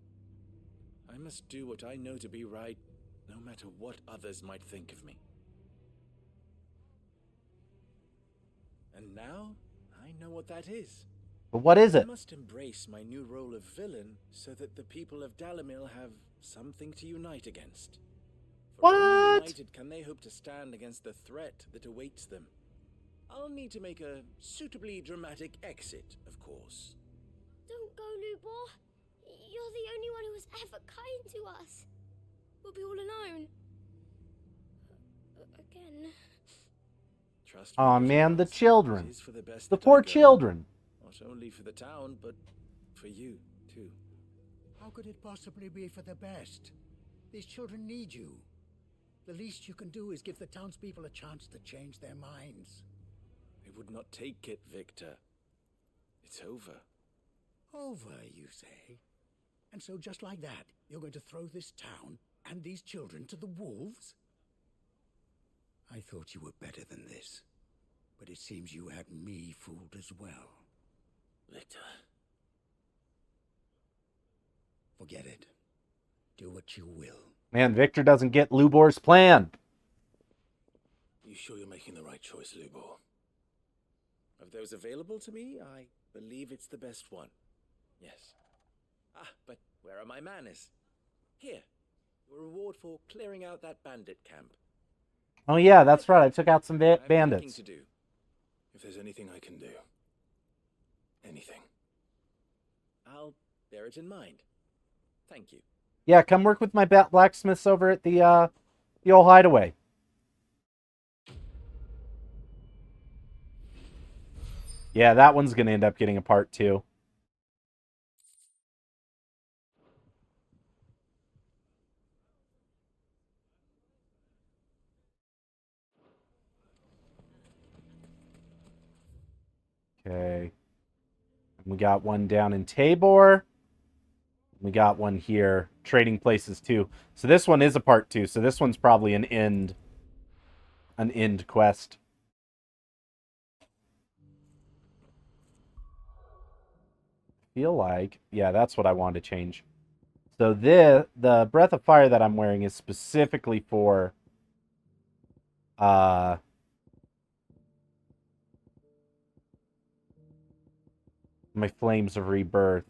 I must do what I know to be right, no matter what others might think of me. And now, I know what that is. But what is I it? must embrace my new role of villain so that the people of Dalimil have something to unite against. For only united can they hope to stand against the threat that awaits them. I'll need to make a suitably dramatic exit, of course. Don't go, Lubor. You're the only one who was ever kind to us. We'll be all alone. Again. Trust me, Aw, man, the it children. is for the best The that I poor go. children. Not only for the town, but for you, too. How could it possibly be for the best? These children need you. The least you can do is give the townspeople a chance to change their minds. I would not take it, Victor. It's over. Over, you say? And so just like that, you're going to throw this town and these children to the wolves? I thought you were better than this. But it seems you had me fooled as well. Victor. Forget it. Do what you will. Man, Victor doesn't get Lubor's plan. You sure you're making the right choice, Lubor? Of those available to me, I believe it's the best one. Yes. Ah, but where are my manners? Here, your reward for clearing out that bandit camp. Oh yeah, that's right. I took out some I have nothing bandits. to do. If there's anything I can do. Anything. I'll bear it in mind. Thank you. Yeah, come work with my blacksmiths over at the old hideaway. Yeah, that one's gonna end up getting a part 2. Okay. We got one down in Tabor. We got one here. Trading places too. So this one is a part 2. So this one's probably an end quest. feel like, yeah, that's what I wanted to change. So the Breath of Fire that I'm wearing is specifically for my Flames of Rebirth.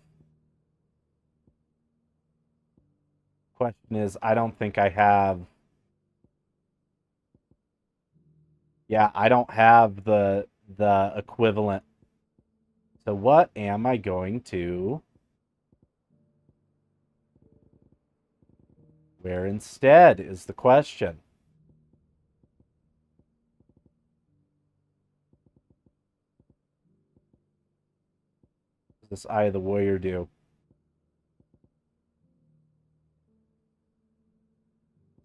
Question is, I don't think I have. Yeah, I don't have the equivalent. So what am I going to wear instead is the question. What does this Eye of the Warrior do?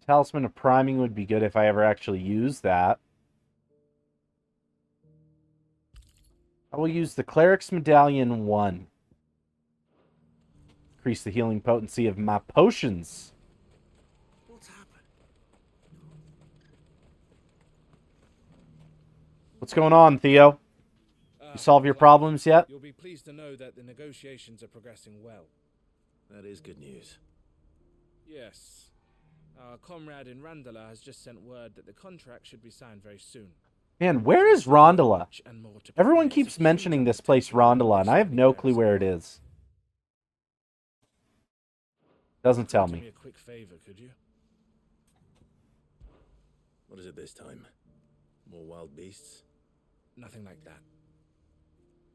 Talisman of Priming would be good if I ever actually use that. I will use the Cleric's Medallion 1. Increase the healing potency of my potions. What's going on, Theo? You solve your problems yet? You'll be pleased to know that the negotiations are progressing well. That is good news. Yes. Our comrade in Randala has just sent word that the contract should be signed very soon. Man, where is Rondala? Everyone keeps mentioning this place Rondala, and I have no clue where it is. Doesn't tell Do me me. a quick favor, could you? What is it this time? More wild beasts? Nothing like that.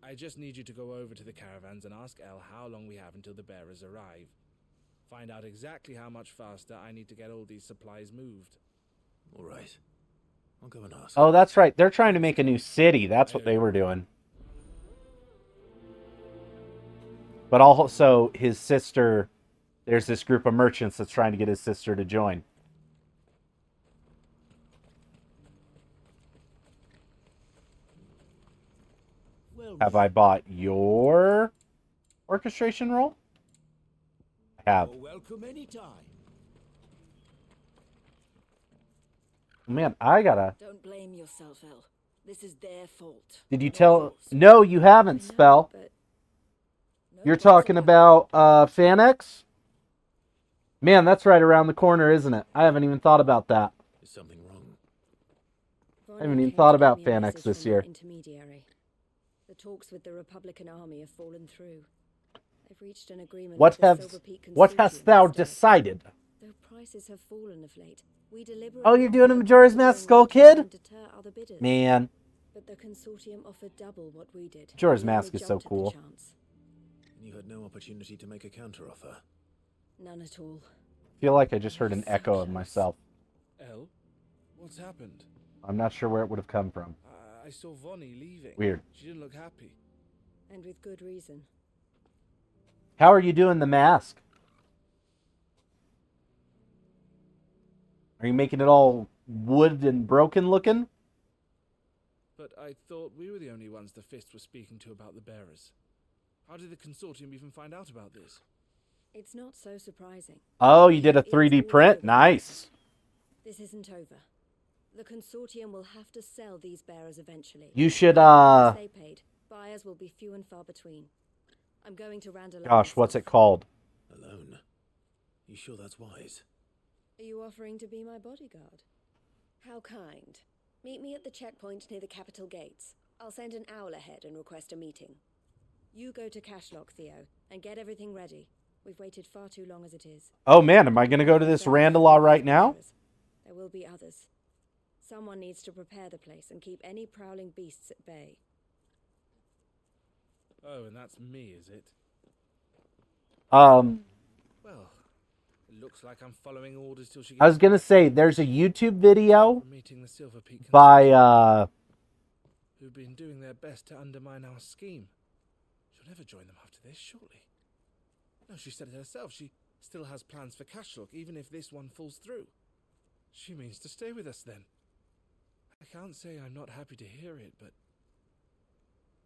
I just need you to go over to the caravans and ask El how long we have until the bearers arrive. Find out exactly how much faster I need to get all these supplies moved. All right. I'll go and ask. Oh, that's right. They're trying to make a new city. That's what they were doing. But also, his sister... There's this group of merchants that's trying to get his sister to join. Have I bought your orchestration role? I have. You're welcome anytime. Man, I gotta... Don't blame yourself, El. This is their fault. Did you tell... No, you haven't, Spell. You're talking about FanX? Man, that's right around the corner, isn't it? I haven't even thought about that. Is something wrong? I haven't even thought about FanX this year. Intermediary. The talks with the Republican army have fallen through. They've reached an agreement What with the have... Silver Peak What hast thou instead. decided? Though prices have fallen of late, we deliberately Oh, you're doing a offered Majora's Mask Skull Kid? and deter other bidders. Man. But the consortium offered double what we did. Majora's We only Mask is so jumped at the cool. chance. And you had no opportunity to make a counteroffer? None at all. I feel like I just heard an echo of myself. El? What's happened? I'm not sure where it would have come from. I saw Vonnie leaving. Weird. She didn't look happy. And with good reason. How are you doing the mask? Are you making it all wood and broken looking? But I thought we were the only ones the Fist was speaking to about the bearers. How did the consortium even find out about this? It's not so surprising. Oh, you did a 3D print? Nice. This isn't over. The consortium will have to sell these bearers eventually. You should, Once they paid, buyers will be few and far between. I'm going to Randall. Gosh, what's it called? Alone? You sure that's wise? Are you offering to be my bodyguard? How kind. Meet me at the checkpoint near the capital gates. I'll send an owl ahead and request a meeting. You go to Cashlock, Theo, and get everything ready. We've waited far too long as it is. Oh man, am I going to go to this Randalaw right now? There will be others. Someone needs to prepare the place and keep any prowling beasts at bay. Oh, and that's me, is it? Um, Well, it looks like I'm following orders till she gets I was going to say, there's a YouTube video meeting the Silver Peak by, who've been doing their best to undermine our scheme. She'll never join them after this, surely. No, she said it herself. She still has plans for Cashlock, even if this one falls through. She means to stay with us then. I can't say I'm not happy to hear it, but...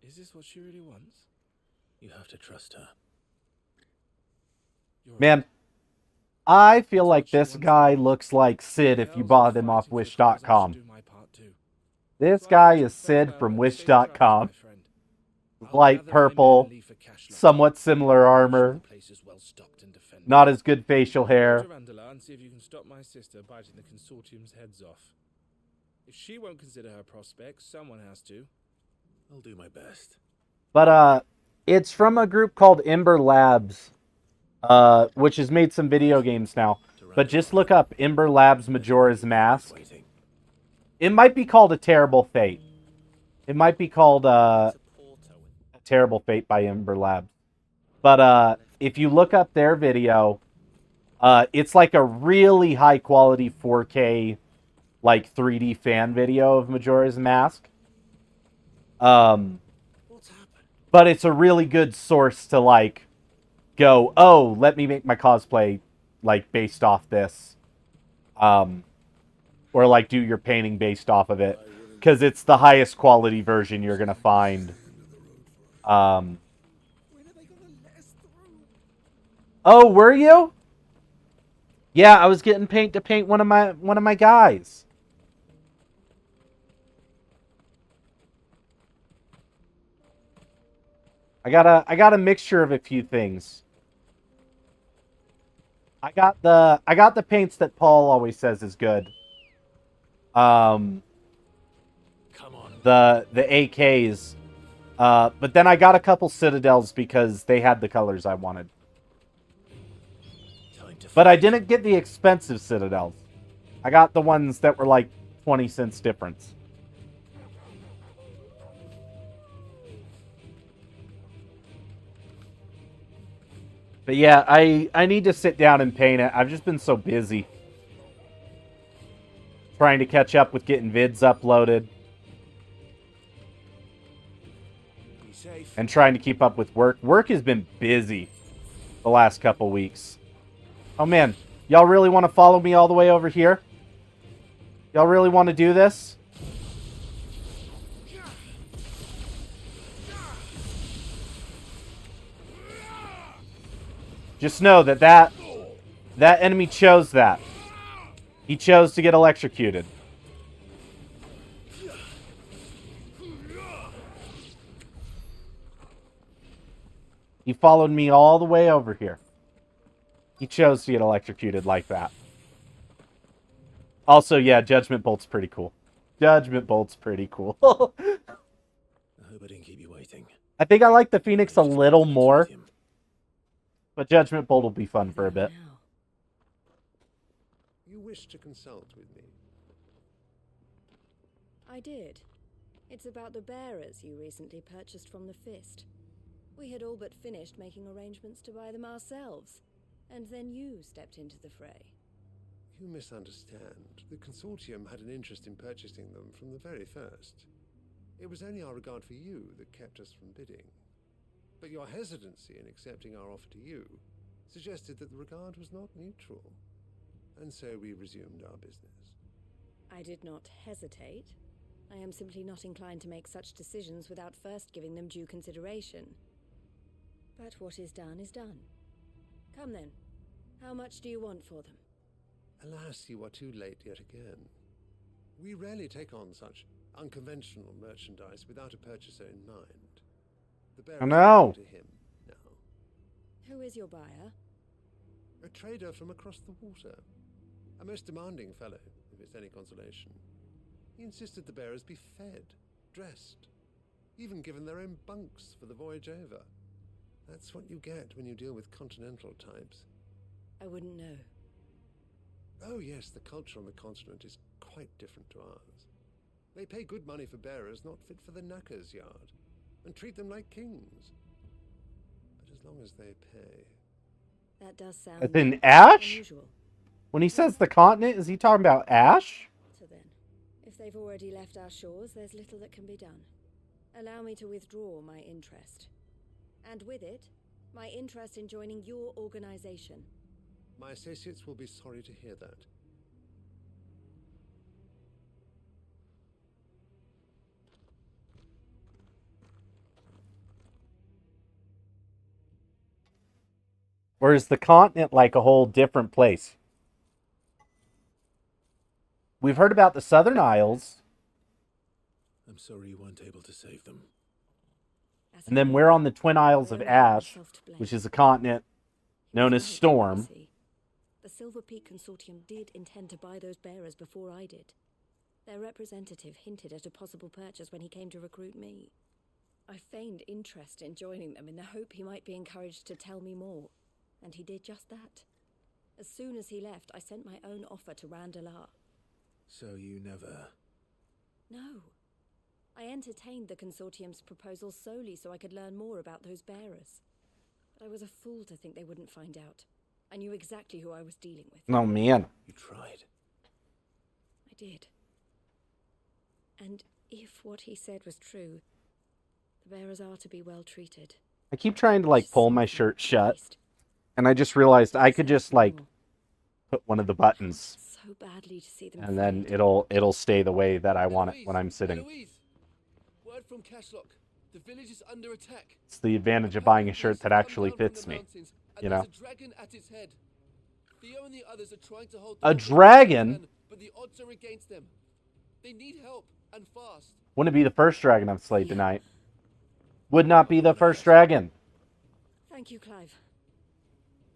is this what she really wants? You have to trust her. man, I feel like this guy looks like Sid if you bought him off Wish.com. This guy is Sid from Wish.com. Light purple, somewhat similar armor. Not as good facial hair. And see if you can stop my sister biting the consortium's heads off. If she won't consider her prospects, someone has to. I'll do my best. But it's from a group called Ember Labs, which has made some video games now. But just look up Ember Labs Majora's Mask. It might be called A Terrible Fate. It might be called A Terrible Fate by Ember Labs. But if you look up their video, it's like a really high quality 4K, like 3D fan video of Majora's Mask. But it's a really good source to like go, oh, let me make my cosplay like based off this. Or like do your painting based off of it. Because it's the highest quality version you're going to find. Oh, were you? Yeah, I was getting paint to paint one of my guys. I got a mixture of a few things. I got the paints that Paul always says is good. The AKs. But then I got a couple Citadels because they had the colors I wanted. But I didn't get the expensive Citadels. I got the ones that were like 20 cents difference. But yeah, I need to sit down and paint it. I've just been so busy. Trying to catch up with getting vids uploaded. And trying to keep up with work. Work has been busy the last couple weeks. Oh man, y'all really want to follow me all the way over here? Y'all really want to do this? Just know that enemy chose that. He chose to get electrocuted. He followed me all the way over here. He chose to get electrocuted like that. Also, yeah, Judgment Bolt's pretty cool. Judgment Bolt's pretty cool. I hope I didn't keep you waiting. I think I like the Phoenix a little more. But Judgment Bolt will be fun for a bit. You wish to consult with me? I did. It's about the bearers you recently purchased from the Fist. We had all but finished making arrangements to buy them ourselves, and then you stepped into the fray. You misunderstand. The Consortium had an interest in purchasing them from the very first. It was only our regard for you that kept us from bidding. But your hesitancy in accepting our offer to you suggested that the regard was not mutual. And so we resumed our business. I did not hesitate. I am simply not inclined to make such decisions without first giving them due consideration. But what is done is done. Come then. How much do you want for them? Alas, you are too late yet again. We rarely take on such unconventional merchandise without a purchaser in mind. The bearers belong to him now. Who is your buyer? A trader from across the water. A most demanding fellow, if it's any consolation. He insisted the bearers be fed, dressed, even given their own bunks for the voyage over. That's what you get when you deal with continental types. I wouldn't know. Oh yes, the culture on the continent is quite different to ours. They pay good money for bearers not fit for the knacker's yard, and treat them like kings. But as long as they pay... That does sound As in Ash? unusual. When he says the continent, is he talking about Ash? So then, if they've already left our shores, there's little that can be done. Allow me to withdraw my interest. And with it, my interest in joining your organization. My associates will be sorry to hear that. Or is the continent like a whole different place? We've heard about the Southern Isles. I'm sorry you weren't able to save them. And then we're on the Twin Isles of Ash, which is a continent known as Storm. The Silver Peak Consortium did intend to buy those bearers before I did. Their representative hinted at a possible purchase when he came to recruit me. I feigned interest in joining them in the hope he might be encouraged to tell me more, and he did just that. As soon as he left, I sent my own offer to Randalar. So you never... No. I entertained the Consortium's proposal solely so I could learn more about those bearers. But I was a fool to think they wouldn't find out. I knew exactly who I was dealing with. Oh, man. You tried. I did. And if what he said was true, the bearers are to be well treated. I keep trying to, like, pull my shirt shut, and I just realized I could just, like, put one of the buttons, So badly to see them and then it'll stay the way that I want it when I'm sitting. Eloise, word from Cashlock. The village is under attack. It's the advantage of buying a shirt that actually fits me, you know? There's a dragon at its head. Theo and the others are trying to hold A dragon? but the odds are against them. They need help, and fast. Wouldn't it be the first dragon I've slayed tonight? Would not be the first dragon. Thank you, Clive.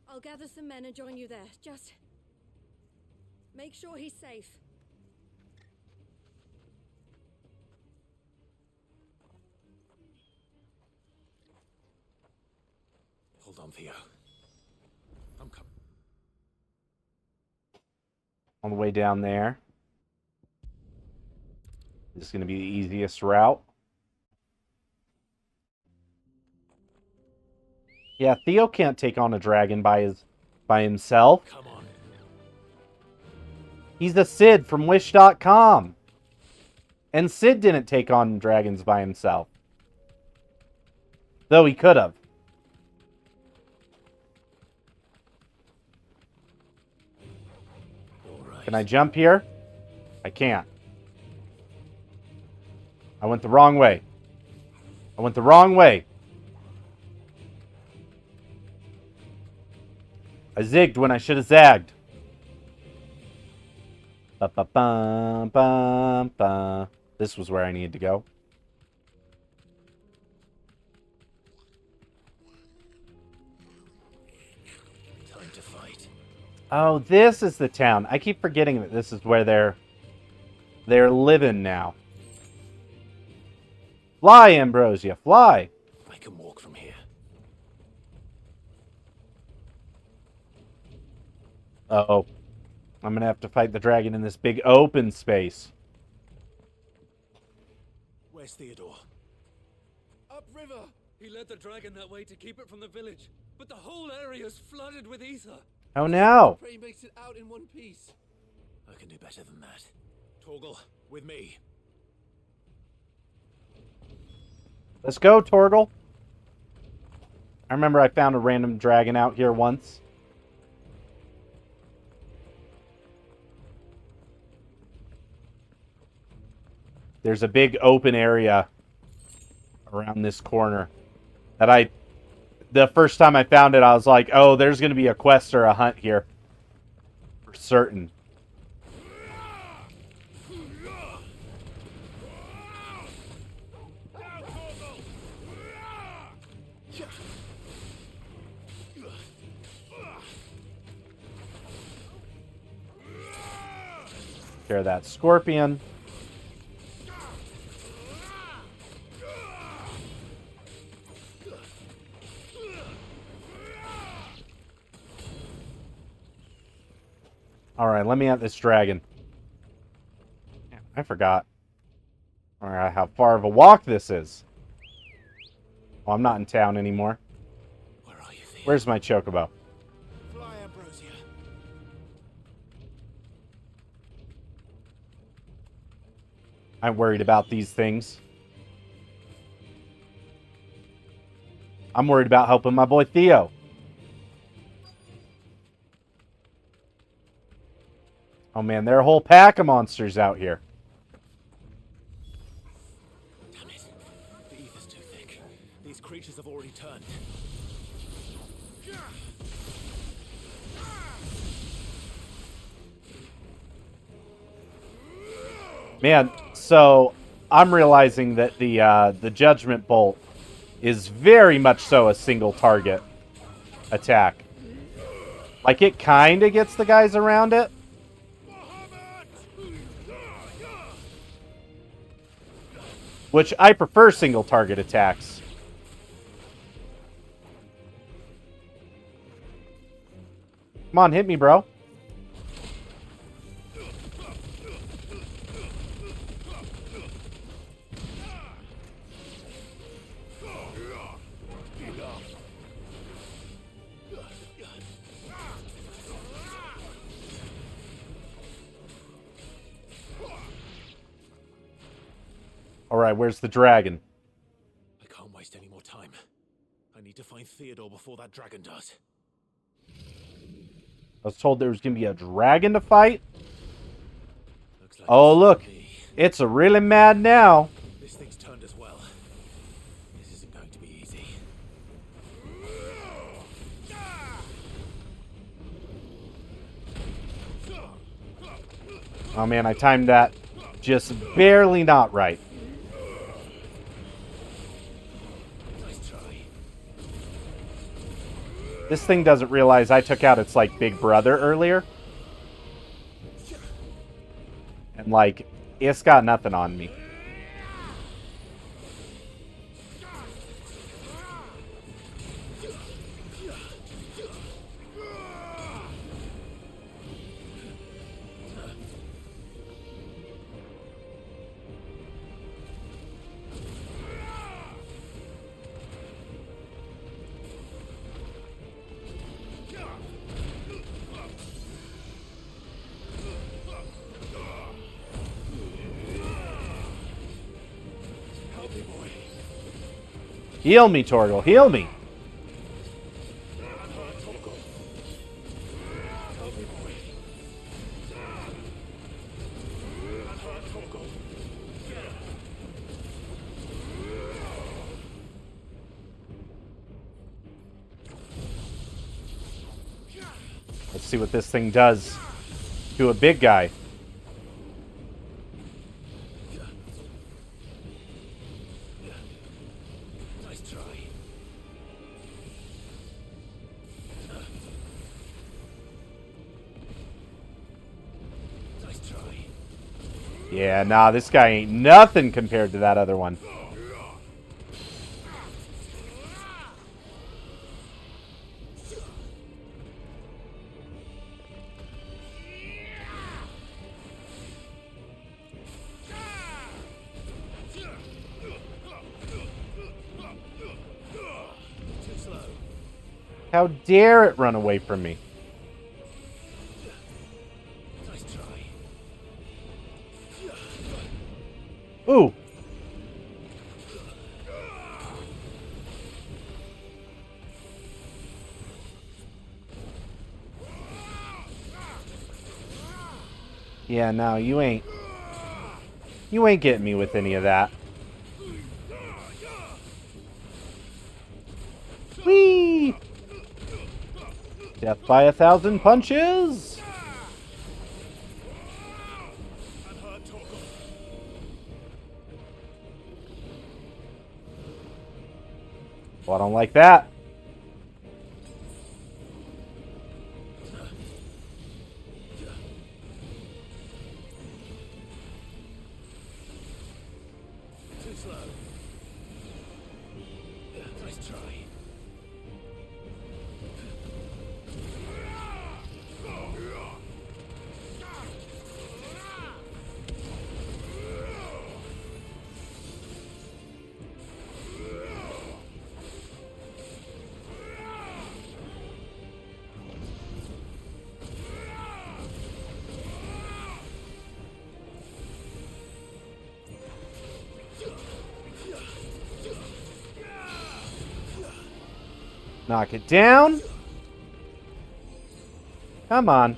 I'll gather some men and join you there. Just make sure he's safe. Hold on, Theo. I'm coming. On the way down there. This is going to be the easiest route. Yeah, Theo can't take on a dragon by himself. Come on. He's the Sid from Wish.com. And Sid didn't take on dragons by himself. Though he could have. Can I jump here? I can't. I went the wrong way. I went the wrong way. I zigged when I should have zagged. Ba-ba-bum-bum-bum. This was where I needed to go. Time to fight. Oh, this is the town. I keep forgetting that this is where they're living now. Fly, Ambrosia, fly. I can walk from here. Uh-oh. I'm going to have to fight the dragon in this big open space. Where's Theodore? Upriver! He led the dragon that way to keep it from the village, but the whole area's flooded with ether. Oh, no. Prey makes it out in one piece. I can do better than that. Torgal, with me. Let's go, Torgal. I remember I found a random dragon out here once. There's a big open area around this corner that the first time I found it, I was like, oh, there's going to be a quest or a hunt here. For certain. Care of that scorpion. Alright, let me at this dragon. I forgot. Alright, how far of a walk this is. Well, I'm not in town anymore. Where are you, Theo? Where's my chocobo? Fly, Ambrosia. I'm worried about these things. I'm worried about helping my boy Theo. Oh man, there are a whole pack of monsters out here. Damn it. The ether's too thick. These creatures have already turned. Man, so I'm realizing that the judgment bolt is very much so a single target attack. Like, it kind of gets the guys around it. Which I prefer single target attacks. Come on, hit me, bro. Alright, where's the dragon? I can't waste any more time. I need to find Theodore before that dragon does. I was told there was going to be a dragon to fight. Oh, look. It's a really mad now. This thing's turned as well. This isn't going to be easy. Oh, man, I timed that just barely not right. This thing doesn't realize I took out its, like, big brother earlier. And, like, it's got nothing on me. Heal me, Torgal. Heal me. Let's see what this thing does to a big guy. Yeah, nah, this guy ain't nothing compared to that other one. How dare it run away from me? Ooh. Yeah, no, you ain't getting me with any of that. Whee! Death by 1,000 punches! Well, I don't like that. Too slow. Nice try. Knock it down. Come on.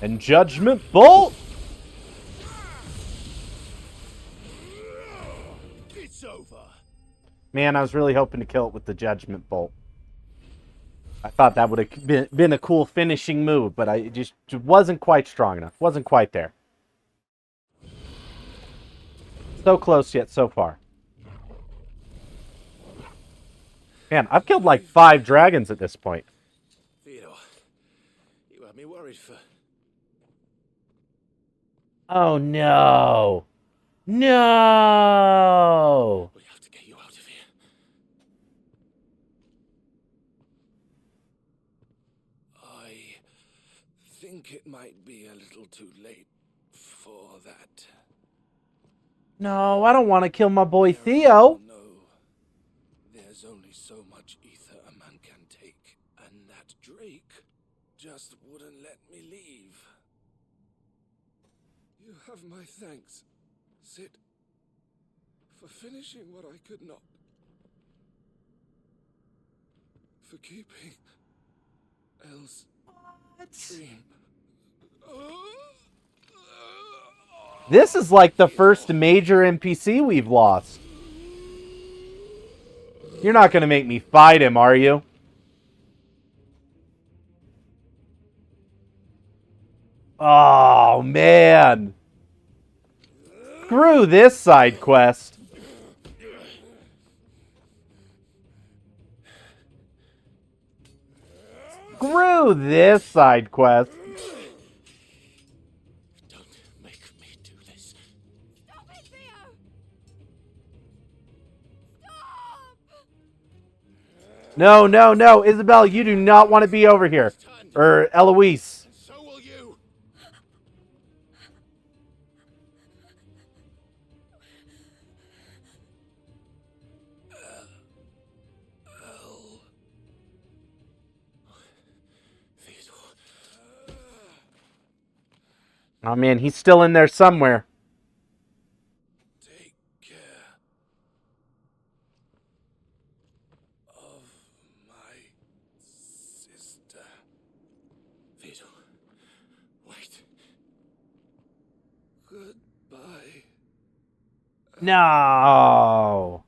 And Judgment Bolt. It's over. Man, I was really hoping to kill it with the Judgment Bolt. I thought that would have been a cool finishing move, but it just wasn't quite strong enough. Wasn't quite there. So close yet so far. Man, I've killed like 5 dragons at this point. Theodore, you had me worried for... Oh no! No! We have to get you out of here. I think it might be a little too late for that. No, I don't want to kill my boy Theo. No, there's only so much ether a man can take, and that Drake just wouldn't let me leave. You have my thanks, Sid, for finishing what I could not. For keeping Elle's dream. This is like the first major NPC we've lost. You're not going to make me fight him, are you? Oh, man. Screw this side quest. Screw this side quest. Don't make me do this. Stop it, Theo! Stop! No, no, no. Isabel, you do not want to be over here. Or Eloise. So will you. Oh, man, he's still in there somewhere. Take care of my sister. Theodore, wait. Goodbye. No.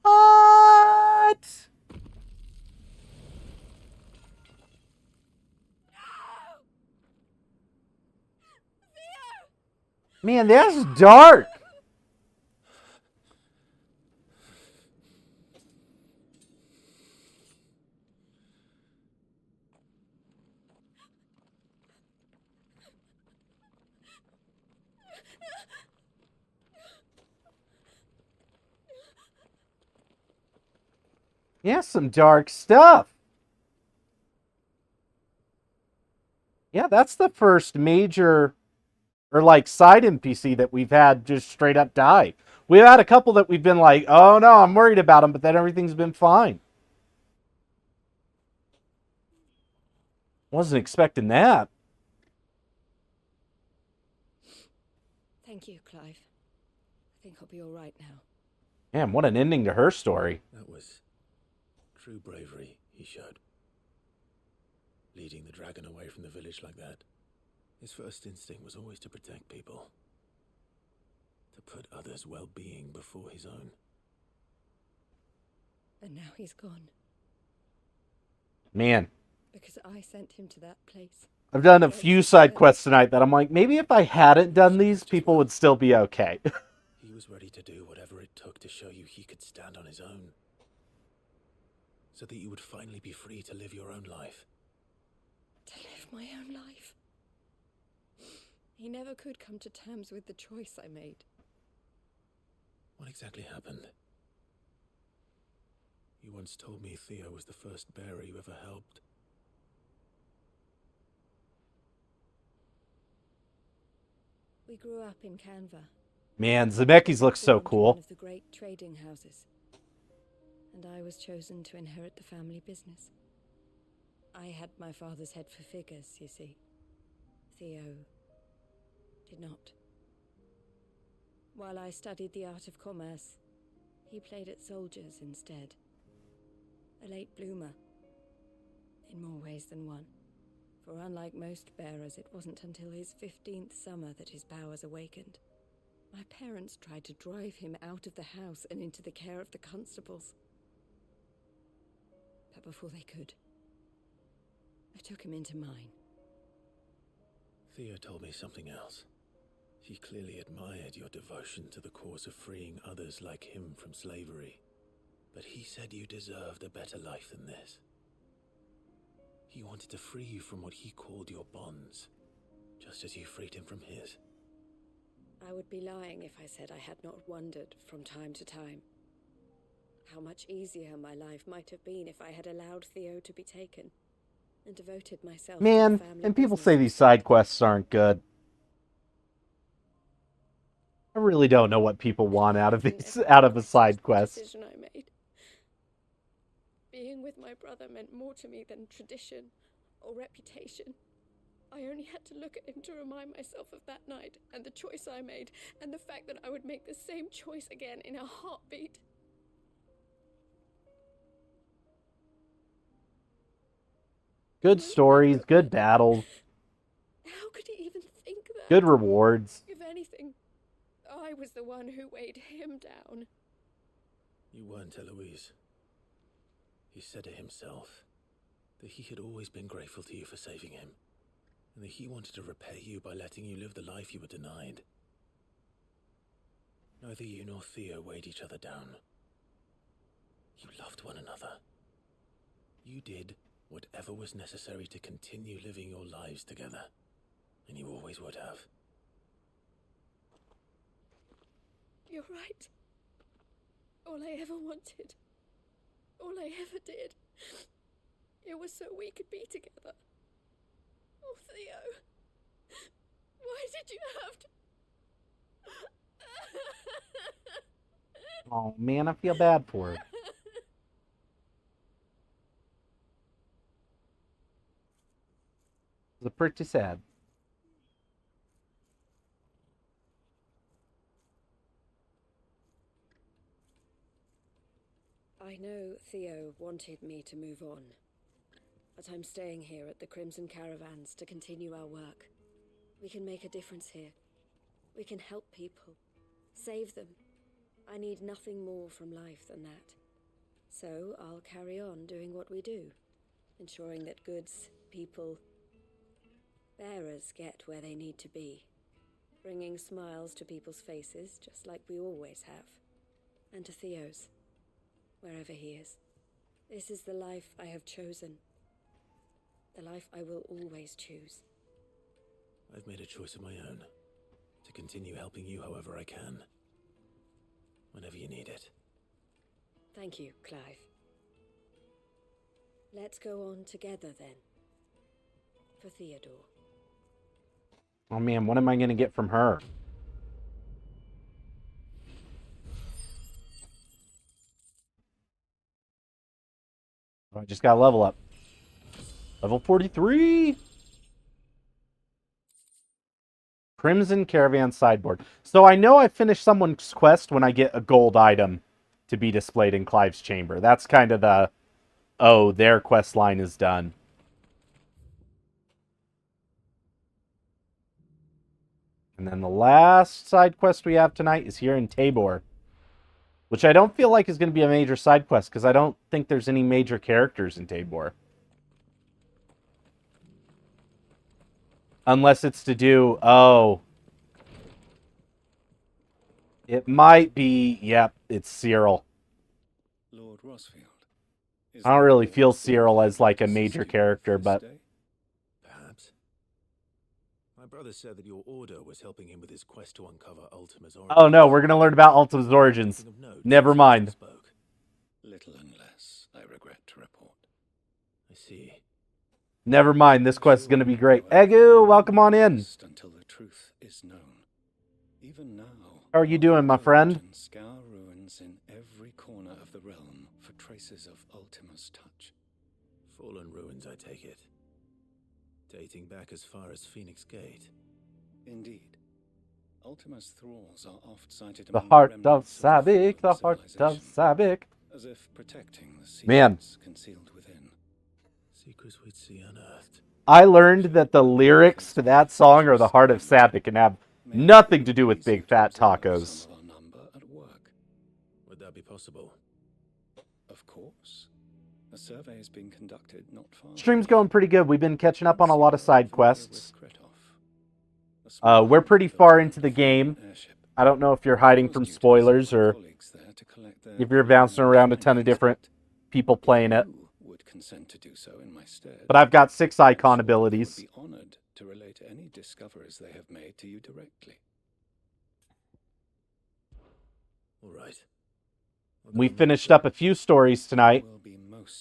What? Man, that's dark. Yeah, some dark stuff. Yeah, that's the first major or like side NPC that we've had just straight up die. We've had a couple that we've been like, oh no, I'm worried about them, but then everything's been fine. Wasn't expecting that. Thank you, Clive. I think I'll be all right now. Man, what an ending to her story. That was true bravery he showed. Leading the dragon away from the village like that. His first instinct was always to protect people. To put others' well-being before his own. And now he's gone. Man. Because I sent him to that place. I've done a few side quests tonight that I'm like, maybe if I hadn't done these, people would still be okay. He was ready to do whatever it took to show you he could stand on his own. So that you would finally be free to live your own life. To live my own life. He never could come to terms with the choice I made. What exactly happened? You once told me Theo was the first bearer you ever helped. We grew up in Canva. Man, Zemeckis looks so cool. One of the great trading houses. And I was chosen to inherit the family business. I had my father's head for figures, you see. Theo did not. While I studied the art of commerce, he played at soldiers instead. A late bloomer, in more ways than one. For unlike most bearers, it wasn't until his 15th summer that his powers awakened. My parents tried to drive him out of the house and into the care of the constables. But before they could, I took him into mine. Theo told me something else. He clearly admired your devotion to the cause of freeing others like him from slavery. But he said you deserved a better life than this. He wanted to free you from what he called your bonds, just as you freed him from his. I would be lying if I said I had not wondered from time to time how much easier my life might have been if I had allowed Theo to be taken and devoted myself to Man, the family and people business. say these side quests aren't good. I really don't know what people want out of these, out of a side quest. Decision I made. Being with my brother meant more to me than tradition or reputation. I only had to look at him to remind myself of that night and the choice I made and the fact that I would make the same choice again in a heartbeat. Good stories, good battles, How could he even think that? good rewards. If anything, I was the one who weighed him down. You weren't, Eloise. He said it himself, that he had always been grateful to you for saving him, and that he wanted to repay you by letting you live the life you were denied. Neither you nor Theo weighed each other down. You loved one another. You did whatever was necessary to continue living your lives together, and you always would have. You're right. All I ever wanted, all I ever did, it was so we could be together. Oh, Theo, why did you have to... Oh man, I feel bad for her. It's pretty sad. I know Theo wanted me to move on, but I'm staying here at the Crimson Caravans to continue our work. We can make a difference here. We can help people, save them. I need nothing more from life than that. So I'll carry on doing what we do, ensuring that goods, people, bearers get where they need to be, bringing smiles to people's faces just like we always have, and to Theo's, wherever he is. This is the life I have chosen, the life I will always choose. I've made a choice of my own, to continue helping you however I can, whenever you need it. Thank you, Clive. Let's go on together then, for Theodore. Oh man, what am I going to get from her? Oh, I just got a level up. Level 43! Crimson Caravan Sideboard. So I know I finished someone's quest when I get a gold item to be displayed in Clive's chamber. That's kind of the, oh, their quest line is done. And then the last side quest we have tonight is here in Tabor, which I don't feel like is going to be a major side quest because I don't think there's any major characters in Tabor. Unless it's to do, oh, it might be, yep, it's Cyril. Lord Rosfield. I don't really feel Cyril as like a major character, but Perhaps. My brother said that your order was helping him with his quest to uncover Ultima's origins. oh no, we're going to learn about Ultima's origins. Never mind. Little and less, I regret to report. I see. Never mind, this quest is going to be great. Egu, welcome on in. Until the truth is known. Even now, How are you doing, my friend? scour ruins in every corner of the realm for traces of Ultima's touch. Fallen ruins, I take it. Dating back as far as Phoenix Gate. Indeed. Ultima's thralls are oft sighted The among heart of remnants Sabik, the heart of Sabik. as if protecting the Man. secrets concealed within. Secrets we'd see unearthed. I learned that the lyrics to that song are the heart of Sabbath and have nothing to do with big fat tacos. Would that be possible? Of course. A survey has been conducted not far. Stream's going pretty good. We've been catching up on a lot of side quests. We're pretty far into the game. I don't know if you're hiding from spoilers or if you're bouncing around a ton of different people playing it. Would consent to do so in my stead. But I've got 6 icon abilities. Be honored to relate any discoveries they have made to you directly. All right. We finished up a few stories tonight.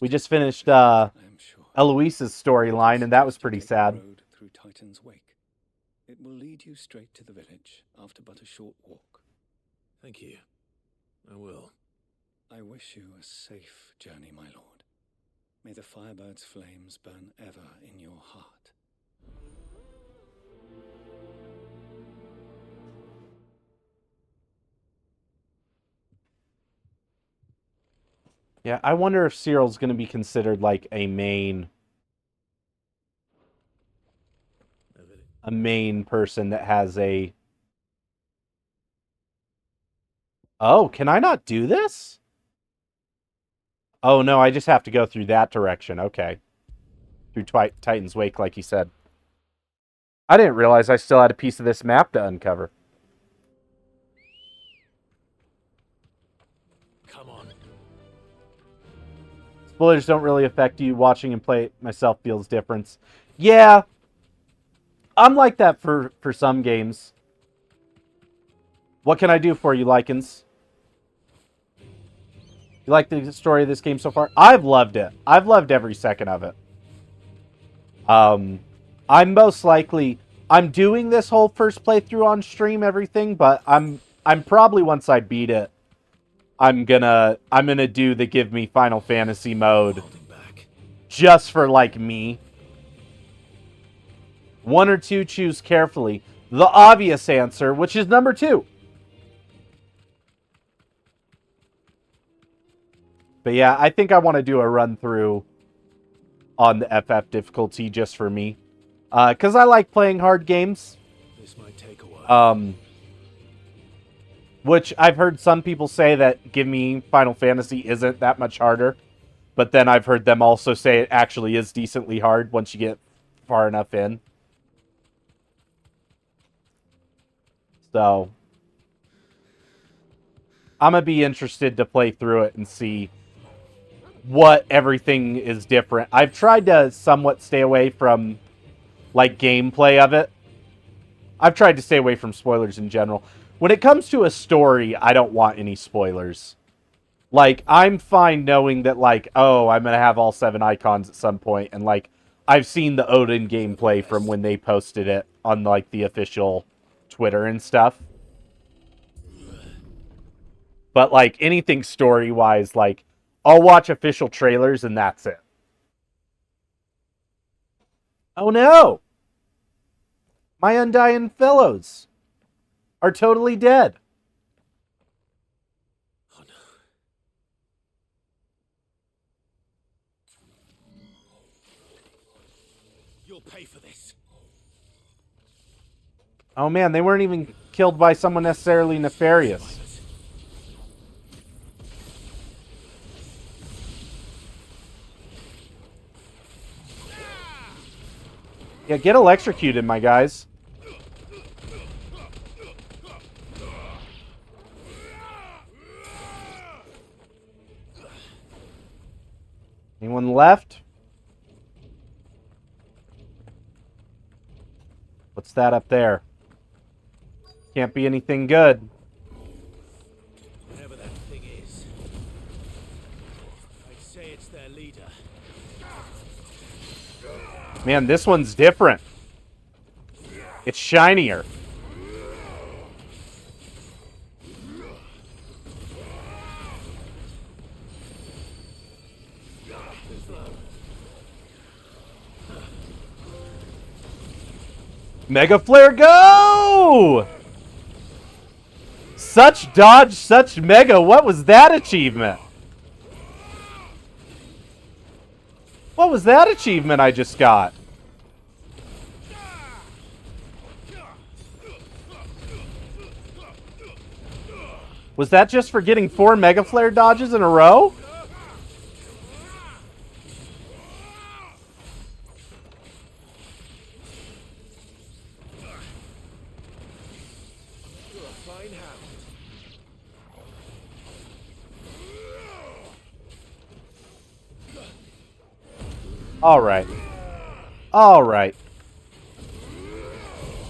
We just finished Eloise's storyline, and that was pretty sad. Through Titan's Wake. It will lead you straight to the village after but a short walk. Thank you. I will. I wish you a safe journey, my lord. May the Firebird's flames burn ever in your heart. Yeah, I wonder if Cyril's going to be considered like a main person that has a... Oh, can I not do this? Oh, no, I just have to go through that direction. Okay. Through Titan's Wake, like you said. I didn't realize I still had a piece of this map to uncover. Come on. Spoilers don't really affect you. Watching and play it myself feels different. Yeah. I'm like that for some games. What can I do for you, Lycans? You like the story of this game so far? I've loved it. I've loved every second of it. I'm most likely... I'm doing this whole first playthrough on stream, everything, but I'm probably, once I beat it, I'm gonna do the Give Me Final Fantasy mode. Just for, like, me. 1 or 2, choose carefully. The obvious answer, which is number 2. But yeah, I think I want to do a run-through on the FF difficulty just for me. Because I like playing hard games. This might take a while. Which I've heard some people say that Give Me Final Fantasy isn't that much harder. But then I've heard them also say it actually is decently hard once you get far enough in. So I'm going to be interested to play through it and see what everything is different. I've tried to somewhat stay away from, like, gameplay of it. I've tried to stay away from spoilers in general. When it comes to a story, I don't want any spoilers. Like, I'm fine knowing that, like, oh, I'm going to have all 7 icons at some point, and, like, I've seen the Odin gameplay from when they posted it on, like, the official Twitter and stuff. But, like, anything story-wise, like, I'll watch official trailers and that's it. Oh no! My Undying Fellows are totally dead. Oh no. You'll pay for this. Oh man, they weren't even killed by someone necessarily nefarious. Yeah, get electrocuted, my guys. Anyone left? What's that up there? Can't be anything good. Whatever that thing is, I'd say it's their leader. Man, this one's different. It's shinier. Mega Flare, go! Such dodge, such mega. What was that achievement? What was that achievement I just got? Was that just for getting 4 Mega Flare dodges in a row? You're a fine hound. All right. All right.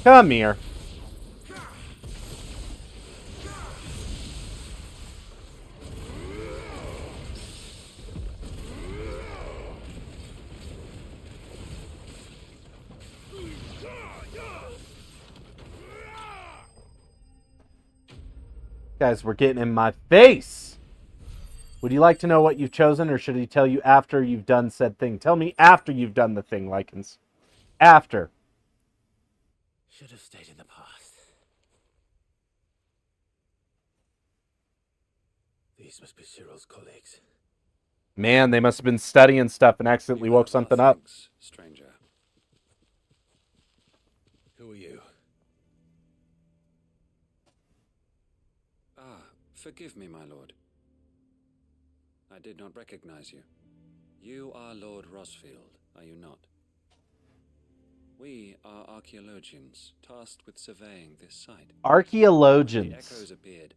Come here. Guys, we're getting in my face. Would you like to know what you've chosen, or should he tell you after you've done said thing? Tell me after you've done the thing, Lycans. After. Should have stayed in the past. These must be Cyril's colleagues. Man, they must have been studying stuff and accidentally woke something up. Stranger. Who are you? Ah, forgive me, my lord. I did not recognize you. You are Lord Rosfield, are you not? We are archaeologians, tasked with surveying this site. Archaeologians. The echoes appeared.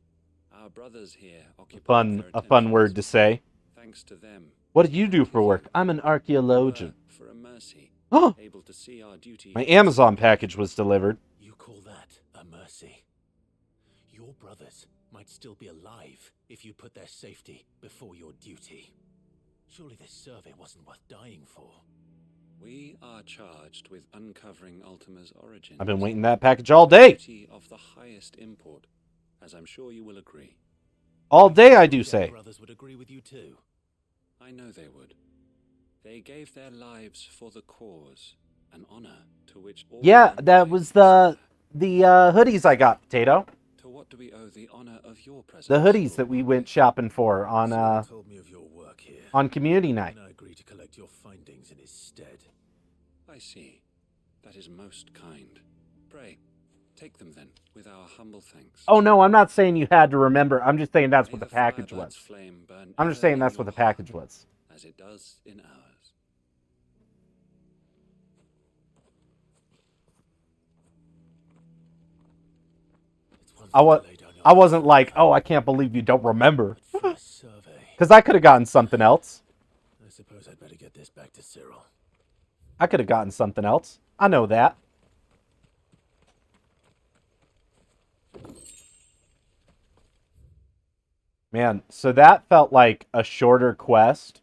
Our brothers here occupied A fun word to say. Thanks to them. What do you do for work? I'm an archaeologian. For a mercy, Oh! able to see our duty. My Amazon package was delivered. You call that a mercy? Your brothers might still be alive if you put their safety before your duty. Surely this survey wasn't worth dying for. We are charged with uncovering Ultima's origin. I've been waiting that package all day. Duty of the highest import, as I'm sure you will agree. All day, I do say. Brothers would agree with you too. I know they would. They gave their lives for the cause, an honor to which all. Yeah, that was the hoodies I got, Potato. To what do we owe the honor of your presence? The hoodies that we went shopping for on told me of your work here. on community night. And I agreed to collect your findings in his stead. I see. That is most kind. Pray, take them then, with our humble thanks. Oh no, I'm not saying you had to remember. I'm just saying that's what the package was. Flame burn I'm just ever saying in that's what your the package was. as it does in ours. I wasn't like, oh, I can't believe you don't remember. Because I could have gotten something else. I suppose I'd better get this back to Cyril. I could have gotten something else. I know that. Man, so that felt like a shorter quest.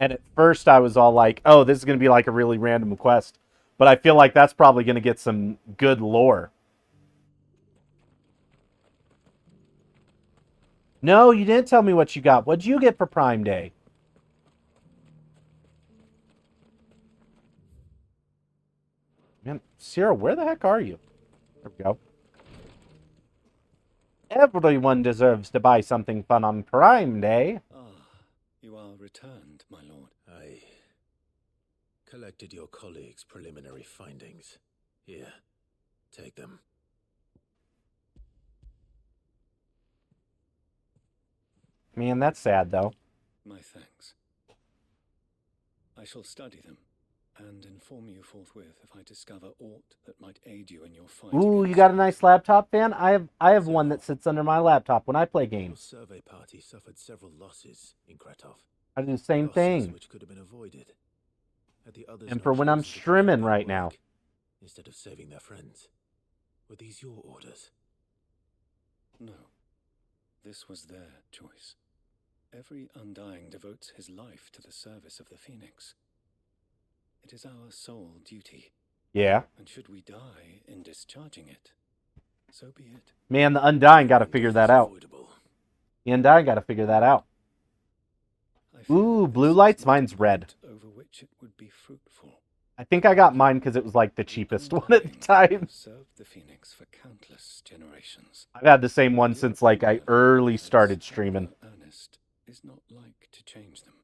And at first I was all like, oh, this is going to be like a really random quest. But I feel like that's probably going to get some good lore. No, you didn't tell me what you got. What'd you get for Prime Day? Man, Sierra, where the heck are you? There we go. Everyone deserves to buy something fun on Prime Day. Ah, you are returned, my lord. I collected your colleagues' preliminary findings. Here, take them. Man, that's sad, though. My thanks. I shall study them and inform you forthwith if I discover aught that might aid you in your fight. Ooh, you got a nice laptop, fan? I have one that sits under my laptop when I play games. Your survey party suffered several losses in Kretov. I do the same thing. Which could have been avoided. Had the others And not for when I'm chosen to streaming complete right their now. work, instead of saving their friends, were these your orders? No. This was their choice. Every Undying devotes his life to the service of the Phoenix. It is our sole duty. Yeah. And should we die in discharging it, so be it. Man, the Undying got to figure that out. The Undying got to figure that out. Ooh, blue lights? Mine's red. Over which it would be fruitful. I think I got mine because it was like the cheapest one at the time. Served the Phoenix for countless generations. I've had the same one since like I early started streaming. Ernest is not like to change them.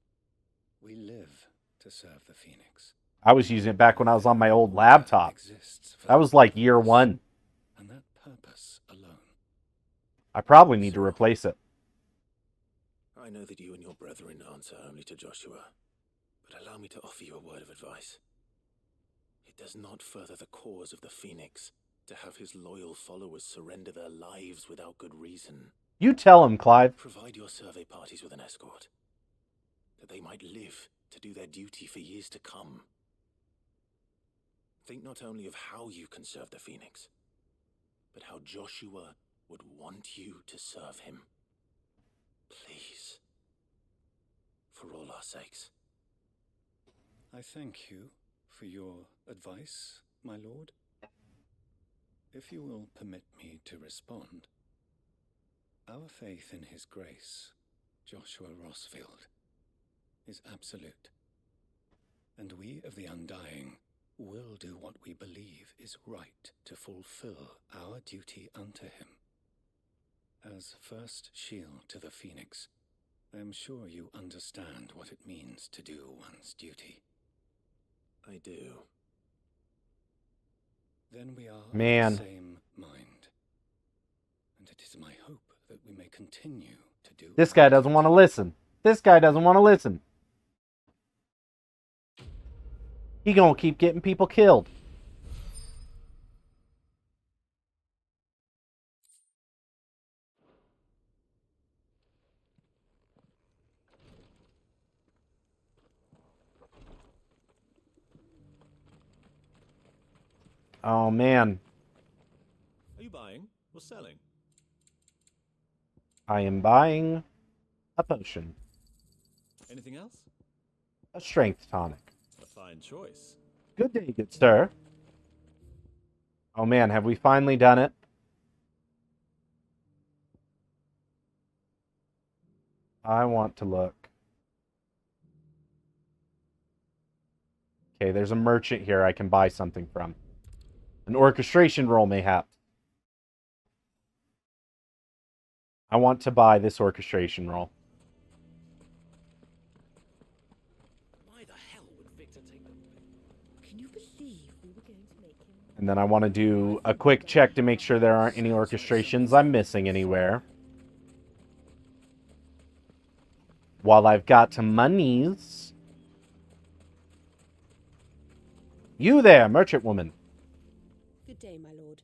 We live to serve the Phoenix. I was using it back when I was on my old laptop. That was like year one. And that purpose alone. I probably need to replace it. I know that you and your brethren answer only to Joshua, but allow me to offer you a word of advice. It does not further the cause of the Phoenix to have his loyal followers surrender their lives without good reason. You tell him, Clive. Provide your survey parties with an escort, that they might live to do their duty for years to come. Think not only of how you can serve the Phoenix, but how Joshua would want you to serve him. Please. For all our sakes. I thank you for your advice, my lord. If you will permit me to respond, our faith in his grace, Joshua Rossfield, is absolute. And we of the Undying will do what we believe is right to fulfill our duty unto him. As first shield to the Phoenix, I am sure you understand what it means to do one's duty. I do. Then we are of Man. the same mind. And it is my hope that we may continue to do This guy doesn't want to listen. This guy doesn't want to listen. He gonna keep getting people killed. Oh, man. Are you buying or selling? I am buying a potion. Anything else? A strength tonic. A fine choice. Good day, good sir. Oh, man. Have we finally done it? I want to look. Okay, there's a merchant here I can buy something from. An orchestration roll, mayhap. I want to buy this orchestration roll. Why the hell would Victor take them? Can you believe we were going to make him? And then I want to do a quick check to make sure there aren't any orchestrations I'm missing anywhere. While I've got some monies. You there, merchant woman. Good day, my lord.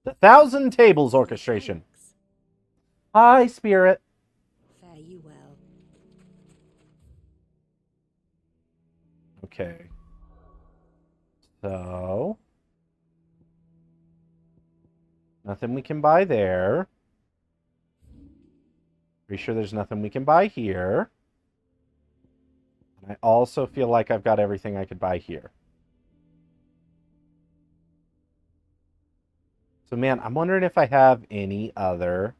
The Thousand Tables orchestration. Hi, spirit. Fare you well. Okay. So. Nothing we can buy there. Pretty sure there's nothing we can buy here. And I also feel like I've got everything I could buy here. So, man, I'm wondering if I have any other.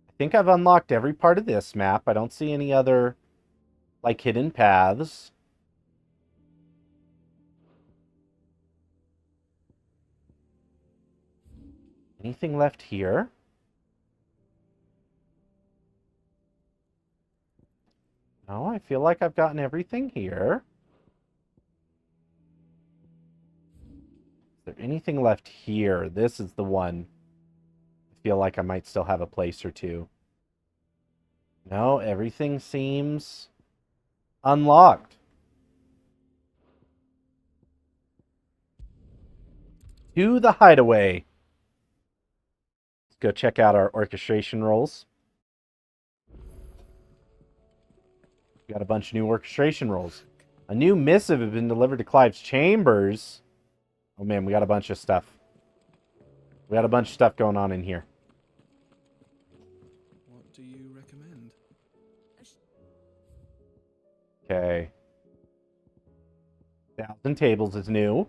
I think I've unlocked every part of this map. I don't see any other, like, hidden paths. Anything left here? No, I feel like I've gotten everything here. Is there anything left here? This is the one. I feel like I might still have a place or two. No, everything seems unlocked. To the hideaway. Let's go check out our orchestration rolls. We got a bunch of new orchestration rolls. A new missive has been delivered to Clive's chambers. Oh man, we got a bunch of stuff. We got a bunch of stuff going on in here. What do you recommend? Okay. 1,000 Tables is new.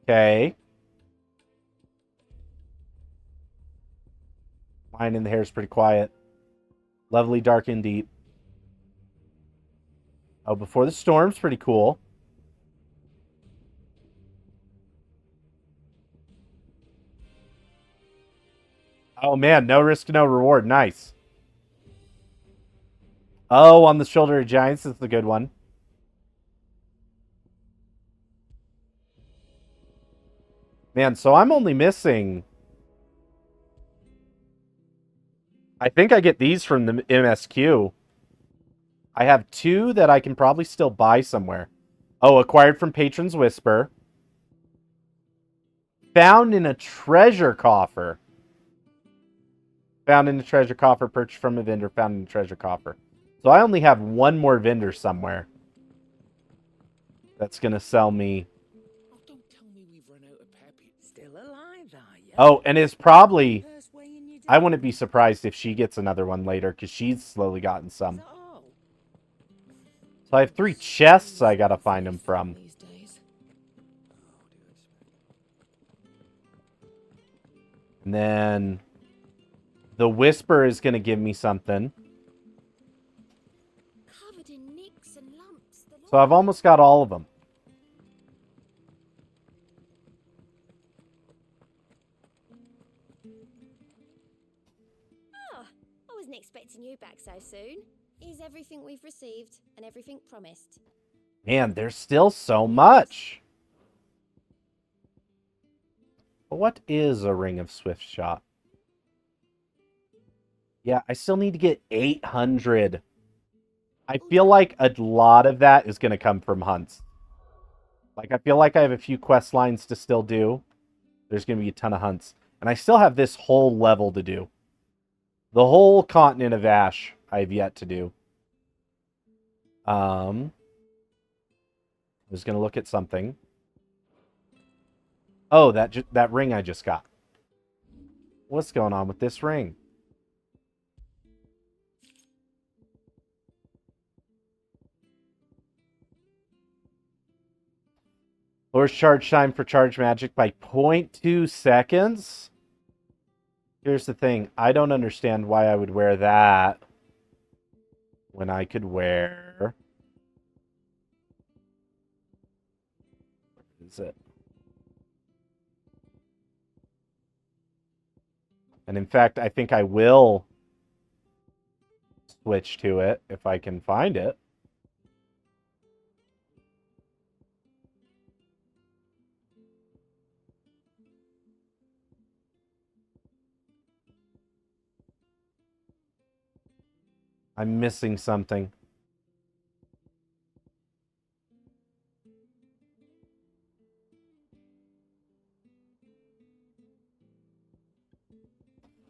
Okay. Mine in the hair is pretty quiet. Lovely, dark, and deep. Oh, Before the Storm's pretty cool. Oh, man. No risk, no reward. Nice. Oh, on the Shoulder of Giants is the good one. Man, so I'm only missing... I think I get these from the MSQ. I have 2 that I can probably still buy somewhere. Oh, acquired from Patron's Whisper. Found in a treasure coffer. Found in a treasure coffer. Purchased from a vendor. Found in a treasure coffer. So I only have 1 more vendor somewhere. That's going to sell me. Oh, don't tell me we've run out of Peppy. Still alive, are you? Oh, and it's probably... I wouldn't be surprised if she gets another one later, because she's slowly gotten some. So I have 3 chests I gotta find them from. And then... the Whisper is gonna give me something. Covered in nicks and lumps. So I've almost got all of them. Oh, I wasn't expecting you back so soon. Is everything we've received and everything promised? Man, there's still so much. But what is a Ring of Swift Shot? Yeah, I still need to get 800. I feel like a lot of that is going to come from hunts. Like, I feel like I have a few quest lines to still do. There's going to be a ton of hunts. And I still have this whole level to do. The whole continent of Ash I have yet to do. I was going to look at something. Oh, that ring I just got. What's going on with this ring? Lowers charge time for charge magic by 0.2 seconds? Here's the thing. I don't understand why I would wear that when I could wear... What is it? And in fact, I think I will switch to it if I can find it. I'm missing something.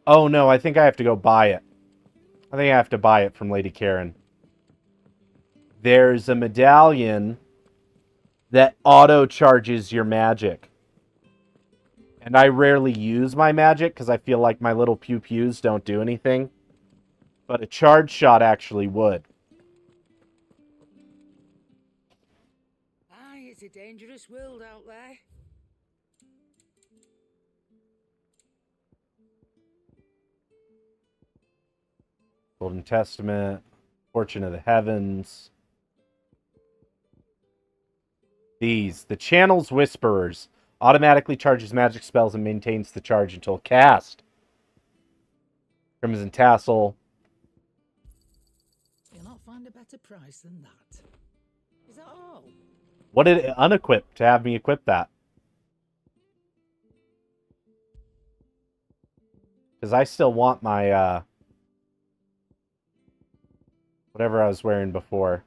Oh no, I think I have to go buy it. I think I have to buy it from Lady Karen. There's a medallion that auto-charges your magic. And I rarely use my magic because I feel like my little pew-pews don't do anything. But a charge shot actually would. Aye, it's a dangerous world out there. Golden Testament, Fortune of the Heavens. These, the Channel's Whisperers, automatically charges magic spells and maintains the charge until cast. Crimson Tassel. You'll not find a better price than that. Is that all? What did it unequip to have me equip that? Because I still want my, whatever I was wearing before.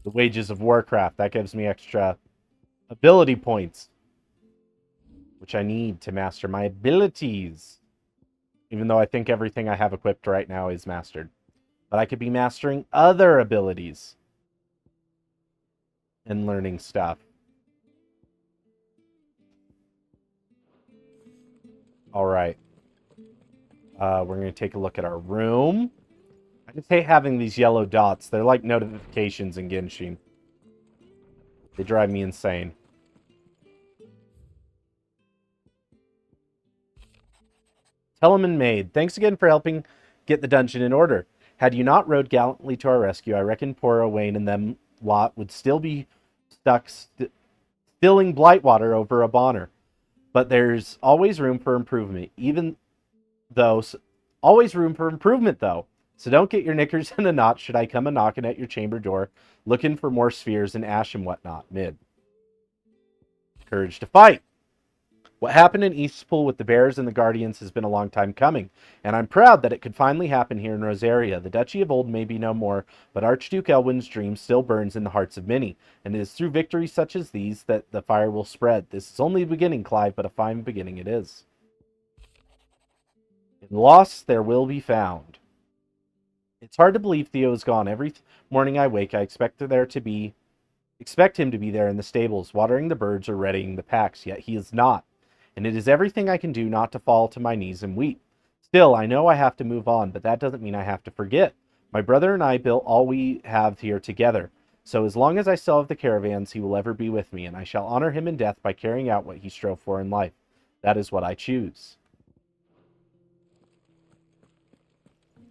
The Wages of Warcraft. That gives me extra ability points, which I need to master my abilities. Even though I think everything I have equipped right now is mastered. But I could be mastering other abilities and learning stuff. All right. We're going to take a look at our room. I just hate having these yellow dots. They're like notifications in Genshin. They drive me insane. Telemann Maid, thanks again for helping get the dungeon in order. Had you not rode gallantly to our rescue, I reckon poor Owain and them lot would still be stuck spilling Blightwater over a Bonner. But there's always room for improvement, always room for improvement, though. So don't get your knickers in a knot should I come a-knocking at your chamber door, looking for more spheres and ash and whatnot. Mid. Courage to fight. What happened in Eastpool with the Bears and the Guardians has been a long time coming, and I'm proud that it could finally happen here in Rosaria. The Duchy of Old may be no more, but Archduke Elwyn's dream still burns in the hearts of many, and it is through victories such as these that the fire will spread. This is only the beginning, Clive, but a fine beginning it is. In loss, there will be found. It's hard to believe Theo is gone. Every morning I wake, I expect him to be there in the stables, watering the birds or readying the packs, yet he is not. And it is everything I can do not to fall to my knees and weep. Still, I know I have to move on, but that doesn't mean I have to forget. My brother and I built all we have here together. So as long as I still have the caravans, he will ever be with me, and I shall honor him in death by carrying out what he strove for in life. That is what I choose.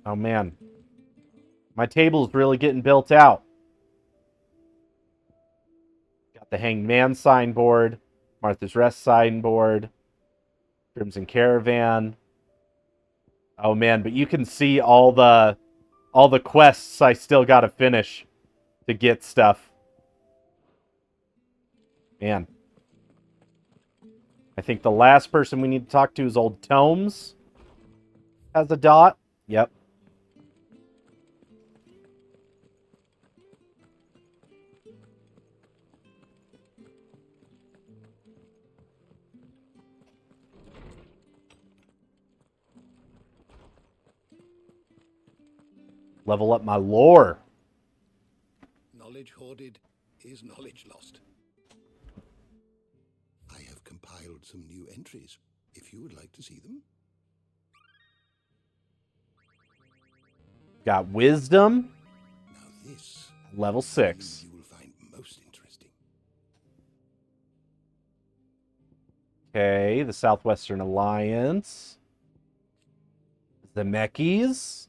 Oh, man. My table is really getting built out. Got the Hanged Man signboard, Martha's Rest signboard, Crimson Caravan. Oh, man, but you can see all the quests I still got to finish to get stuff. Man. I think the last person we need to talk to is Old Tomes. Has a dot. Yep. Level up my lore. Knowledge hoarded is knowledge lost. I have compiled some new entries, if you would like to see them. Got wisdom. Now this level 6. you will find most interesting. Okay, the Southwestern Alliance. The Mechis.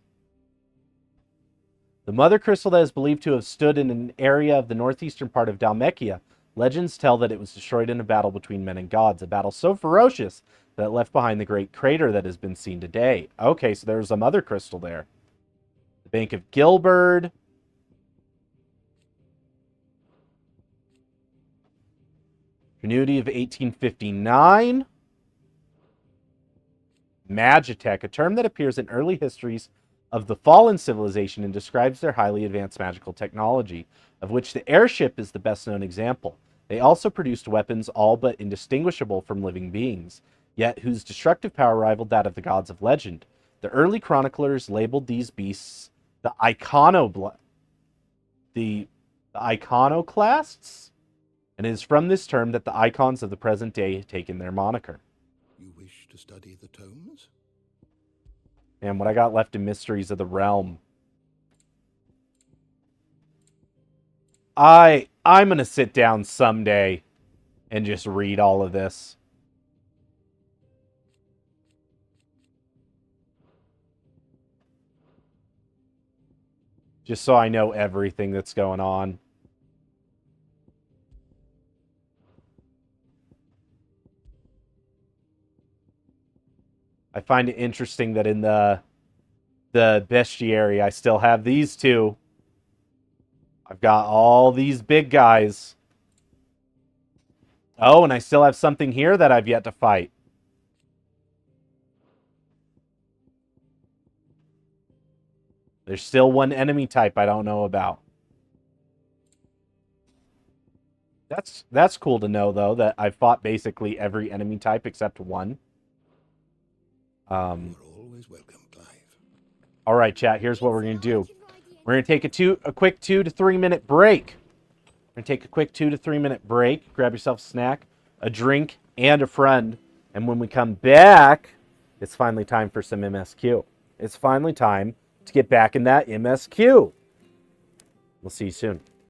The mother crystal that is believed to have stood in an area of the northeastern part of Dalmekia. Legends tell that it was destroyed in a battle between men and gods, a battle so ferocious that it left behind the great crater that has been seen today. Okay, so there's a mother crystal there. The Bank of Gilbert. Continuity of 1859. Magitech, a term that appears in early histories of the fallen civilization and describes their highly advanced magical technology, of which the airship is the best known example. They also produced weapons all but indistinguishable from living beings, yet whose destructive power rivaled that of the gods of legend. The early chroniclers labeled these beasts the iconoclasts, and it is from this term that the icons of the present day have taken their moniker. You wish to study the tomes? And what I got left in Mysteries of the Realm. I'm going to sit down someday and just read all of this. Just so I know everything that's going on. I find it interesting that in the bestiary, I still have these two. I've got all these big guys. Oh, and I still have something here that I've yet to fight. There's still one enemy type I don't know about. That's cool to know, though, that I've fought basically every enemy type except one. Always welcome, Clive. All right, chat. Here's what we're gonna do. We're gonna take a quick 2 to 3 minute break. We're gonna take a quick 2 to 3 minute break. Grab yourself a snack, a drink, and a friend. And when we come back, it's finally time for some MSQ. It's finally time to get back in that MSQ. We'll see you soon.